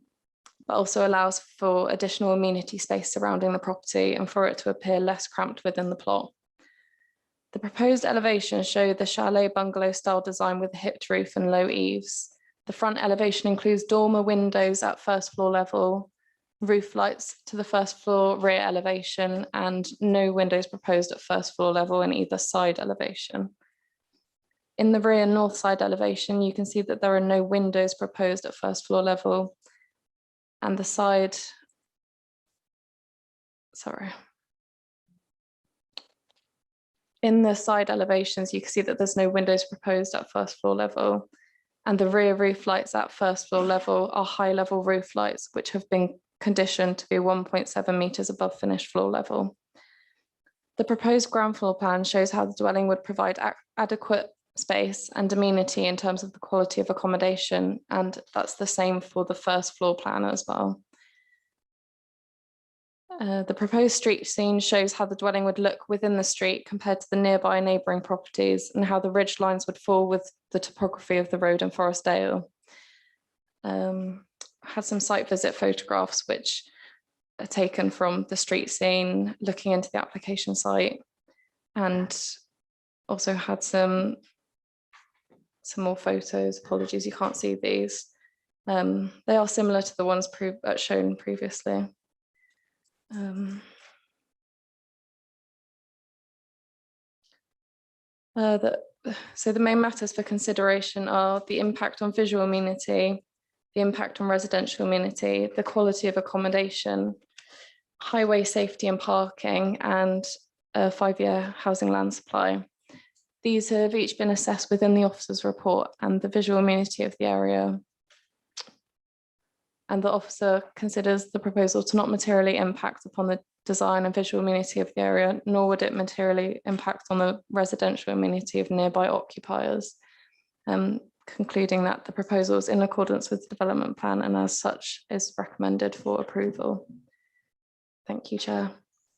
S5: also allows for additional amenity space surrounding the property and for it to appear less cramped within the plot. The proposed elevations show the chalet bungalow style design with a hipped roof and low eaves. The front elevation includes dormer windows at first floor level, roof lights to the first floor rear elevation, and no windows proposed at first floor level in either side elevation. In the rear north side elevation, you can see that there are no windows proposed at first floor level, and the side, in the side elevations, you can see that there's no windows proposed at first floor level, and the rear roof lights at first floor level are high level roof lights, which have been conditioned to be 1.7 meters above finished floor level. The proposed ground floor plan shows how the dwelling would provide adequate space and amenity in terms of the quality of accommodation, and that's the same for the first floor plan as well. The proposed street scene shows how the dwelling would look within the street compared to the nearby neighbouring properties, and how the ridge lines would fall with the topography of the road in Forestdale. Had some site visit photographs which are taken from the street scene, looking into the application site, and also had some more photos. Apologies, you can't see these. They are similar to the ones shown previously. So the main matters for consideration are the impact on visual amenity, the impact on residential amenity, the quality of accommodation, highway safety and parking, and a 5-year housing land supply. These have each been assessed within the officer's report and the visual amenity of the area. And the officer considers the proposal to not materially impact upon the design and visual amenity of the area, nor would it materially impact on the residential amenity of nearby occupiers, concluding that the proposal is in accordance with the development plan and as such is recommended for approval. Thank you, Chair.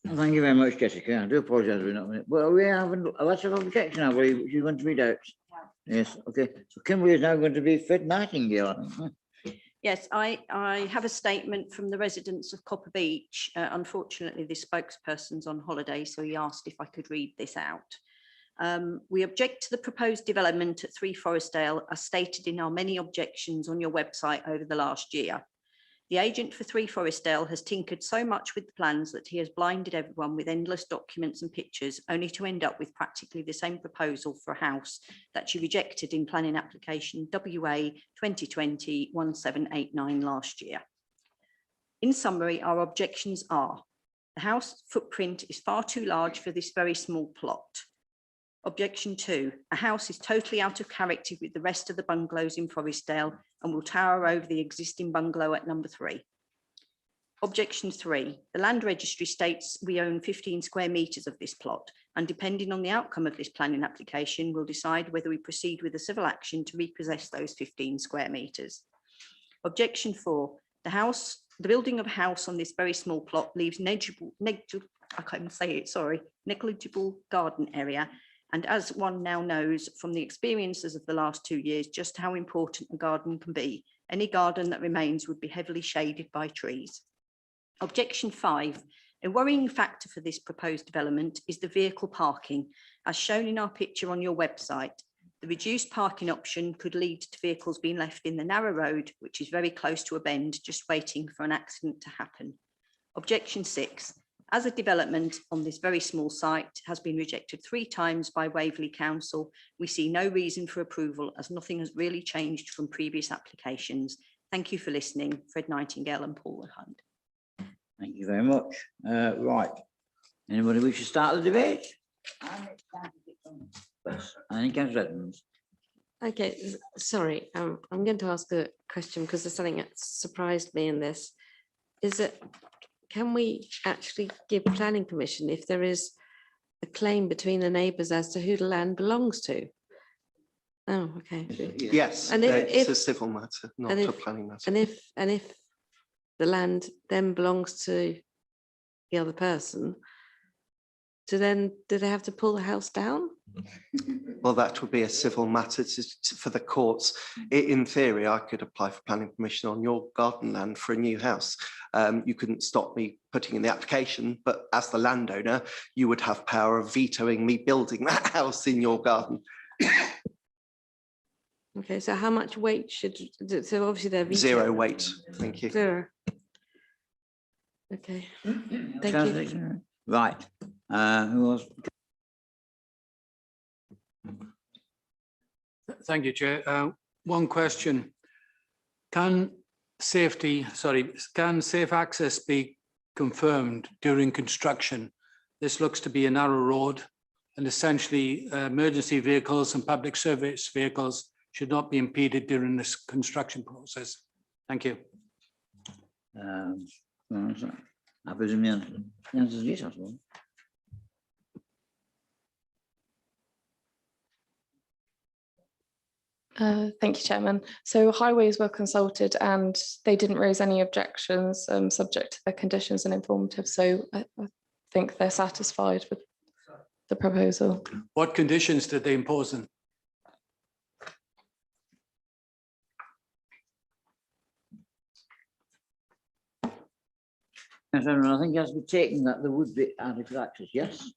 S1: Thank you very much, Jessica. I do apologise for not. Well, we have a letter of objection, I believe, which you're going to read out. Yes, okay. So Kimberly is now going to be Fred Nightingale.
S2: Yes, I have a statement from the residents of Copper Beach. Unfortunately, the spokesperson's on holiday, so he asked if I could read this out. We object to the proposed development at 3 Forestdale, as stated in our many objections on your website over the last year. The agent for 3 Forestdale has tinkered so much with the plans that he has blinded everyone with endless documents and pictures, only to end up with practically the same proposal for a house that you rejected in planning application WA 2020-1789 last year. In summary, our objections are: the house footprint is far too large for this very small plot. Objection 2, a house is totally out of character with the rest of the bungalows in Forestdale and will tower over the existing bungalow at number 3. Objection 3, the land registry states we own 15 square metres of this plot, and depending on the outcome of this planning application, we'll decide whether we proceed with a civil action to repossess those 15 square metres. Objection 4, the building of a house on this very small plot leaves negligible garden area. And as one now knows from the experiences of the last 2 years, just how important a garden can be. Any garden that remains would be heavily shaded by trees. Objection 5, a worrying factor for this proposed development is the vehicle parking. As shown in our picture on your website, the reduced parking option could lead to vehicles being left in the narrow road, which is very close to a bend, just waiting for an accident to happen. Objection 6, as a development on this very small site has been rejected 3 times by Waverley Council, we see no reason for approval as nothing has really changed from previous applications. Thank you for listening. Fred Nightingale and Paul Hunt.
S1: Thank you very much. Right. Anybody wish to start the debate? I think Councillor Edmonds.
S17: Okay, sorry, I'm going to ask a question because there's something that surprised me in this. Can we actually give planning permission if there is a claim between the neighbours as to who the land belongs to? Oh, okay.
S3: Yes,
S17: and
S3: it's a civil matter, not a planning matter.
S17: And if the land then belongs to the other person, do they have to pull the house down?
S3: Well, that would be a civil matter for the courts. In theory, I could apply for planning permission on your garden land for a new house. You couldn't stop me putting in the application, but as the landowner, you would have power of vetoing me building that house in your garden.
S17: Okay, so how much weight should, so obviously they're veto.
S3: Zero weight, thank you.
S17: Zero. Okay, thank you.
S1: Right, who else?
S11: Thank you, Chair. One question. Can safe access be confirmed during construction? This looks to be a narrow road, and essentially emergency vehicles and public service vehicles should not be impeded during this construction process. Thank you.
S1: I presume the answer is yes, I suppose.
S5: Thank you, Chairman. So highways were consulted and they didn't raise any objections subject to the conditions and informative. So I think they're satisfied with the proposal.
S11: What conditions did they impose then?
S1: I think it has to be taken that there would be adequate access, yes?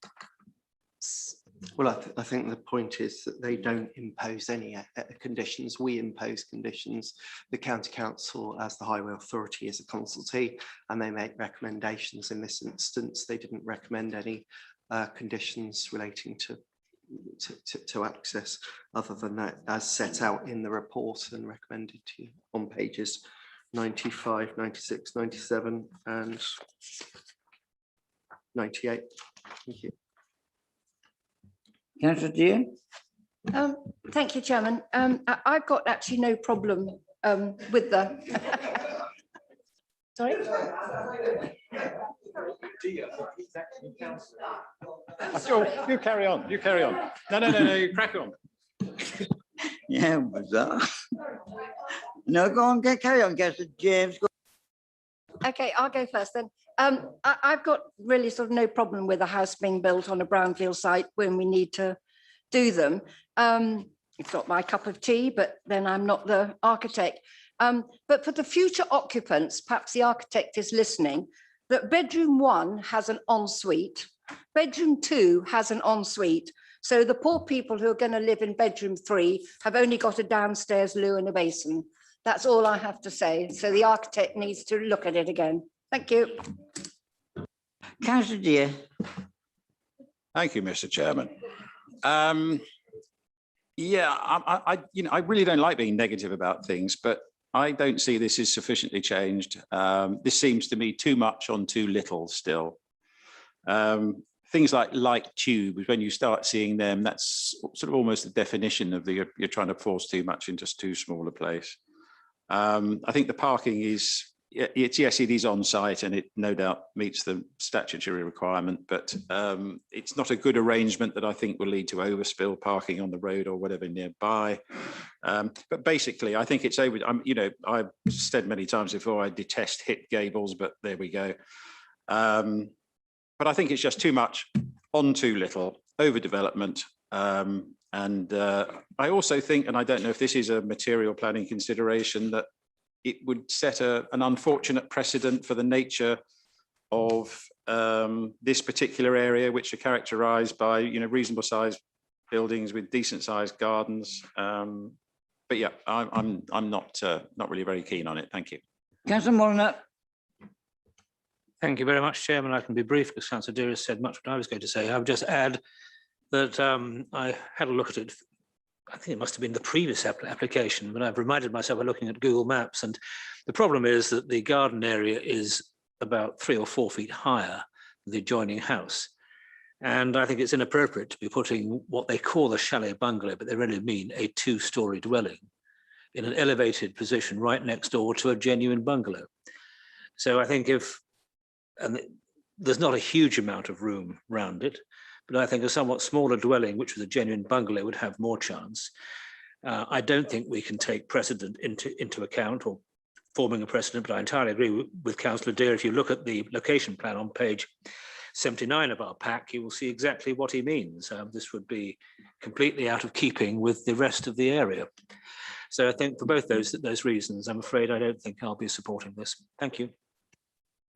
S3: Well, I think the point is that they don't impose any conditions. We impose conditions. The County Council, as the Highway Authority, is a consultee, and they make recommendations. In this instance, they didn't recommend any conditions relating to access, other than that, as set out in the report and recommended to you on pages 95, 96, 97, and 98. Thank you.
S1: Councillor Dear.
S12: Thank you, Chairman. I've got actually no problem with the. Sorry.
S7: You carry on. You carry on. No. You crack on.
S1: Yeah, bizarre. No, go on, carry on, Councillor James.
S12: Okay, I'll go first then. I've got really sort of no problem with a house being built on a brownfield site when we need to do them. It's not my cup of tea, but then I'm not the architect. But for the future occupants, perhaps the architect is listening, that bedroom 1 has an ensuite, bedroom 2 has an ensuite. So the poor people who are going to live in bedroom 3 have only got a downstairs loo and a basin. That's all I have to say. So the architect needs to look at it again. Thank you.
S1: Councillor Dear.
S7: Thank you, Mr. Chairman. Yeah, I really don't like being negative about things, but I don't see this is sufficiently changed. This seems to me too much on too little still. Things like light tubes, when you start seeing them, that's sort of almost the definition of you're trying to force too much into too small a place. I think the parking is, yes, it is on site and it no doubt meets the statutory requirement, but it's not a good arrangement that I think will lead to overspill parking on the road or whatever nearby. But basically, I think it's over. I've said many times before, I detest hit gables, but there we go. But I think it's just too much on too little, overdevelopment. And I also think, and I don't know if this is a material planning consideration, that it would set an unfortunate precedent for the nature of this particular area, which are characterised by reasonable sized buildings with decent sized gardens. But yeah, I'm not really very keen on it. Thank you.
S1: Councillor Molyneux.
S15: Thank you very much, Chairman. I can be brief because Councillor Dear has said much what I was going to say. I would just add that I had a look at it. I think it must have been the previous application, but I've reminded myself of looking at Google Maps, and the problem is that the garden area is about 3 or 4 feet higher than the adjoining house. And I think it's inappropriate to be putting what they call a chalet bungalow, but they really mean a 2-story dwelling in an elevated position right next door to a genuine bungalow. So I think there's not a huge amount of room around it, but I think a somewhat smaller dwelling, which was a genuine bungalow, would have more chance. I don't think we can take precedent into account or forming a precedent, but I entirely agree with Councillor Dear. If you look at the location plan on page 79 of our pack, you will see exactly what he means. This would be completely out of keeping with the rest of the area. So I think for both those reasons, I'm afraid I don't think I'll be supporting this. Thank you.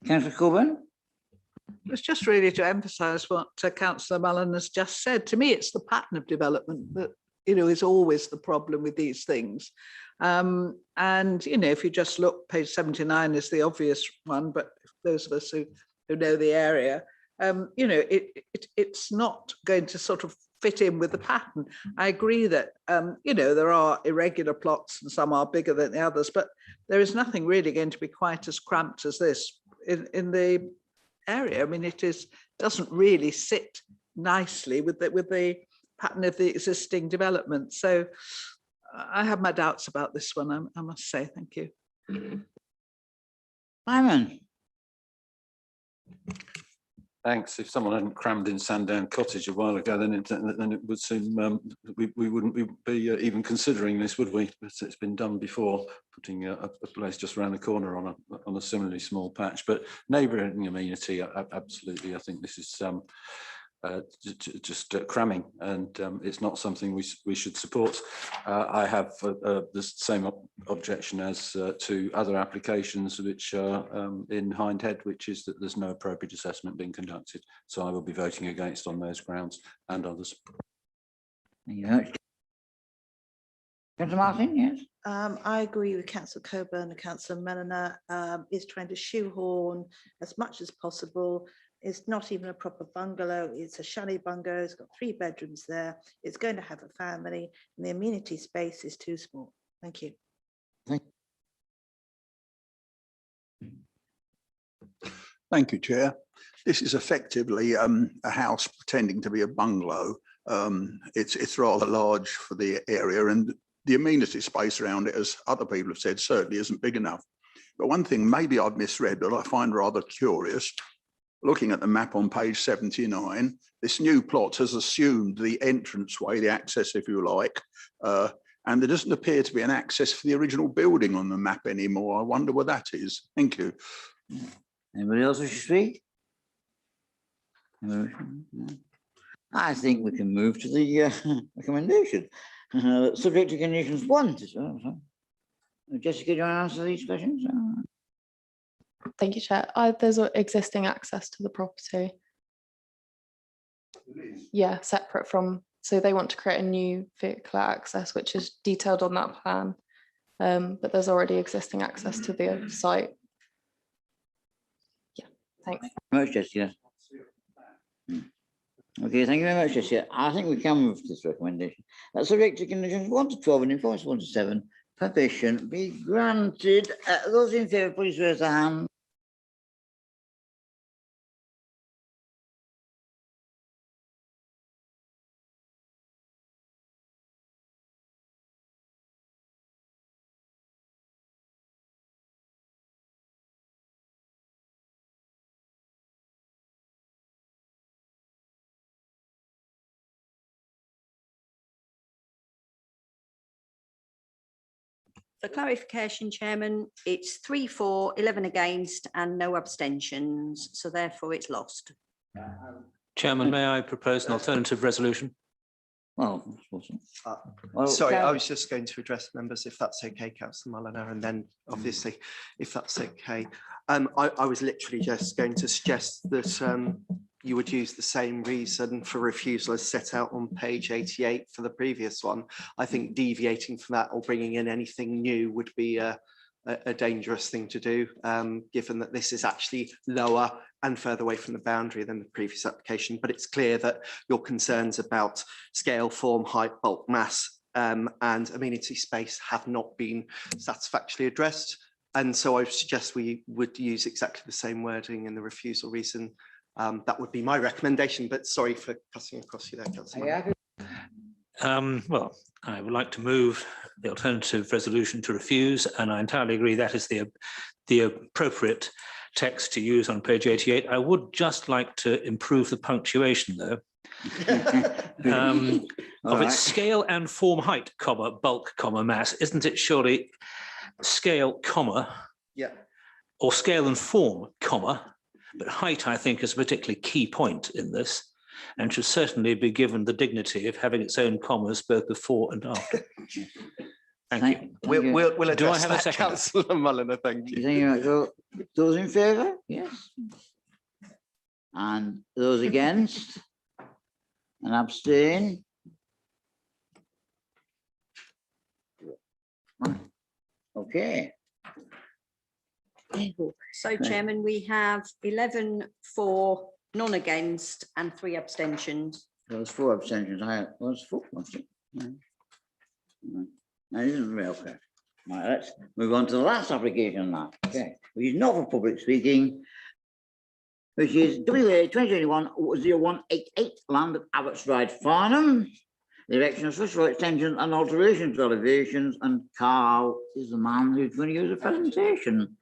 S1: Councillor Coburn?
S16: It was just really to emphasise what Councillor Mullen has just said. To me, it's the pattern of development that, you know, is always the problem with these things. And, you know, if you just look, page 79 is the obvious one, but those of us who know the area, you know, it's not going to sort of fit in with the pattern. I agree that, you know, there are irregular plots and some are bigger than the others, but there is nothing really going to be quite as cramped as this in the area. I mean, doesn't really sit nicely with the pattern of the existing development. So I have my doubts about this one, I must say. Thank you.
S1: Simon?
S9: Thanks. If someone hadn't crammed in Sandown Cottage a while ago, then it would seem we wouldn't be even considering this, would we? It's been done before, putting a place just around the corner on a similarly small patch. But neighbouring amenity, absolutely. I think this is just cramming, and it's not something we should support. I have the same objection as to other applications which are in Hindhead, which is that there's no appropriate assessment being conducted. So I will be voting against on those grounds and others.
S1: Thank you very much. Councillor Martin, yes?
S4: I agree with Councillor Coburn and Councillor Mellor is trying to shoehorn as much as possible. It's not even a proper bungalow, it's a chalet bungalow, it's got 3 bedrooms there, it's going to have a family, and the amenity space is too small. Thank you.
S22: Thank you, Chair. This is effectively a house pretending to be a bungalow. It's rather large for the area, and the amenity space around it, as other people have said, certainly isn't big enough. But one thing maybe I've misread, but I find rather curious, looking at the map on page 79, this new plot has assumed the entranceway, the access, if you like, and there doesn't appear to be an access for the original building on the map anymore. I wonder what that is. Thank you.
S1: Anybody else wish to speak? I think we can move to the recommendation. Subject to conditions 1 to 12. Jessica, do you want to answer these questions?
S5: Thank you, Chair. There's existing access to the property. Yeah, separate from, so they want to create a new vehicular access, which is detailed on that plan. But there's already existing access to the site. Yeah, thanks.
S1: Much, Jessica. Okay, thank you very much, Jessica. I think we can move to this recommendation. Subject to conditions 1 to 12 and enforced 1 to 7, permission be granted. Those in favour, please raise their hand.
S2: For clarification, Chairman, it's 3 for, 11 against and no abstentions. So therefore it's lost.
S15: Chairman, may I propose an alternative resolution?
S1: Well,
S3: sorry, I was just going to address members, if that's okay, Councillor Mulliner, and then obviously, if that's okay. I was literally just going to suggest that you would use the same reason for refusal as set out on page 88 for the previous one. I think deviating from that or bringing in anything new would be a dangerous thing to do, given that this is actually lower and further away from the boundary than the previous application. But it's clear that your concerns about scale, form, height, bulk, mass, and amenity space have not been satisfactorily addressed. And so I suggest we would use exactly the same wording in the refusal reason. That would be my recommendation, but sorry for cutting across you there, Councillor.
S15: Well, I would like to move the alternative resolution to refuse, and I entirely agree that is the appropriate text to use on page 88. I would just like to improve the punctuation, though. Of its scale and form, height, comma, bulk, comma, mass. Isn't it surely scale, comma,
S3: yeah,
S15: or scale and form, comma, But height, I think, is a particularly key point in this and should certainly be given the dignity of having its own commas both before and after. Thank you.
S3: We'll
S15: Do I
S3: address
S15: have a
S3: that,
S15: second?
S3: Councillor Mulliner, thank you.
S1: Thank you very much. So, those in favour? Yes. And those against? And abstain? Okay.
S2: So Chairman, we have 11 for, none against and 3 abstentions.
S1: There was 4 abstentions. I was 4. Was it? No. No, it isn't real. Okay. Right, let's move on to the last application now. Okay, which is not for public speaking, which is WA 2021-0188 land at Abbots Ride, Farnham. The erection of social extensions and alterations to elevations, and Carl is the man who's going to use a presentation.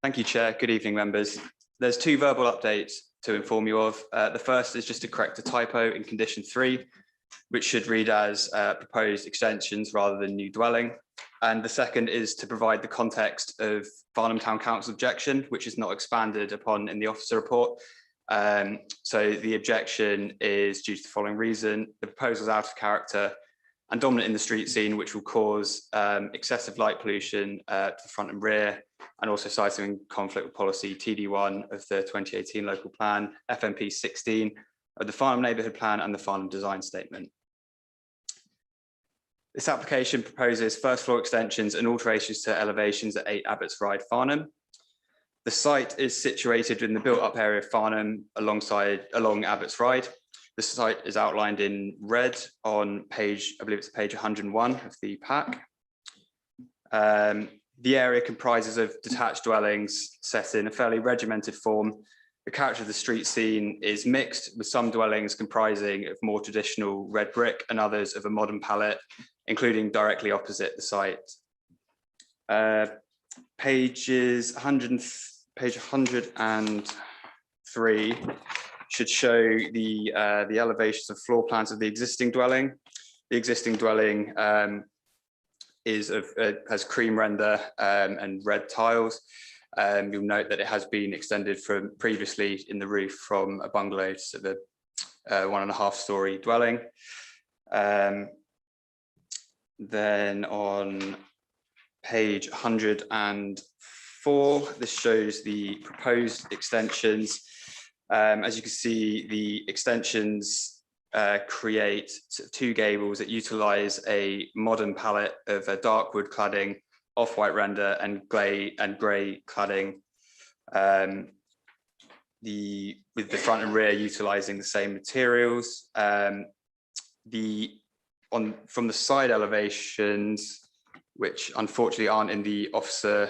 S6: Thank you, Chair. Good evening, members. There's 2 verbal updates to inform you of. The first is just to correct a typo in condition 3, which should read as proposed extensions rather than new dwelling. And the second is to provide the context of Farnham Town Council objection, which is not expanded upon in the officer report. So the objection is due to the following reason: the proposal is out of character and dominant in the street scene, which will cause excessive light pollution to the front and rear, and also citing in conflict with policy TD1 of the 2018 local plan, FMP 16 of the Farnham neighbourhood plan, and the Farnham design statement. This application proposes first floor extensions and alterations to elevations at 8 Abbots Ride, Farnham. The site is situated in the built up area of Farnham along Abbots Ride. The site is outlined in red on page, I believe it's page 101 of the pack. The area comprises of detached dwellings set in a fairly regimented form. The character of the street scene is mixed, with some dwellings comprising of more traditional red brick and others of a modern palette, including directly opposite the site. Page 103 should show the elevations of floor plans of the existing dwelling. The existing dwelling has cream render and red tiles. You'll note that it has been extended from previously in the roof from a bungalow to the 1.5 story dwelling. Then on page 104, this shows the proposed extensions. As you can see, the extensions create 2 gables that utilize a modern palette of a dark wood cladding, off-white render and grey cladding, with the front and rear utilizing the same materials. From the side elevations, which unfortunately aren't in the officer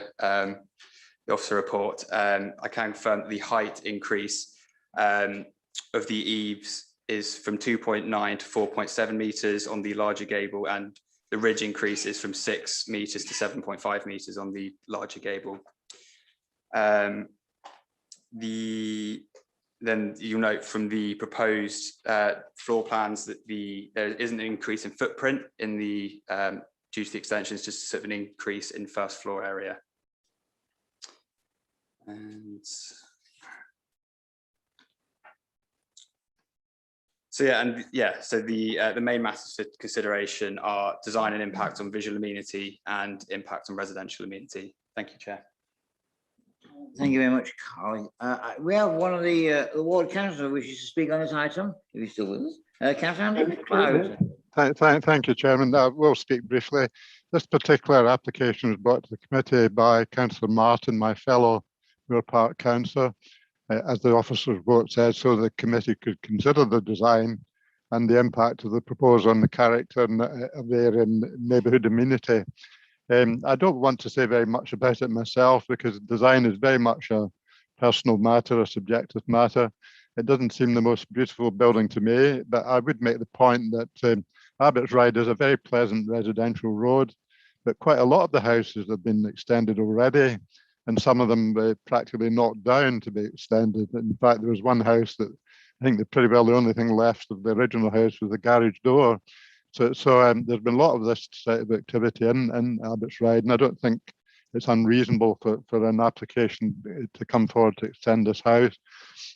S6: report, I can confirm that the height increase of the eaves is from 2.9 to 4.7 meters on the larger gable, and the ridge increase is from 6 meters to 7.5 meters on the larger gable. Then you'll note from the proposed floor plans that there isn't an increase in footprint in the due to the extensions, just sort of an increase in first floor area. And so the main matters for consideration are design and impact on visual amenity and impact on residential amenity. Thank you, Chair.
S1: Thank you very much, Carl. We have one of the ward councillor who wishes to speak on this item. If he's still with us, Councillor Cloud.
S8: Thank you, Chairman. I will speak briefly. This particular application was brought to the committee by Councillor Martin, my fellow Moore Park councillor, as the officer's vote said, so the committee could consider the design and the impact of the proposal on the character of the area and neighbourhood amenity. I don't want to say very much about it myself because design is very much a personal matter, a subjective matter. It doesn't seem the most beautiful building to me, but I would make the point that Abbots Ride is a very pleasant residential road, but quite a lot of the houses have been extended already, and some of them practically knocked down to be extended. In fact, there was one house that I think that pretty well the only thing left of the original house was the garage door. So there's been a lot of this type of activity in Abbots Ride, and I don't think it's unreasonable for an application to come forward to extend this house.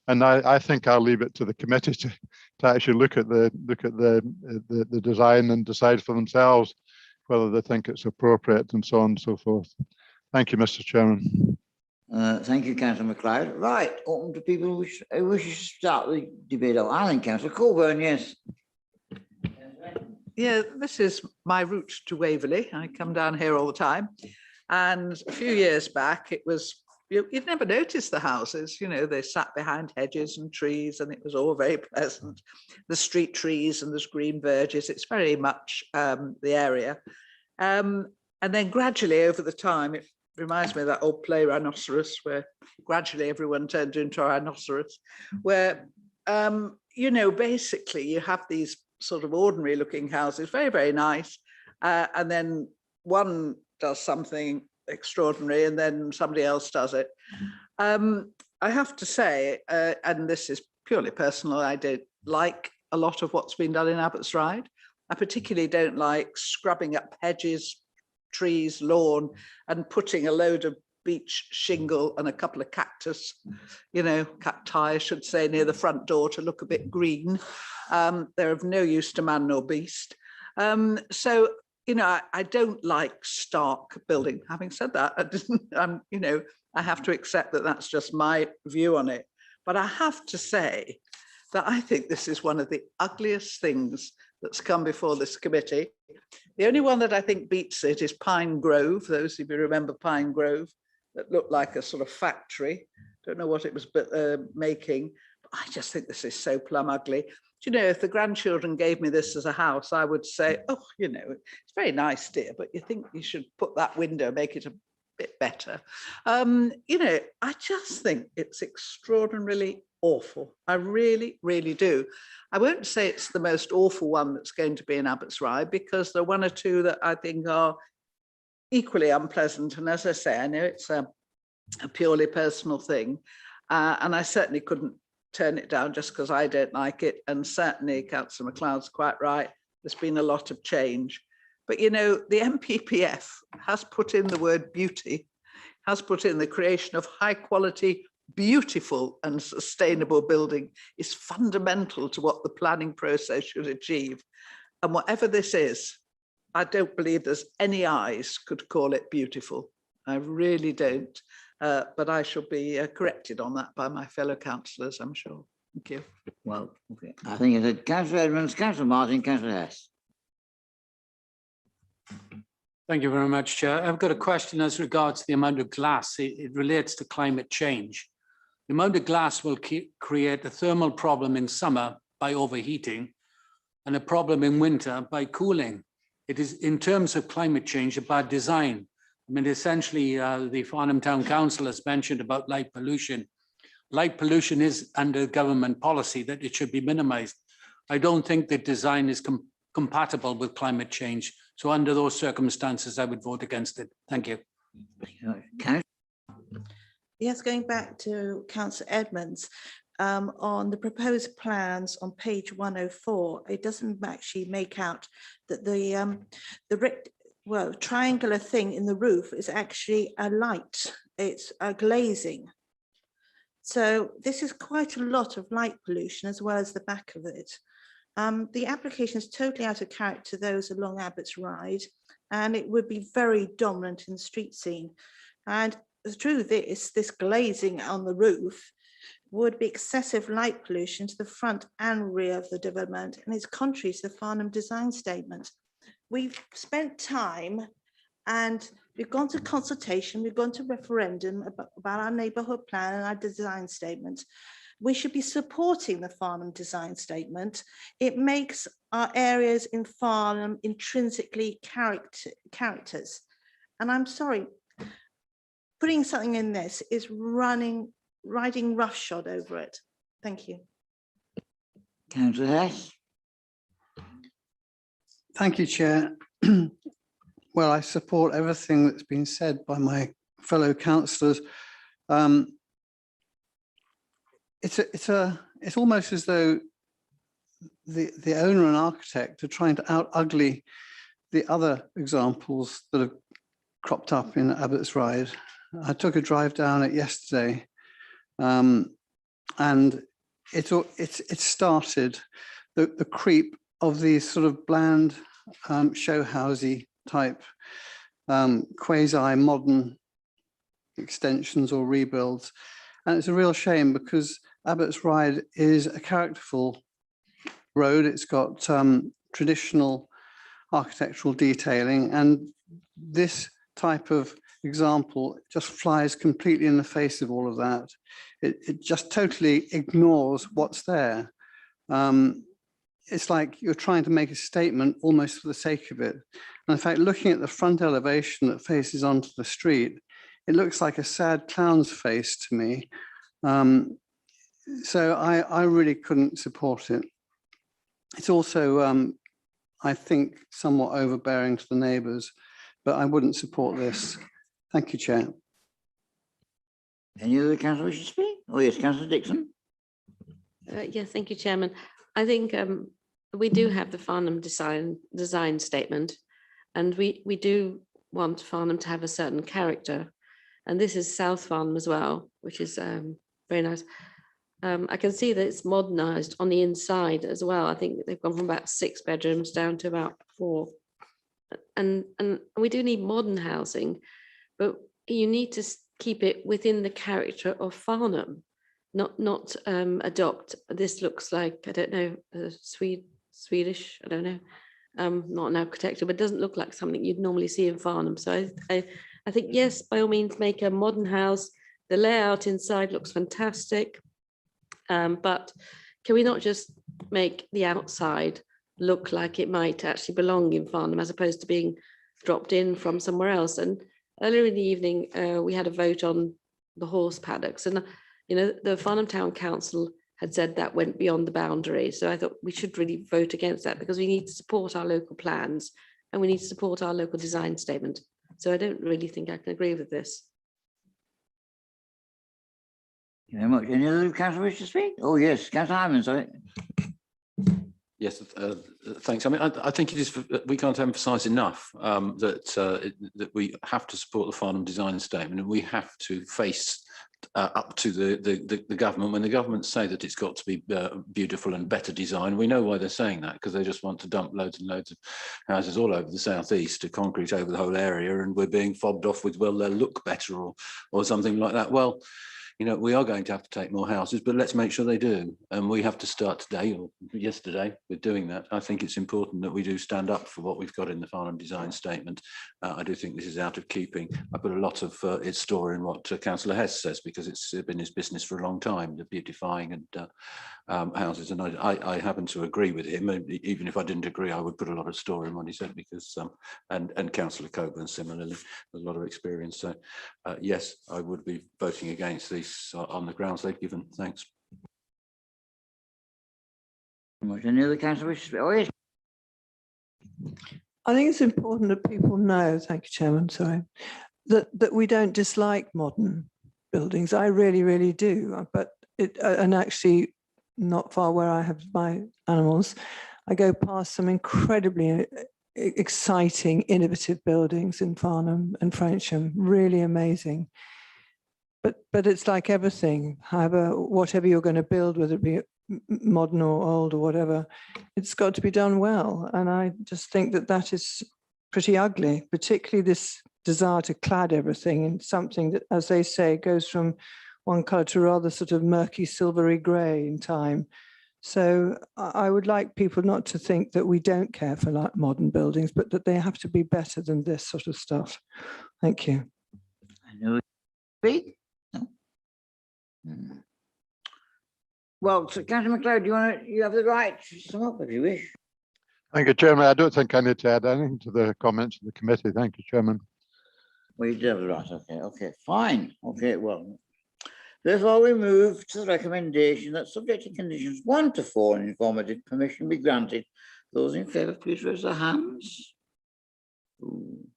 S8: And I think I'll leave it to the committee to actually look at the design and decide for themselves whether they think it's appropriate and so on and so forth. Thank you, Mr. Chairman.
S1: Thank you, Councillor MacLeod. Right, open to people who wish to start the debate. I think Councillor Coburn, yes.
S16: Yeah, this is my route to Waverley. I come down here all the time. And a few years back, it was, you'd never notice the houses, you know, they sat behind hedges and trees and it was all very pleasant. The street trees and there's green verges, it's very much the area. And then gradually over the time, it reminds me of that old play Rhinoceros, where gradually everyone turned into a rhinoceros, where, you know, basically you have these sort of ordinary looking houses, very, very nice. And then one does something extraordinary and then somebody else does it. I have to say, and this is purely personal, I don't like a lot of what's been done in Abbots Ride. I particularly don't like scrubbing up hedges, trees, lawn, and putting a load of beach shingle and a couple of cactus, you know, cacti, I should say, near the front door to look a bit green. They're of no use to man nor beast. So, you know, I don't like stark building. Having said that, you know, I have to accept that that's just my view on it. But I have to say that I think this is one of the ugliest things that's come before this committee. The only one that I think beats it is Pine Grove. Those of you remember Pine Grove, that looked like a sort of factory. Don't know what it was making, but I just think this is so plumb ugly. Do you know, if the grandchildren gave me this as a house, I would say, oh, you know, it's very nice, dear, but you think you should put that window, make it a bit better. You know, I just think it's extraordinarily awful. I really, really do. I won't say it's the most awful one that's going to be in Abbots Ride, because there are one or two that I think are equally unpleasant. And as I say, I know it's a purely personal thing. And I certainly couldn't turn it down just because I don't like it. And certainly Councillor MacLeod's quite right. There's been a lot of change. But, you know, the MPPF has put in the word beauty, has put in the creation of high quality, beautiful and sustainable building is fundamental to what the planning process should achieve. And whatever this is, I don't believe there's any eyes could call it beautiful. I really don't. But I shall be corrected on that by my fellow councillors, I'm sure. Thank you.
S1: Well, okay. I think it's Councillor Edmonds, Councillor Martin, Councillor Hess.
S11: Thank you very much, Chair. I've got a question as regards the amount of glass. It relates to climate change. The amount of glass will create a thermal problem in summer by overheating and a problem in winter by cooling. It is, in terms of climate change, a bad design. I mean, essentially, the Farnham Town Council has mentioned about light pollution. Light pollution is under government policy that it should be minimized. I don't think the design is compatible with climate change. So under those circumstances, I would vote against it. Thank you.
S4: Yes, going back to Councillor Edmonds, on the proposed plans on page 104, it doesn't actually make out that the triangular thing in the roof is actually a light. It's a glazing. So this is quite a lot of light pollution as well as the back of it. The application is totally out of character to those along Abbots Ride, and it would be very dominant in the street scene. And through this glazing on the roof would be excessive light pollution to the front and rear of the development, and it's contrary to the Farnham design statement. We've spent time and we've gone to consultation, we've gone to referendum about our neighbourhood plan and our design statement. We should be supporting the Farnham design statement. It makes our areas in Farnham intrinsically characters. And I'm sorry, putting something in this is riding roughshod over it. Thank you.
S1: Councillor Hess.
S18: Thank you, Chair. Well, I support everything that's been said by my fellow councillors. It's almost as though the owner and architect are trying to out ugly the other examples that have cropped up in Abbott's Ride. I took a drive down it yesterday, and it started the creep of these sort of bland show housey type quasi modern extensions or rebuilds, and it's a real shame because Abbott's Ride is a characterful road. It's got traditional architectural detailing, and this type of example just flies completely in the face of all of that. It just totally ignores what's there. It's like you're trying to make a statement almost for the sake of it. And in fact, looking at the front elevation that faces onto the street, it looks like a sad clown's face to me. So I really couldn't support it. It's also, I think, somewhat overbearing to the neighbours, but I wouldn't support this. Thank you, Chair.
S1: Any other councillor wish to speak? Oh yes, Councillor Dixon.
S17: Yes, thank you, Chairman. I think we do have the Farnham design statement, and we do want Farnham to have a certain character. And this is South Farnham as well, which is very nice. I can see that it's modernised on the inside as well. I think they've gone from about 6 bedrooms down to about 4. And we do need modern housing, but you need to keep it within the character of Farnham, not adopt. This looks like, I don't know, Swedish, I don't know. Not an architect, but it doesn't look like something you'd normally see in Farnham. So I think, yes, by all means, make a modern house. The layout inside looks fantastic. But can we not just make the outside look like it might actually belong in Farnham as opposed to being dropped in from somewhere else? And earlier in the evening, we had a vote on the horse paddocks, and the Farnham Town Council had said that went beyond the boundary. So I thought we should really vote against that because we need to support our local plans and we need to support our local design statement. So I don't really think I can agree with this.
S1: Thank you very much. Any other councillor wish to speak? Oh yes, Councillor Hyman, sorry.
S9: Yes, thanks. I mean, I think it is. We can't emphasise enough that we have to support the Farnham design statement, and we have to face up to the government. When the government say that it's got to be beautiful and better design, we know why they're saying that, because they just want to dump loads and loads of houses all over the southeast to concrete over the whole area, and we're being fobbed off with, well, they'll look better or something like that. Well, we are going to have to take more houses, but let's make sure they do. And we have to start today or yesterday with doing that. I think it's important that we do stand up for what we've got in the Farnham design statement. I do think this is out of keeping. I put a lot of its store in what Councillor Hess says, because it's been his business for a long time, the beautifying and houses. And I happen to agree with him. Even if I didn't agree, I would put a lot of store in what he said, because and Councillor Coburn similarly, there's a lot of experience. So yes, I would be voting against these on the grounds they've given. Thanks.
S1: Any other councillor wish to speak? Oh yes.
S19: I think it's important that people know, thank you, Chairman, sorry, that we don't dislike modern buildings. I really, really do. But and actually not far where I have my animals, I go past some incredibly exciting, innovative buildings in Farnham and Frensham, really amazing. But it's like everything, whatever you're going to build, whether it be modern or old or whatever, it's got to be done well. And I just think that is pretty ugly, particularly this desire to clad everything in something that, as they say, goes from one colour to rather sort of murky silvery grey in time. So I would like people not to think that we don't care for like modern buildings, but that they have to be better than this sort of stuff. Thank you.
S1: I know. Speak. No. well, so Councillor MacLeod, you have the right to sum up if you wish.
S8: Thank you, Chairman. I don't think I need to add anything to the comments of the committee. Thank you, Chairman.
S1: Well, you do have the right, okay, fine, okay, well. Therefore, we move to the recommendation that subject to conditions 1 to 4 an informative permission be granted. Those in favour, please raise their hands. Ooh.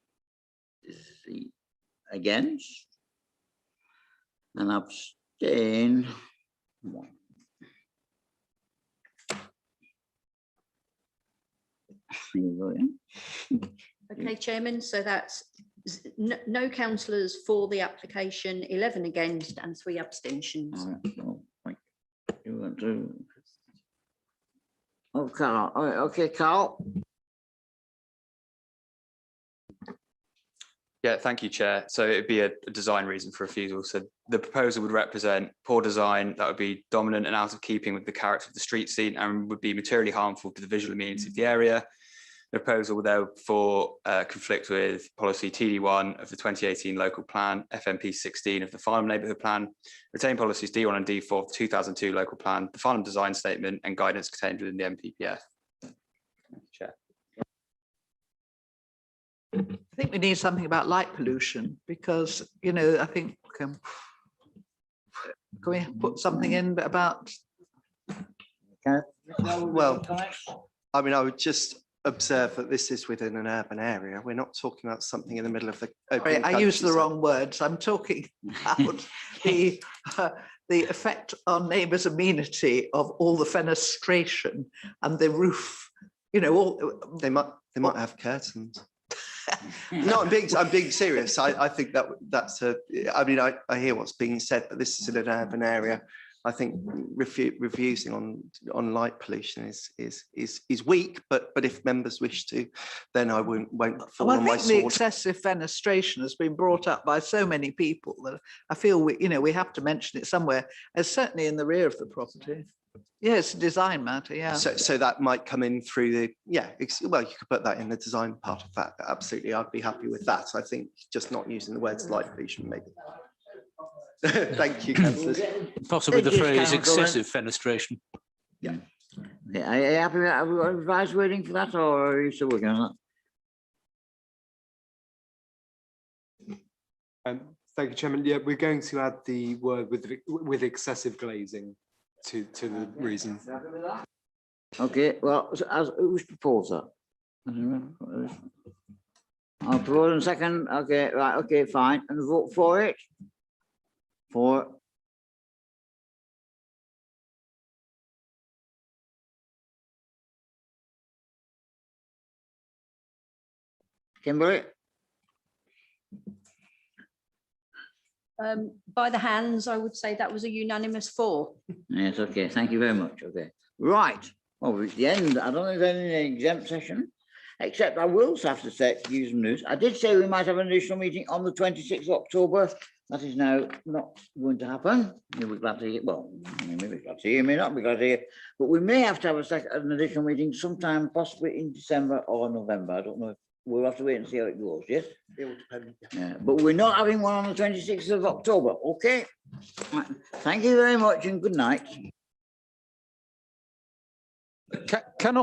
S1: Against? And abstain. One.
S2: Okay, Chairman, so that's no councillors for the application, 11 against and 3 abstentions.
S1: Oh, Carl, okay, Carl.
S6: Yeah, thank you, Chair. So it'd be a design reason for refusal. So the proposal would represent poor design that would be dominant and out of keeping with the character of the street scene and would be materially harmful to the visual amenity of the area. The proposal will therefore conflict with policy TD1 of the 2018 local plan, FMP 16 of the Farnham neighbourhood plan, retained policies D1 and D4 of the 2002 local plan, the Farnham design statement and guidance contained within the MPPF. Thank you, Chair.
S16: I think we need something about light pollution because, you know, I think can we put something in about?
S3: Well, I mean, I would just observe that this is within an urban area. We're not talking about something in the middle of the open
S16: I used the
S3: countryside.
S16: wrong words. I'm talking about the effect on neighbours' amenity of all the fenestration and the roof. You know, all
S3: they might have curtains. No, I'm being serious. I think that's a. I mean, I hear what's being said, but this is in an urban area. I think refusing on light pollution is weak, but if members wish to, then I won't fall on my sword.
S16: The excessive fenestration has been brought up by so many people that I feel we have to mention it somewhere, as certainly in the rear of the property. Yeah, it's a design matter, yeah.
S3: So that might come in through the, well, you could put that in the design part of that. Absolutely, I'd be happy with that. I think just not using the words light pollution, maybe. Thank you, councillors.
S15: Possibly the phrase excessive fenestration.
S3: Yeah.
S1: Okay, are you happy with have we got revised wording for that, or are you still working on
S13: that? Thank you, Chairman. Yeah, we're going to add the word with excessive glazing to the reason.
S1: Okay, well, as it was proposed that. I'll propose in second. Okay, right, okay, fine. And vote for it. For Kimberly.
S2: By the hands, I would say that was a unanimous 4.
S1: Yes, okay, thank you very much. Okay, right. Well, we're at the end. I don't think there's any exempt session, except I will have to say, use some news. I did say we might have an additional meeting on the 26th of October. That is now not going to happen. You'll be glad to hear. Well, you may be glad to hear, may not be glad to hear, but we may have to have an additional meeting sometime, possibly in December or November. I don't know. We'll have to wait and see how it goes. Yes.
S3: It will depend.
S1: Yeah, but we're not having one on the 26th of October. Okay. Right. Thank you very much and good night.
S9: Can